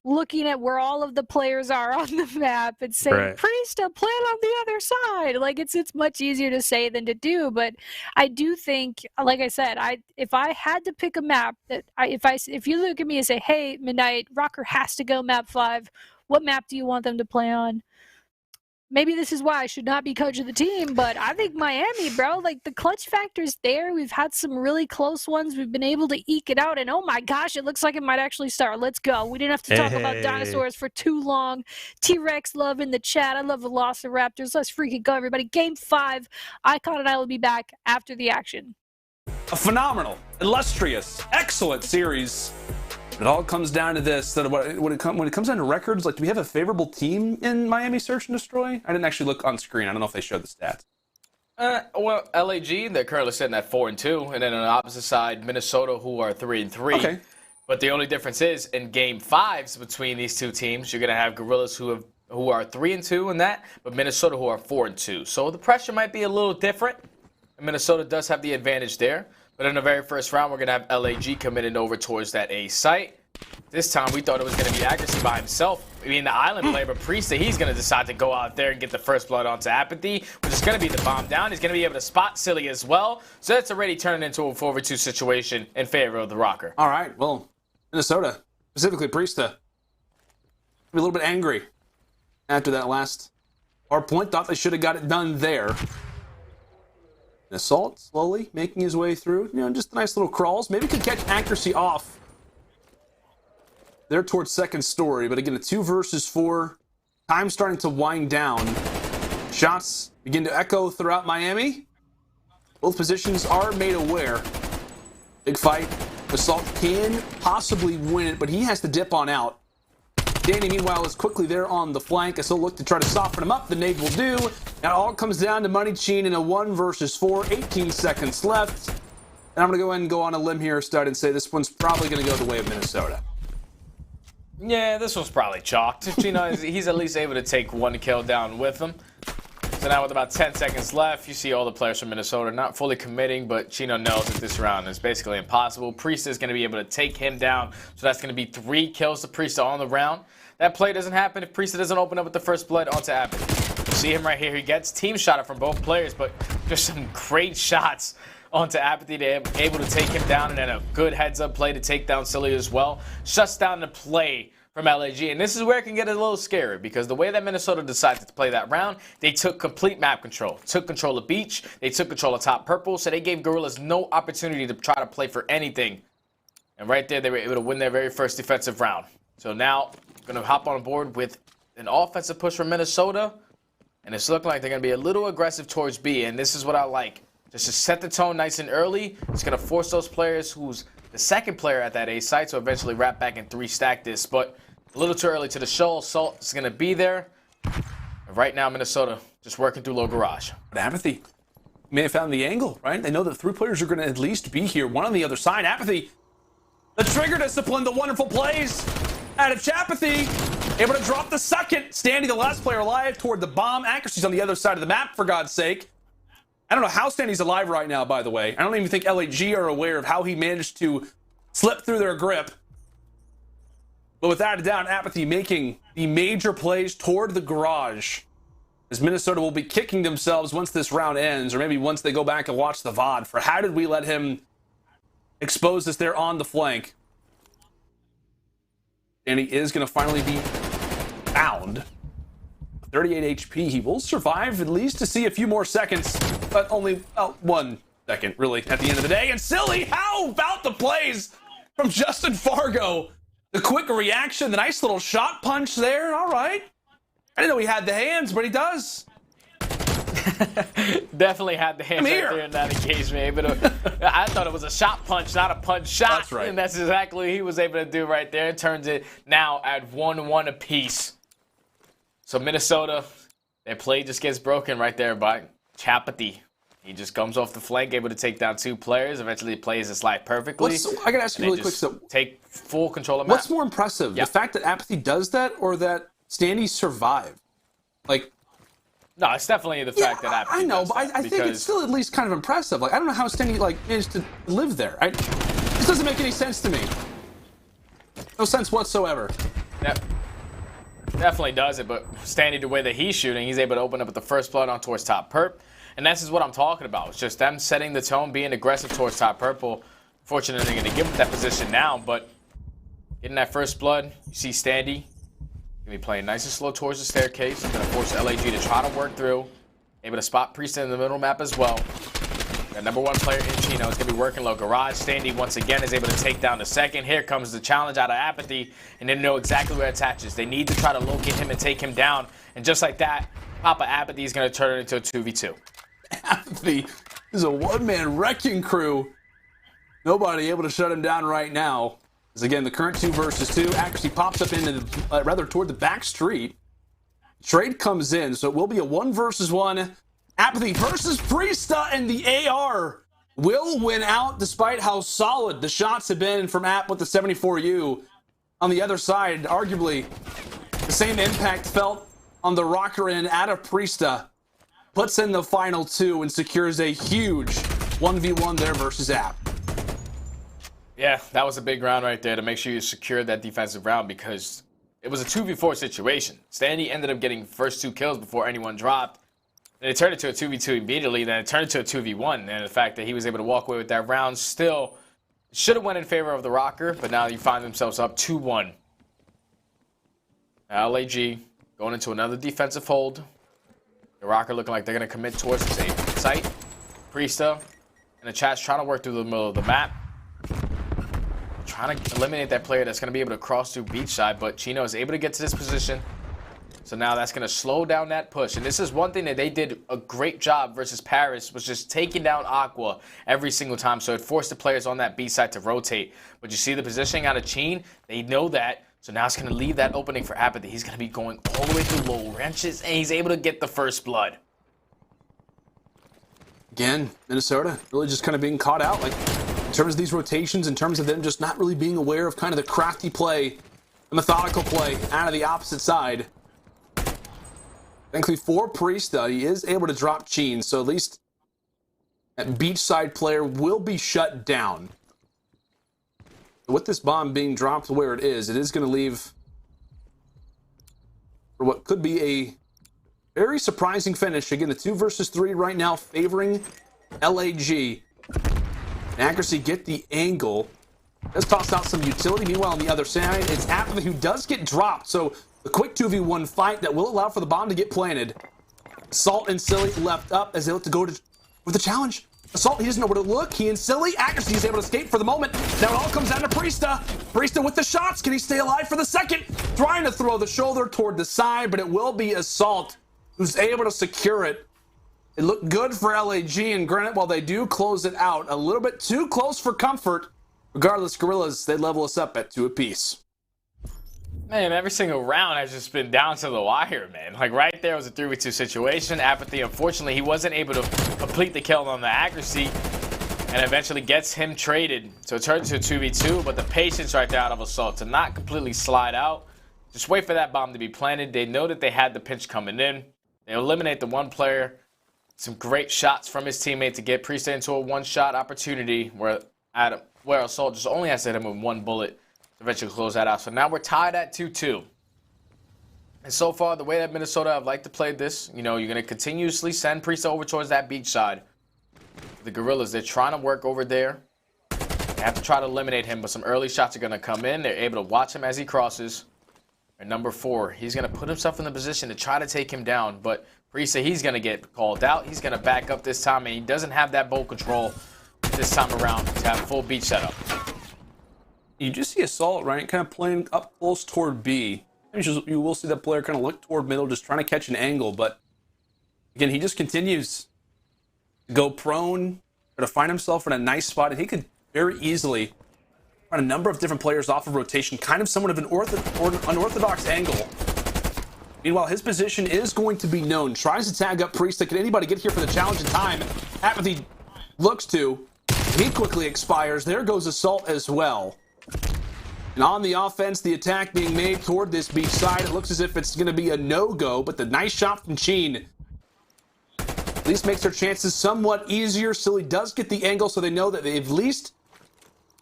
Speaker 1: looking at where all of the players are on the map and saying, right, Priesta, plan on the other side. Like, it's much easier to say than to do. But I do think, like I said, if I had to pick a map that if you look at me and say, hey, MiDNiTE, RØKKR has to go map 5. What map do you want them to play on? Maybe this is why I should not be coach of the team, but I think Miami, bro. Like, the clutch factor's there. We've had some really close ones. We've been able to eke it out, and oh my gosh, it looks like it might actually start. Let's go. We didn't have to talk about dinosaurs for too long. T-Rex love in the chat. I love Velociraptors. Let's freaking go, everybody. Game 5. IKON and I will be back after the action.
Speaker 3: A phenomenal, illustrious, excellent series. It all comes down to this, that when it comes down to records, like, do we have a favorable team in Miami Search and Destroy? I didn't actually look on screen. I don't know if they showed the stats.
Speaker 4: Well, LAG, they're currently sitting at 4-2, and then on the opposite side, Minnesota, who are 3-3.
Speaker 3: Okay.
Speaker 4: But the only difference is, in Game 5s between these two teams, you're going to have Guerrillas who are 3-2 in that, but Minnesota who are 4-2. So the pressure might be a little different, and Minnesota does have the advantage there. But in the very first round, we're going to have LAG committed over towards that A site. This time, we thought it was going to be accuracy by himself. I mean, the island player, but Priesta, he's going to decide to go out there and get the first blood onto Apathy, which is going to be the bomb down. He's going to be able to spot Silly as well. So that's already turning into a 4v2 situation in favor of the RØKKR.
Speaker 3: All right, well, Minnesota, specifically Priesta, be a little bit angry after that last hardpoint. Thought they should have got it done there. Assault slowly making his way through, just nice little crawls. Maybe could catch accuracy off there towards second story, but again, a 2 versus 4. Time starting to wind down. Shots begin to echo throughout Miami. Both positions are made aware. Big fight. Assault can possibly win it, but he has to dip on out. Standy, meanwhile, is quickly there on the flank, as he'll look to try to soften him up. The nade will do. Now it all comes down to MiDNiTE in a 1 versus 4. 18 seconds left. And I'm going to go ahead and go on a limb here, Stud, and say this one's probably going to go the way of Minnesota.
Speaker 4: Yeah, this one's probably chalked. He's at least able to take 1 kill down with him. So now with about 10 seconds left, you see all the players from Minnesota not fully committing, but Chino knows that this round is basically impossible. Priesta is going to be able to take him down, so that's going to be 3 kills to Priesta on the round. that play doesn't happen if Priesta doesn't open up with the first blood onto Apathy. You see him right here. He gets team shot from both players, but just some great shots onto Apathy. They're able to take him down, and then a good heads-up play to take down Silly as well. Shuts down the play from LAG, and this is where it can get a little scary, because the way that Minnesota decided to play that round, they took complete map control, took control of Beach, they took control of top purple, so they gave Guerrillas no opportunity to try to play for anything. And right there, they were able to win their very first defensive round. So now, going to hop on board with an offensive push from Minnesota, and it's looking like they're going to be a little aggressive towards B, and this is what I like. Just to set the tone nice and early, it's going to force those players who's the second player at that A site to eventually wrap back and 3-stack this, but a little too early to the show. Assault is going to be there. And right now, Minnesota just working through low garage.
Speaker 3: But Apathy may have found the angle, right? They know that 3 players are going to at least be here. One on the other side. Apathy, the trigger discipline, the wonderful plays out of Chapathy. Able to drop the second. Standy, the last player alive, toward the bomb. Accuracy's on the other side of the map, for God's sake. I don't know how Standy's alive right now, by the way. I don't even think LAG are aware of how he managed to slip through their grip. But without a doubt, Apathy making the major plays toward the garage, as Minnesota will be kicking themselves once this round ends, or maybe once they go back and watch the VOD, for how did we let him expose us there on the flank. And he is going to finally be found. 38 HP. He will survive at least to see a few more seconds, but only 1 second, really, at the end of the day. And Silly, how about the plays from Justin Fargo? The quick reaction, the nice little shot punch there. All right. I didn't know he had the hands, but he does.
Speaker 4: Definitely had the hands right there in that engagement. I thought it was a shot punch, not a punch shot.
Speaker 3: That's right.
Speaker 4: And that's exactly what he was able to do right there. It turns it now at 1-1 apiece. So Minnesota, their play just gets broken right there by Chapathy. He just comes off the flank, able to take down 2 players. Eventually plays the slide perfectly.
Speaker 3: I gotta ask you really quick, so
Speaker 4: take full control of map.
Speaker 3: What's more impressive, the fact that Apathy does that, or that Standy survived? Like,
Speaker 4: no, it's definitely the fact that Apathy
Speaker 3: I know,
Speaker 4: does
Speaker 3: but
Speaker 4: that,
Speaker 3: I think it's still at least kind of impressive. Like, I don't know how Standy managed to live there. This doesn't make any sense to me. No sense whatsoever.
Speaker 4: Yep. Definitely does it, but Standy, the way that he's shooting, he's able to open up with the first blood on towards top perp. And this is what I'm talking about. It's just them setting the tone, being aggressive towards top purple. Fortunately, they're going to give him that position now, but getting that first blood, you see Standy going to be playing nice and slow towards the staircase. Going to force LAG to try to work through. Able to spot Priesta in the middle map as well. Got number 1 player in Chino is going to be working low garage. Standy once again is able to take down the second. Here comes the challenge out of Apathy, and they know exactly where it attaches. They need to try to locate him and take him down. And just like that, Papa Apathy is going to turn it into a 2v2.
Speaker 3: Apathy is a one-man wrecking crew. Nobody able to shut him down right now. As again, the current 2 versus 2 actually pops up into the, rather toward the back street. Trade comes in, so it will be a 1 versus 1. Apathy versus Priesta, and the AR will win out despite how solid the shots have been from App with the 74U. On the other side, arguably the same impact felt on the RØKKR end out of Priesta. Puts in the final 2 and secures a huge 1v1 there versus App.
Speaker 4: Yeah, that was a big round right there to make sure you secured that defensive round, because it was a 2v4 situation. Standy ended up getting first 2 kills before anyone dropped. Then it turned into a 2v2 immediately. Then it turned into a 2v1. And the fact that he was able to walk away with that round still should have went in favor of the RØKKR, but now you find themselves up 2-1. Now LAG going into another defensive hold. The RØKKR looking like they're going to commit towards the same site. Priesta in the chat's trying to work through the middle of the map. Trying to eliminate that player that's going to be able to cross through beachside, but Chino is able to get to this position. So now that's going to slow down that push. And this is one thing that they did a great job versus Paris, was just taking down Aqua every single time. So it forced the players on that B side to rotate. But you see the positioning out of Cheen, they know that. So now it's going to leave that opening for Apathy. He's going to be going all the way through low wrenches, and he's able to get the first blood.
Speaker 3: Again, Minnesota really just kind of being caught out, like in terms of these rotations, in terms of them just not really being aware of kind of the crafty play, the methodical play out of the opposite side. Thankfully for Priesta, he is able to drop Cheen, so at least that beachside player will be shut down. With this bomb being dropped where it is going to leave for what could be a very surprising finish. Again, the 2 versus 3 right now favoring LAG. Accuracy, get the angle. Does toss out some utility. Meanwhile, on the other side, it's Apathy who does get dropped. So the quick 2v1 fight that will allow for the bomb to get planted. Salt and Silly left up as they look to go with the challenge. Assault, he doesn't know where to look. He and Silly, Accuracy is able to escape for the moment. Now it all comes down to Priesta. Priesta with the shots. Can he stay alive for the second? Trying to throw the shoulder toward the side, but it will be Assault who's able to secure it. It looked good for LAG, and granted, while they do close it out, a little bit too close for comfort. Regardless, Guerrillas, they level us up at 2 apiece.
Speaker 4: Man, every single round has just been down to the wire, man. Like, right there was a 3v2 situation. Apathy, unfortunately, he wasn't able to complete the kill on the Accuracy, and eventually gets him traded. So it turns into a 2v2, but the patience right there out of Assault to not completely slide out. Just wait for that bomb to be planted. They know that they had the pinch coming in. They eliminate the one player. Some great shots from his teammate to get Priesta into a one-shot opportunity where Assault just only has to hit him with 1 bullet. Eventually close that out. So now we're tied at 2-2. And so far, the way that Minnesota have liked to play this, you know, you're going to continuously send Priesta over towards that beach side. The Guerrillas, they're trying to work over there. They have to try to eliminate him, but some early shots are going to come in. They're able to watch him as he crosses. And number 4, he's going to put himself in the position to try to take him down. But Priesta, he's going to get called out. He's going to back up this time, and he doesn't have that bolt control this time around to have full beach setup.
Speaker 3: You just see Assault, right, kind of playing up close toward B. You will see that player kind of look toward middle, just trying to catch an angle. But again, he just continues to go prone, to find himself in a nice spot, and he could very easily run a number of different players off of rotation, kind of somewhat of an unorthodox angle. Meanwhile, his position is going to be known. Tries to tag up Priesta. Can anybody get here for the challenge in time? Apathy looks to. He quickly expires. There goes Assault as well. And on the offense, the attack being made toward this beach side. It looks as if it's going to be a no-go, but the nice shot from Sheen at least makes their chances somewhat easier. Silly does get the angle, so they know that they've at least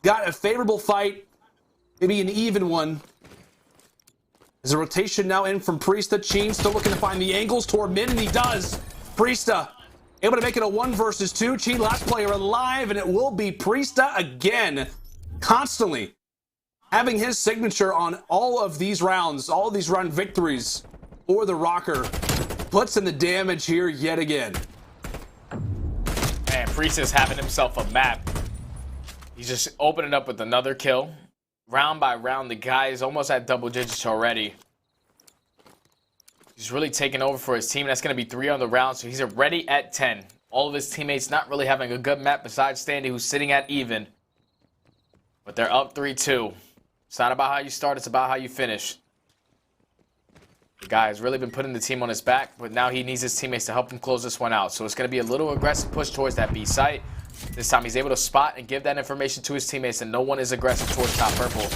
Speaker 3: got a favorable fight, maybe an even one. There's a rotation now in from Priesta. Sheen still looking to find the angles toward mid, and he does. Priesta able to make it a 1 versus 2. Sheen, last player alive, and it will be Priesta again, constantly having his signature on all of these rounds, all of these round victories for the RØKKR. Puts in the damage here yet again.
Speaker 4: Man, Priesta's having himself a map. He's just opening up with another kill. Round by round, the guy is almost at double digits already. He's really taking over for his team. That's going to be 3 on the round, so he's already at 10. All of his teammates not really having a good map besides Standy, who's sitting at even. But they're up 3-2. It's not about how you start, it's about how you finish. The guy has really been putting the team on his back, but now he needs his teammates to help him close this one out. So it's going to be a little aggressive push towards that B site. This time he's able to spot and give that information to his teammates, and no one is aggressive towards top purple.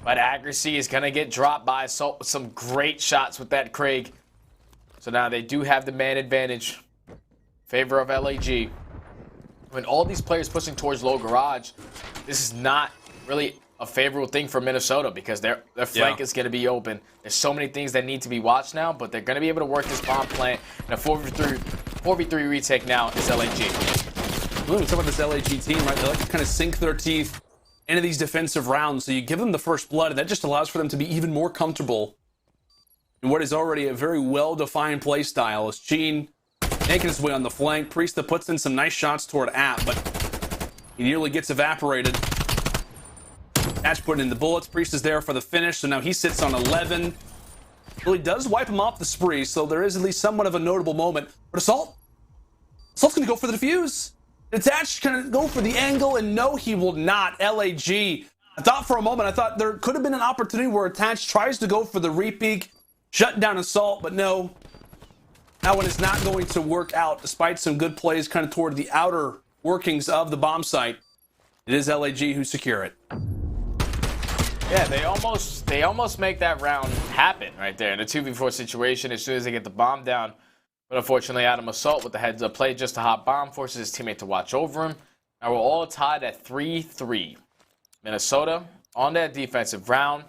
Speaker 4: But Accuracy is going to get dropped by Assault with some great shots with that Craig. So now they do have the man advantage in favor of LAG. When all these players pushing towards low garage, this is not really a favorable thing for Minnesota because their flank is going to be open. There's so many things that need to be watched now, but they're going to be able to work this bomb plant. And a 4v3 retake now is LAG.
Speaker 3: When we talk about this LAG team, right, they like to kind of sink their teeth into these defensive rounds. So you give them the first blood, and that just allows for them to be even more comfortable in what is already a very well-defined play style. As Sheen making his way on the flank, Priesta puts in some nice shots toward App, but he nearly gets evaporated. Patch putting in the bullets. Priest is there for the finish, so now he sits on 11. Really does wipe him off the spree, so there is at least somewhat of a notable moment. But Assault's going to go for the defuse. Detached can go for the angle, and no, he will not. LAG. I thought for a moment, I thought there could have been an opportunity where Attached tries to go for the repeak, shut down Assault, but no. That one is not going to work out, despite some good plays kind of toward the outer workings of the bomb site. It is LAG who secure it.
Speaker 4: Yeah, they almost make that round happen right there in a 2v4 situation as soon as they get the bomb down. But unfortunately, Adam Assault with the heads-up play, just a hot bomb, forces his teammate to watch over him. Now we're all tied at 3-3. Minnesota on that defensive round.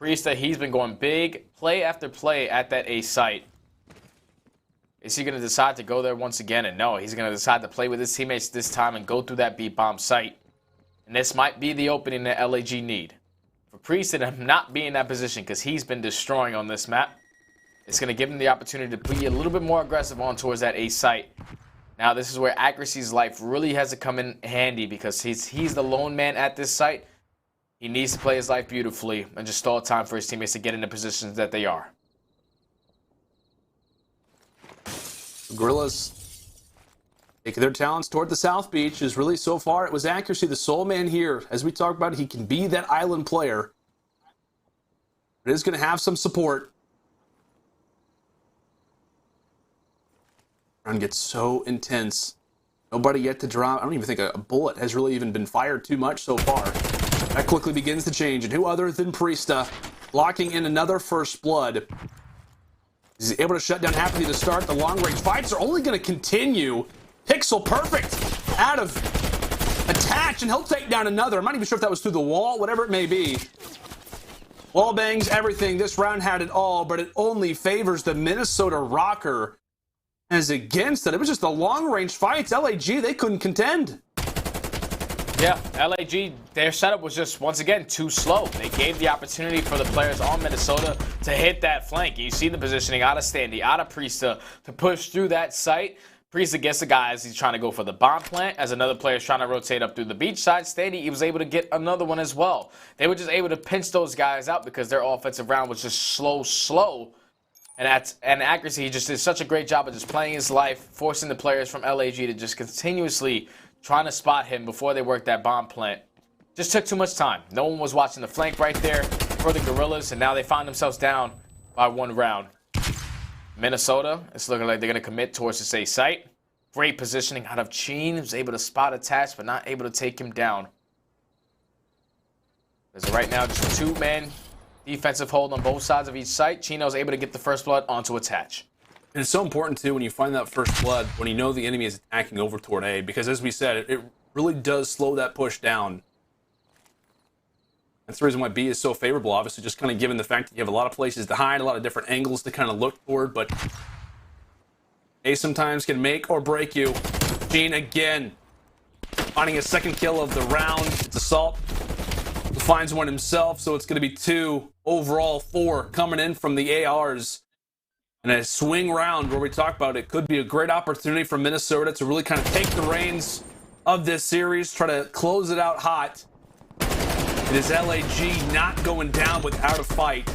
Speaker 4: Priesta, he's been going big play after play at that A site. Is he going to decide to go there once again? And no, he's going to decide to play with his teammates this time and go through that B bomb site. And this might be the opening that LAG need. For Priesta to not be in that position because he's been destroying on this map. It's going to give him the opportunity to be a little bit more aggressive on towards that A site. Now, this is where accuracy's life really has to come in handy because he's the lone man at this site. He needs to play his life beautifully and just stall time for his teammates to get in the positions that they are.
Speaker 3: Guerrillas taking their talents toward the South Beach. Is really, so far, it was accuracy, the sole man here. As we talked about, he can be that island player. It is going to have some support. Round gets so intense. Nobody yet to drop. I don't even think a bullet has really even been fired too much so far. That quickly begins to change. And who other than Priesta locking in another first blood. He's able to shut down Happy to start. The long-range fights are only going to continue. Pixel perfect out of attach, and he'll take down another. I'm not even sure if that was through the wall, whatever it may be. Wall bangs, everything. This round had it all, but it only favors the Minnesota RØKKR. As against it, it was just the long-range fights. LAG, they couldn't contend.
Speaker 4: Yeah, LAG, their setup was just, once again, too slow. They gave the opportunity for the players on Minnesota to hit that flank. You see the positioning out of Standy, out of Priesta, to push through that site. Priesta gets the guy as he's trying to go for the bomb plant. As another player is trying to rotate up through the beach side, Standy, he was able to get another one as well. They were just able to pinch those guys out because their offensive round was just slow. And accuracy, he just did such a great job of just playing his life, forcing the players from LAG to just continuously trying to spot him before they worked that bomb plant. Just took too much time. No one was watching the flank right there for the Guerrillas, and now they find themselves down by one round. Minnesota, it's looking like they're going to commit towards the A site. Great positioning out of Cheen, who's able to spot attach, but not able to take him down. As of right now, just a two-man defensive hold on both sides of each site. Chino's able to get the first blood onto attach.
Speaker 3: And it's so important, too, when you find that first blood, when you know the enemy is attacking over toward A, because as we said, it really does slow that push down. That's the reason why B is so favorable, obviously, just kind of given the fact that you have a lot of places to hide, a lot of different angles to kind of look toward, but A sometimes can make or break you. Gene again, finding a second kill of the round. It's Assault. Finds one himself, so it's going to be 2 overall, 4 coming in from the ARs. And a swing round where we talk about it could be a great opportunity for Minnesota to really kind of take the reins of this series, try to close it out hot. It is LAG not going down without a fight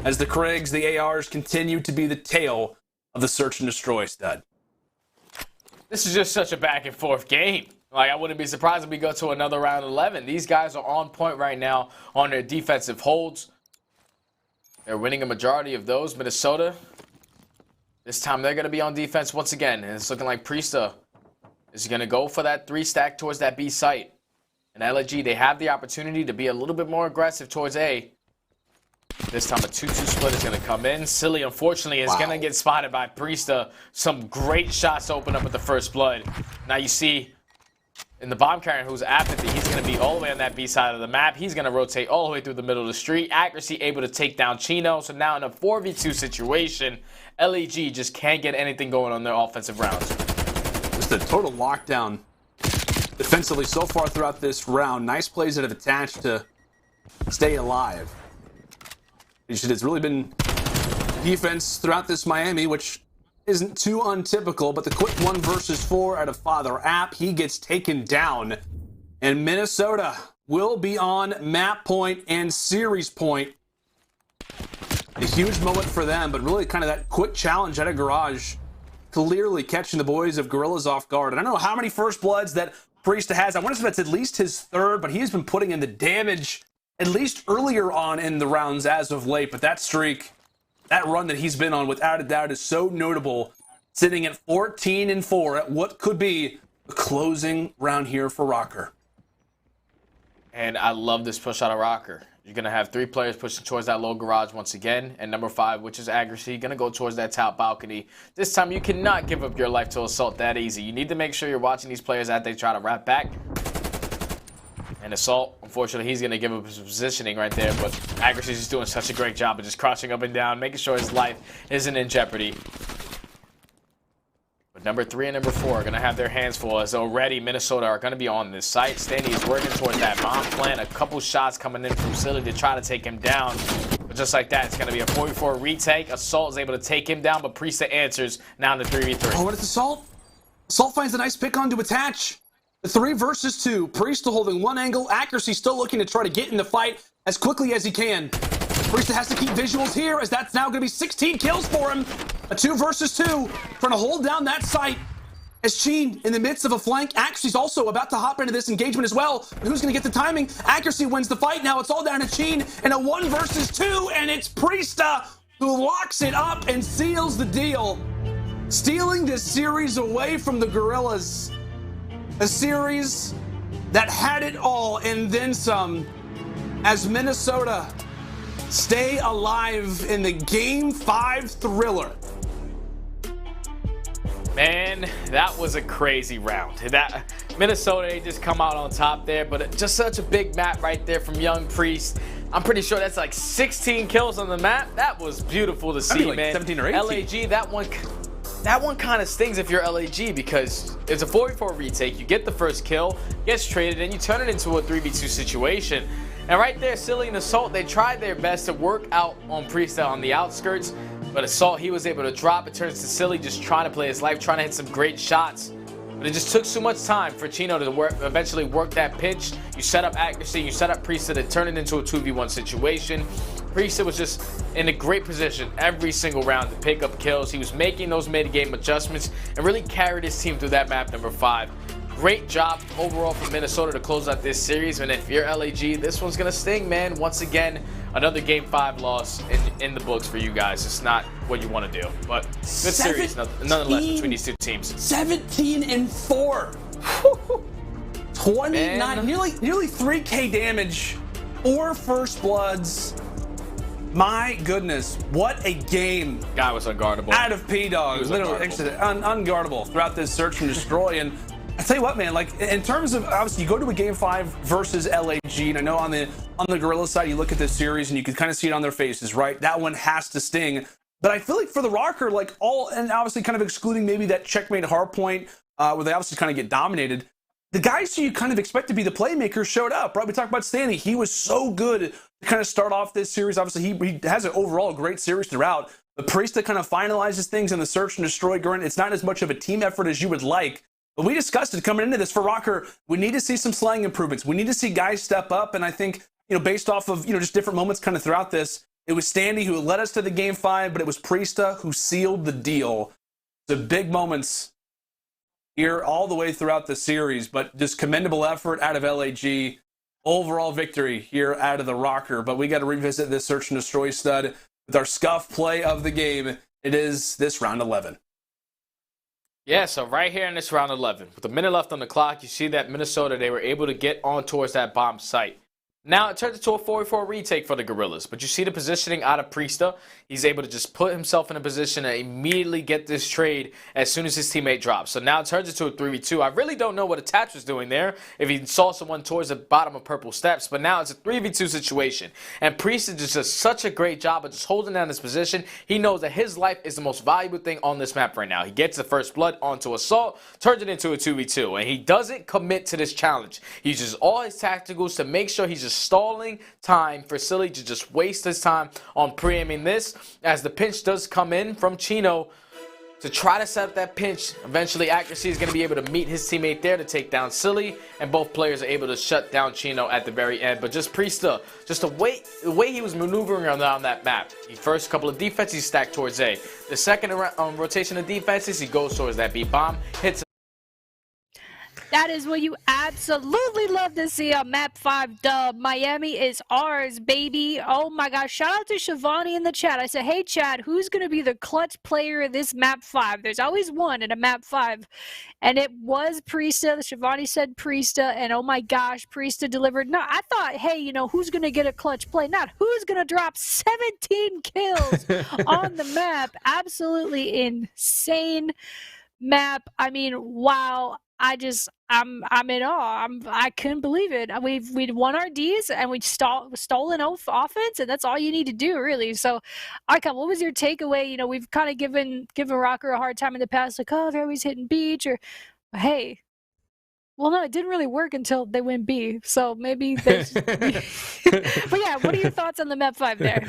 Speaker 3: as the Kriegs, the ARs, continue to be the tail of the search and destroy stud.
Speaker 4: This is just such a back and forth game. Like, I wouldn't be surprised if we go to another round 11. These guys are on point right now on their defensive holds. They're winning a majority of those. Minnesota, this time they're going to be on defense once again. And it's looking like Priesta is going to go for that 3-stack towards that B site. And LAG, they have the opportunity to be a little bit more aggressive towards A. This time a 2-2 split is going to come in. Silly, unfortunately, is going to get spotted by Priesta. Some great shots open up with the first blood. Now you see in the bomb carrier who's Apathy, he's going to be all the way on that B side of the map. He's going to rotate all the way through the middle of the street. Accuracy able to take down Chino. So now in a 4v2 situation, LAG just can't get anything going on their offensive rounds.
Speaker 3: Just a total lockdown defensively so far throughout this round. Nice plays that have attached to stay alive. It's really been defense throughout this Miami, which isn't too untypical, but the quick 1 versus 4 out of Father App, he gets taken down. And Minnesota will be on map point and series point. A huge moment for them, but really kind of that quick challenge out of Garage, clearly catching the boys of Guerrillas off guard. And I don't know how many first bloods that Priesta has. I wonder if that's at least his 3rd, but he has been putting in the damage at least earlier on in the rounds as of late. But that streak, that run that he's been on, without a doubt, is so notable. Sitting at 14-4 at what could be a closing round here for RØKKR.
Speaker 4: And I love this push out of RØKKR. You're going to have 3 players pushing towards that low garage once again. And number 5, which is accuracy, going to go towards that top balcony. This time, you cannot give up your life to Assault that easy. You need to make sure you're watching these players as they try to wrap back. And Assault, unfortunately, he's going to give up his positioning right there, but Accuracy is just doing such a great job of just crouching up and down, making sure his life isn't in jeopardy. But number 3 and number 4 are going to have their hands full, as already Minnesota are going to be on this site. Standy is working towards that bomb plant. A couple shots coming in from Silly to try to take him down. But just like that, it's going to be a 4v4 retake. Assault is able to take him down, but Priesta answers now in the 3v3.
Speaker 3: Oh, what is Assault? Assault finds a nice pick on to attach. The 3 versus 2. Priesta holding one angle. Accuracy still looking to try to get in the fight as quickly as he can. Priesta has to keep visuals here, as that's now going to be 16 kills for him. A 2 versus 2. Trying to hold down that site. As Sheen in the midst of a flank. Accuracy's also about to hop into this engagement as well. But who's going to get the timing? Accuracy wins the fight. Now it's all down to Sheen in a 1 versus 2. And it's Priesta who locks it up and seals the deal. Stealing this series away from the Guerrillas. A series that had it all and then some, as Minnesota stay alive in the Game 5 thriller.
Speaker 4: Man, that was a crazy round. That Minnesota, they just come out on top there, but just such a big map right there from Young Priest. I'm pretty sure that's like 16 kills on the map. That was beautiful to see,
Speaker 3: like
Speaker 4: man.
Speaker 3: 17 or 18.
Speaker 4: LAG, that one kind of stings if you're LAG, because it's a 4v4 retake. You get the first kill, gets traded, and you turn it into a 3v2 situation. And right there, Silly and Assault, they tried their best to work out on Priesta on the outskirts, but Assault, he was able to drop. It turns to Silly just trying to play his life, trying to hit some great shots. But it just took so much time for Chino to eventually work that pinch. You set up Accuracy, you set up Priesta to turn it into a 2v1 situation. Priesta was just in a great position every single round to pick up kills. He was making those mid-game adjustments and really carried his team through that map number 5. Great job overall from Minnesota to close out this series. And if you're LAG, this one's going to sting, man. Once again, another Game 5 loss in the books for you guys. It's not what you want to do. But good series nonetheless between these two teams.
Speaker 3: 17-4. 29, nearly 3K damage. 4 first bloods. My goodness, what a game.
Speaker 4: Guy was unguardable.
Speaker 3: Out of P-Dog. Literally unguardable throughout this search and destroy. And I tell you what, man, like in terms of, obviously you go to a Game 5 versus LAG, and I know on the Guerrilla side, you look at this series and you can kind of see it on their faces, right? That one has to sting. But I feel like for the RØKKR, like and obviously kind of excluding maybe that checkmate hardpoint, where they obviously kind of get dominated, the guys who you kind of expect to be the playmakers showed up, right? We talked about Standy. He was so good to kind of start off this series. Obviously, he has an overall great series throughout. The Priesta kind of finalizes things in the search and destroy Gurren. It's not as much of a team effort as you would like. But we discussed it coming into this for RØKKR. We need to see some slang improvements. We need to see guys step up. And I think, based off of, just different moments kind of throughout this, it was Standy who led us to the Game 5, but it was Priesta who sealed the deal. The big moments here all the way throughout the series, but just commendable effort out of LAG. Overall victory here out of the RØKKR. But we got to revisit this search and destroy stud with our scuff play of the game. It is this round 11.
Speaker 4: Yeah, so right here in this round 11, with a minute left on the clock, you see that Minnesota, they were able to get on towards that bomb site. Now it turns into a 4v4 retake for the Guerrillas, but you see the positioning out of Priesta. He's able to just put himself in a position to immediately get this trade as soon as his teammate drops. So now it turns into a 3v2. I really don't know what Attach was doing there, if he saw someone towards the bottom of purple steps, but now it's a 3v2 situation. And Priesta just does such a great job of just holding down this position. He knows that his life is the most valuable thing on this map right now. He gets the first blood onto Assault, turns it into a 2v2, and he doesn't commit to this challenge. He uses all his tacticals to make sure he's just stalling time for Silly to just waste his time on pre-aiming this, as the pinch does come in from Chino to try to set up that pinch. Eventually Accuracy is going to be able to meet his teammate there to take down Silly, and both players are able to shut down Chino at the very end. But just Priesta, just the way he was maneuvering around that map. The first couple of defenses he stacked towards A. The second rotation of defenses, he goes towards that B bomb, hits.
Speaker 1: That is what you absolutely love to see on Map 5 dub. Miami is ours, baby. Oh my gosh. Shout out to Shivani in the chat. I said, hey, Chad, who's going to be the clutch player in this Map 5? There's always one in a Map 5. And it was Priesta. Shivani said Priesta. And oh my gosh, Priesta delivered. No, I thought, hey, who's going to get a clutch play? Not who's going to drop 17 kills on the map. Absolutely insane map. I mean, wow. I'm in awe. I couldn't believe it. We'd won our Ds and we'd stolen offense, and that's all you need to do, really. So, Icon, what was your takeaway? You know, we've kind of given RØKKR a hard time in the past, like, oh, they're always hitting beach, or hey. Well, no, it didn't really work until they went B. So maybe there's. But yeah, what are your thoughts on the map 5 there?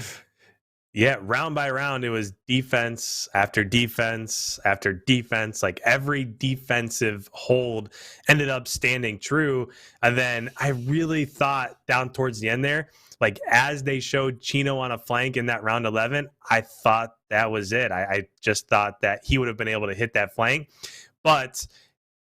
Speaker 2: Yeah, round by round, it was defense after defense after defense. Like every defensive hold ended up standing true. And then I really thought down towards the end there, like as they showed Chino on a flank in that round 11, I thought that was it. I just thought that he would have been able to hit that flank. But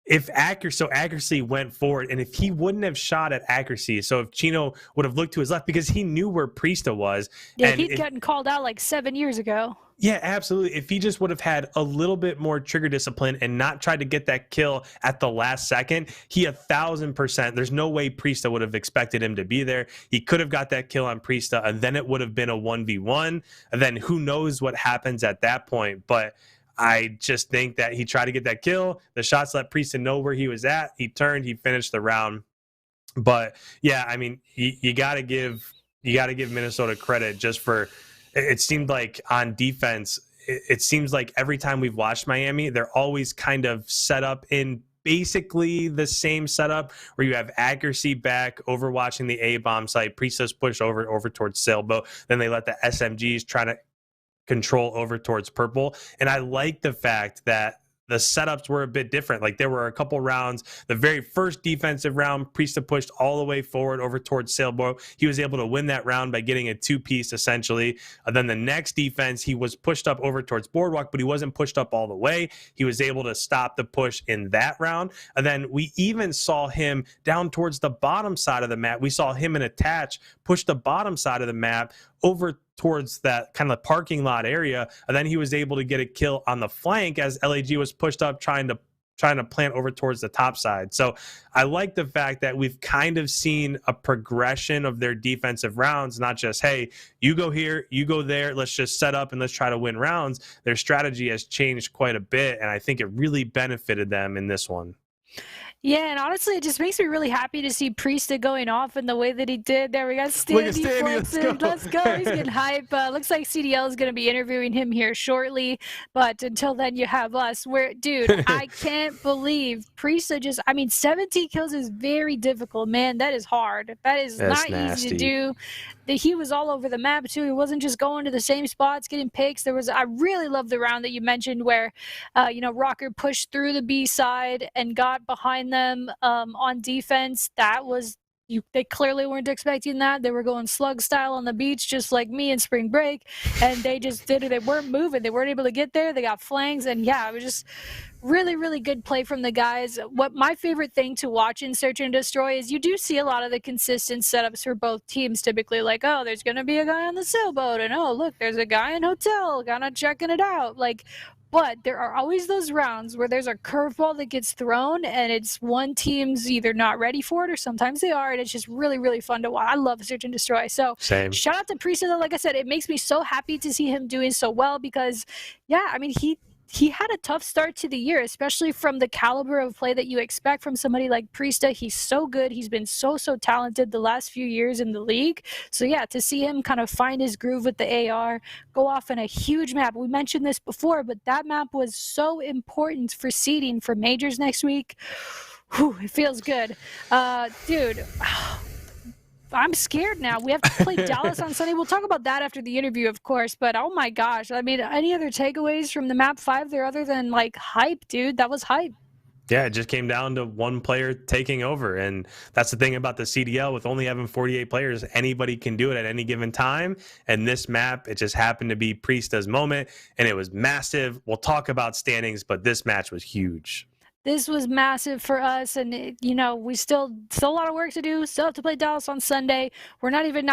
Speaker 2: if accuracy went forward, and if he wouldn't have shot at accuracy, so if Chino would have looked to his left because he knew where Priesta was.
Speaker 1: Yeah, he'd gotten called out like 7 years ago.
Speaker 2: Yeah, absolutely. If he just would have had a little bit more trigger discipline and not tried to get that kill at the last second, he 1,000%. There's no way Priesta would have expected him to be there. He could have got that kill on Priesta, and then it would have been a 1v1. And then who knows what happens at that point. But I just think that he tried to get that kill. The shots let Priesta know where he was at. He turned, he finished the round. But yeah, I mean, you gotta give Minnesota credit just for. It seemed like on defense, it seems like every time we've watched Miami, they're always kind of set up in basically the same setup where you have accuracy back, overwatching the A bomb site. Priesta's push over towards Sailboat. Then they let the SMGs try to control over towards purple. And I like the fact that the setups were a bit different. Like there were a couple rounds. The very first defensive round, Priesta pushed all the way forward over towards Sailboat. He was able to win that round by getting a 2-piece essentially. And then the next defense, he was pushed up over towards Boardwalk, but he wasn't pushed up all the way. He was able to stop the push in that round. And then we even saw him down towards the bottom side of the map. We saw him in Attach push the bottom side of the map over towards that kind of parking lot area, and then he was able to get a kill on the flank as LAG was pushed up trying to plant over towards the top side. So I like the fact that we've kind of seen a progression of their defensive rounds, not just, hey, you go here, you go there, let's just set up and let's try to win rounds. Their strategy has changed quite a bit, and I think it really benefited them in this one.
Speaker 1: Yeah, and honestly, it just makes me really happy to see Priesta going off in the way that he did. There we got Standy flexing. Let's go. He's getting hype. Looks like CDL is going to be interviewing him here shortly. But until then, you have us. Dude, I can't believe Priesta just, 17 kills is very difficult, man. That is hard. That's not
Speaker 2: nasty.
Speaker 1: Easy to do. He was all over the map, too. He wasn't just going to the same spots, getting picks. I really love the round that you mentioned where, RØKKR pushed through the B side and got behind them on defense. They clearly weren't expecting that. They were going slug style on the beach, just like me in spring break, and they just did it. They weren't moving. They weren't able to get there. They got flanks, and yeah, it was just really, really good play from the guys. What my favorite thing to watch in Search and Destroy is you do see a lot of the consistent setups for both teams. Typically, like, oh, there's going to be a guy on the sailboat, and oh, look, there's a guy in hotel, kind of checking it out, like. But there are always those rounds where there's a curveball that gets thrown and it's one team's either not ready for it or sometimes they are, and it's just really, really fun to watch. I love Search and Destroy. So
Speaker 2: same. Shout
Speaker 1: out to Priesta, though. Like I said, it makes me so happy to see him doing so well because, yeah, he had a tough start to the year, especially from the caliber of play that you expect from somebody like Priesta. He's so good. He's been so talented the last few years in the league. So yeah, to see him kind of find his groove with the AR, go off in a huge map. We mentioned this before, but that map was so important for seeding for majors next week. Whew, it feels good. Dude, I'm scared now. We have to play Dallas on Sunday. We'll talk about that after the interview, of course. But oh my gosh, any other takeaways from the map 5 there other than like hype, dude? That was hype.
Speaker 2: Yeah, it just came down to one player taking over. And that's the thing about the CDL. With only having 48 players, anybody can do it at any given time. And this map, it just happened to be Priesta's moment, and it was massive. We'll talk about standings, but this match was huge.
Speaker 1: This was massive for us, and we still a lot of work to do. Still have to play Dallas on Sunday. I'm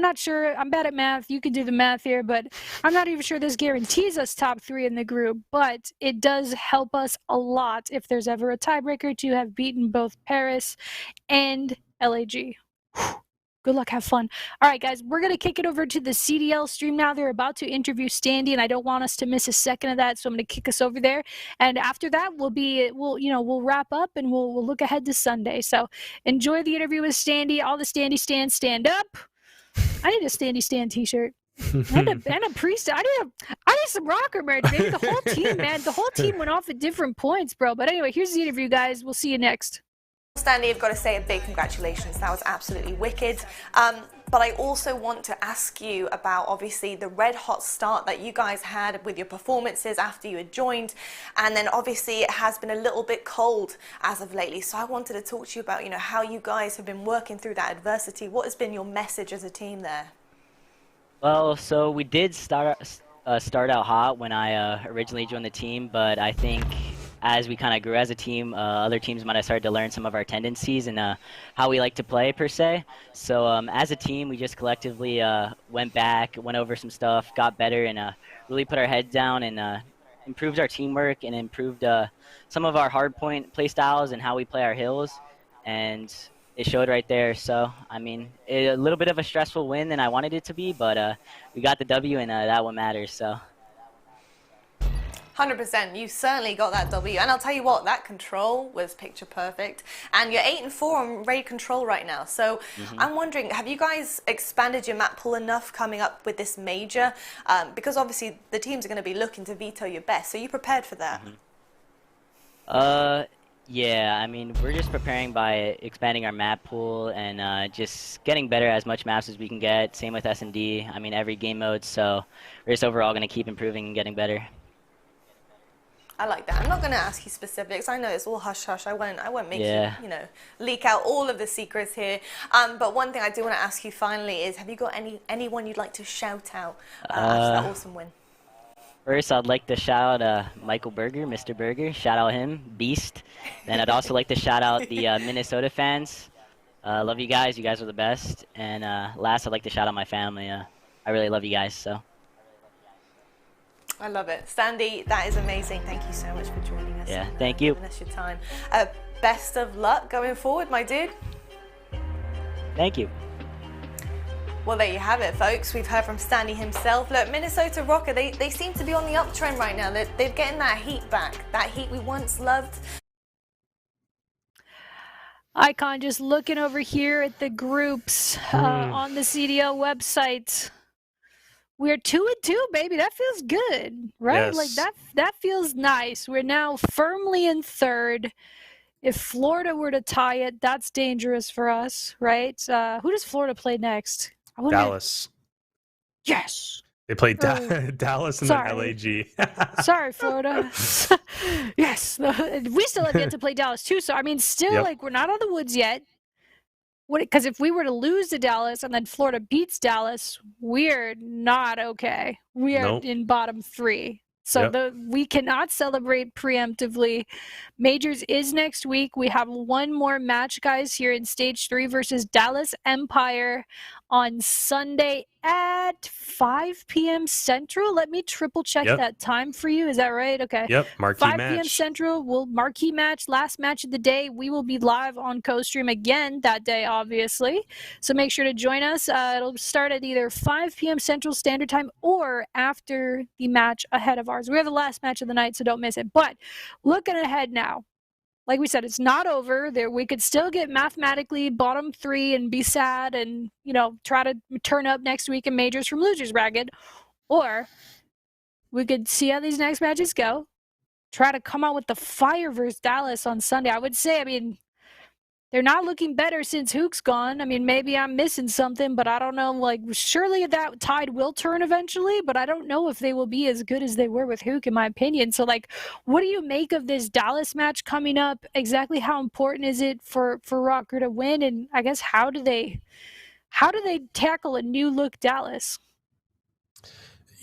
Speaker 1: not sure. I'm bad at math. You can do the math here, but I'm not even sure this guarantees us top 3 in the group. But it does help us a lot if there's ever a tiebreaker to have beaten both Paris and LAG. Good luck. Have fun. All right, guys, we're going to kick it over to the CDL stream now. They're about to interview Standy, and I don't want us to miss a second of that, so I'm going to kick us over there. And after that, we'll wrap up, and we'll look ahead to Sunday. So enjoy the interview with Standy. All the Standy stands stand up. I need a Standy stand t-shirt. and a priest. I need some RØKKR merch, baby. The whole team, man. The whole team went off at different points, bro. But anyway, here's the interview, guys. We'll see you next.
Speaker 11: Standy, I've got to say a big congratulations. That was absolutely wicked. But I also want to ask you about, obviously, the red hot start that you guys had with your performances after you had joined. And then, obviously, it has been a little bit cold as of lately. So I wanted to talk to you about, how you guys have been working through that adversity. What has been your message as a team there?
Speaker 12: Well, so we did start out hot when I originally joined the team, but I think as we kind of grew as a team, other teams might have started to learn some of our tendencies and how we like to play, per se. So as a team, we just collectively went back, went over some stuff, got better, and really put our heads down and improved our teamwork and improved some of our hardpoint play styles and how we play our hills. And it showed right there. So, I mean, a little bit of a stressful win than I wanted it to be, but we got the W, and that one matters. So.
Speaker 11: 100%. You certainly got that W. And I'll tell you what, that control was picture perfect. And you're 8-4 on raid control right now. So I'm wondering, have you guys expanded your map pool enough coming up with this major? Because obviously the teams are going to be looking to veto your best. So are you prepared for that?
Speaker 12: Yeah, I mean, we're just preparing by expanding our map pool and just getting better as much maps as we can get. Same with S&D. I mean, every game mode. So we're just overall going to keep improving and getting better.
Speaker 11: I like that. I'm not going to ask you specifics. I know it's all hush hush. I won't make you, leak out all of the secrets here. But one thing I do want to ask you finally is, have you got anyone you'd like to shout out after that awesome win?
Speaker 12: First, I'd like to shout out Michael Berger, Mr. Berger. Shout out him, Beast. Then I'd also like to shout out the Minnesota fans. Love you guys. You guys are the best. And last, I'd like to shout out my family. I really love you guys. So.
Speaker 11: I love it. Standy, that is amazing. Thank you so much for joining us.
Speaker 12: Yeah, thank you.
Speaker 11: Giving us your time. Best of luck going forward, my dude.
Speaker 12: Thank you.
Speaker 11: Well, there you have it, folks. We've heard from Standy himself. Look, Minnesota RØKKR, they seem to be on the uptrend right now. They're getting that heat back, that heat we once loved.
Speaker 1: IKON, just looking over here at the groups on the CDL website. We're 2-2, baby. That feels good, right?
Speaker 2: Yes.
Speaker 1: Like that feels nice. We're now firmly in third. If Florida were to tie it, that's dangerous for us, right? Who does Florida play next?
Speaker 2: Dallas.
Speaker 1: Yes.
Speaker 2: They played Dallas and then LAG.
Speaker 1: Sorry, Florida. Yes. We still have yet to play Dallas too. So I mean, still like we're not out of the woods yet. Because if we were to lose to Dallas and then Florida beats Dallas, we're not okay. We are in bottom 3. So we cannot celebrate preemptively. Majors is next week. We have one more match, guys, here in Stage 3 versus Dallas Empire on Sunday at 5 p.m. Central. Let me triple check that time for you. Is that right? Okay.
Speaker 2: Yep, marquee
Speaker 1: 5
Speaker 2: match.
Speaker 1: p.m. Central, marquee match, last match of the day. We will be live on co-stream again that day, obviously. So make sure to join us. It'll start at either 5 p.m. Central Standard Time or after the match ahead of ours. We have the last match of the night, so don't miss it. But looking ahead now, like we said, it's not over. We could still get mathematically bottom 3 and be sad and, try to turn up next week in majors from losers bracket. Or we could see how these next matches go. Try to come out with the fire versus Dallas on Sunday. I would say, they're not looking better since Hook's gone. Maybe I'm missing something, but I don't know. Surely that tide will turn eventually, but I don't know if they will be as good as they were with Hook, in my opinion. So, what do you make of this Dallas match coming up? Exactly how important is it for RØKKR to win? And I guess how do they tackle a new look Dallas?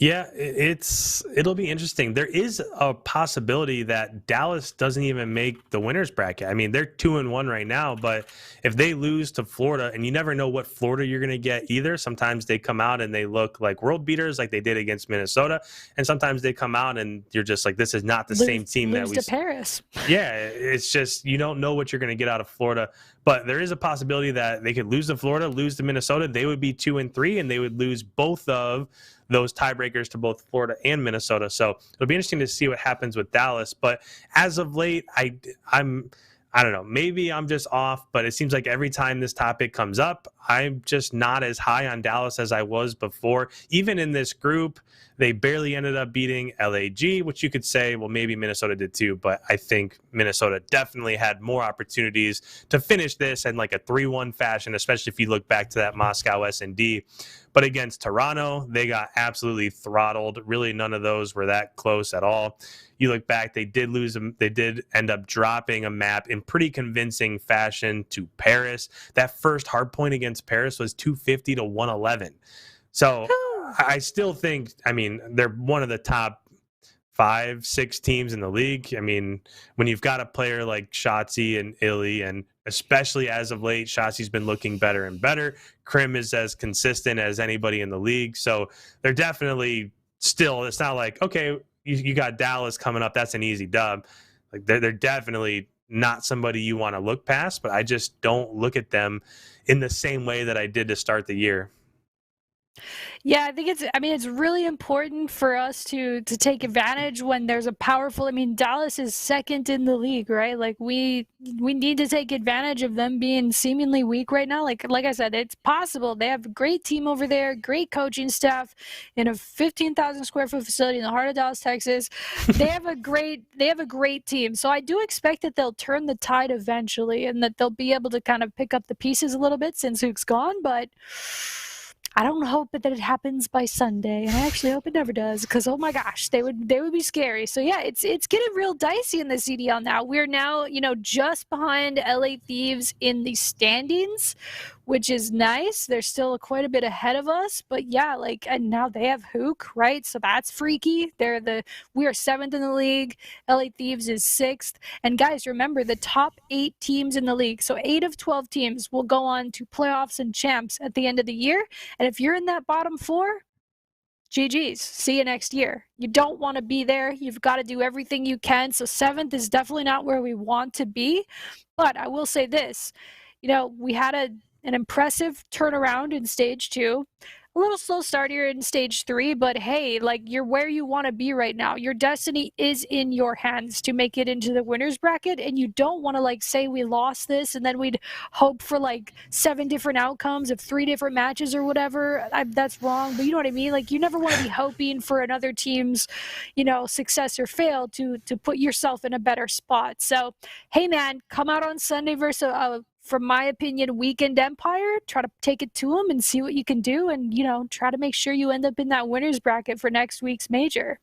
Speaker 2: Yeah, it'll be interesting. There is a possibility that Dallas doesn't even make the winners bracket. I mean, they're 2-1 right now, but if they lose to Florida, and you never know what Florida you're going to get either. Sometimes they come out and they look like world beaters, like they did against Minnesota, and sometimes they come out and you're just like, this is not the same team that we.
Speaker 1: Lose to Paris.
Speaker 2: Yeah, it's just you don't know what you're going to get out of Florida. But there is a possibility that they could lose to Florida, lose to Minnesota. They would be 2-3, and they would lose both of those tiebreakers to both Florida and Minnesota. So it'll be interesting to see what happens with Dallas. But as of late, I don't know. Maybe I'm just off, but it seems like every time this topic comes up, I'm just not as high on Dallas as I was before. Even in this group, they barely ended up beating LAG, which you could say, well, maybe Minnesota did too, but I think Minnesota definitely had more opportunities to finish this in like a 3-1 fashion, especially if you look back to that Moscow S&D. But against Toronto, they got absolutely throttled. Really, none of those were that close at all. You look back, they did lose them. They did end up dropping a map in pretty convincing fashion to Paris. That first hardpoint against Paris was 250 to 111. So I still think, I mean, they're one of the top 5-6 teams in the league. I mean, when you've got a player like Shotzi and Illy, and especially as of late, Shotzi's been looking better and better. Krim is as consistent as anybody in the league. So they're definitely still, it's not like, okay, you got Dallas coming up, that's an easy dub. Like they're definitely not somebody you want to look past, but I just don't look at them in the same way that I did to start the year.
Speaker 1: Yeah, I think it's really important for us to take advantage when there's a powerful, Dallas is second in the league, right? Like we need to take advantage of them being seemingly weak right now. Like I said, it's possible. They have a great team over there, great coaching staff in a 15,000 square foot facility in the heart of Dallas, Texas. They have a great team. So I do expect that they'll turn the tide eventually and that they'll be able to kind of pick up the pieces a little bit since Hook's gone, but I don't hope that it happens by Sunday, and I actually hope it never does, because oh my gosh, they would be scary. So yeah, it's getting real dicey in the CDL now. We're now, just behind LA Thieves in the standings, which is nice. They're still quite a bit ahead of us, but yeah, and now they have Hook, right? So that's freaky. We are 7th in the league. LA Thieves is 6th. And guys, remember the top 8 teams in the league. So 8 of 12 teams will go on to playoffs and champs at the end of the year. And if you're in that bottom 4, GG's. See you next year. You don't want to be there. You've got to do everything you can. So 7th is definitely not where we want to be. But I will say this, we had an impressive turnaround in stage 2. A little slow start here in stage 3, but hey, you're where you want to be right now. Your destiny is in your hands to make it into the winners bracket, and you don't want to say we lost this and then we'd hope for 7 different outcomes of 3 different matches or whatever. That's wrong, but you know what I mean? You never want to be hoping for another team's, success or fail to put yourself in a better spot. So, hey man, come out on Sunday versus from my opinion, weakened Empire. Try to take it to them and see what you can do, and try to make sure you end up in that winners bracket for next week's major.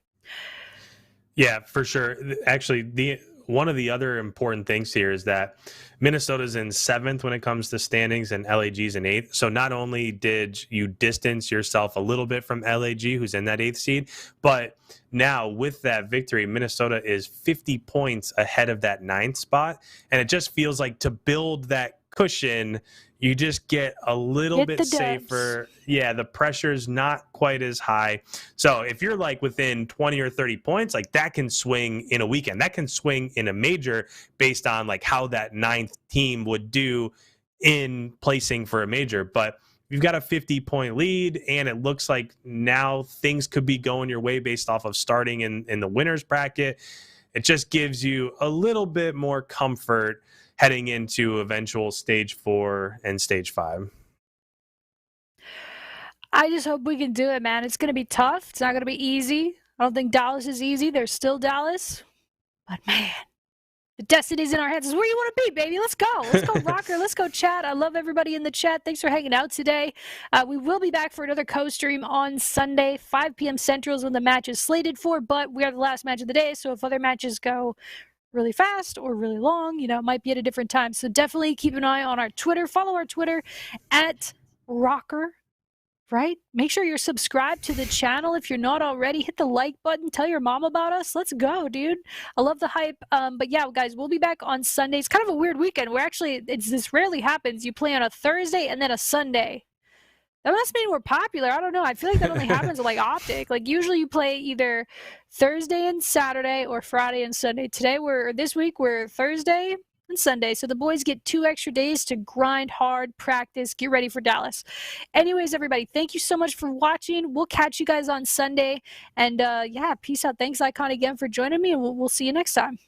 Speaker 2: Yeah, for sure. Actually, one of the other important things here is that Minnesota's in 7th when it comes to standings, and LAG's in 8th. So not only did you distance yourself a little bit from LAG, who's in that 8th seed, but now with that victory, Minnesota is 50 points ahead of that 9th spot. And it just feels like to build that cushion, you just get a little bit safer. Yeah, the pressure's not quite as high. So if you're within 20 or 30 points, that can swing in a weekend. That can swing in a major based on how that 9th team would do in placing for a major. But you've got a 50-point lead, and it looks like now things could be going your way based off of starting in the winners bracket. It just gives you a little bit more comfort heading into eventual stage 4 and stage 5.
Speaker 1: I just hope we can do it, man. It's going to be tough. It's not going to be easy. I don't think Dallas is easy. They're still Dallas. But man, the destiny's in our hands. Is where you want to be, baby. Let's go. Let's go, RØKKR. Let's go, chat. I love everybody in the chat. Thanks for hanging out today. We will be back for another co-stream on Sunday, 5 p.m. Central is when the match is slated for, but we are the last match of the day, so if other matches go really fast or really long, it might be at a different time. So definitely keep an eye on our Twitter. Follow our Twitter at RØKKR right? Make sure you're subscribed to the channel. If you're not already, hit the like button. Tell your mom about us. Let's go, dude. I love the hype. But yeah, guys, we'll be back on Sunday. It's kind of a weird weekend. We're actually, this rarely happens. You play on a Thursday and then a Sunday. That must mean we're popular. I don't know. I feel like that only happens with like Optic. Like usually you play either Thursday and Saturday or Friday and Sunday. This week we're Thursday and Sunday. So the boys get 2 extra days to grind hard, practice, get ready for Dallas. Anyways, everybody, thank you so much for watching. We'll catch you guys on Sunday. And yeah, peace out. Thanks, IKON, again for joining me, and we'll see you next time.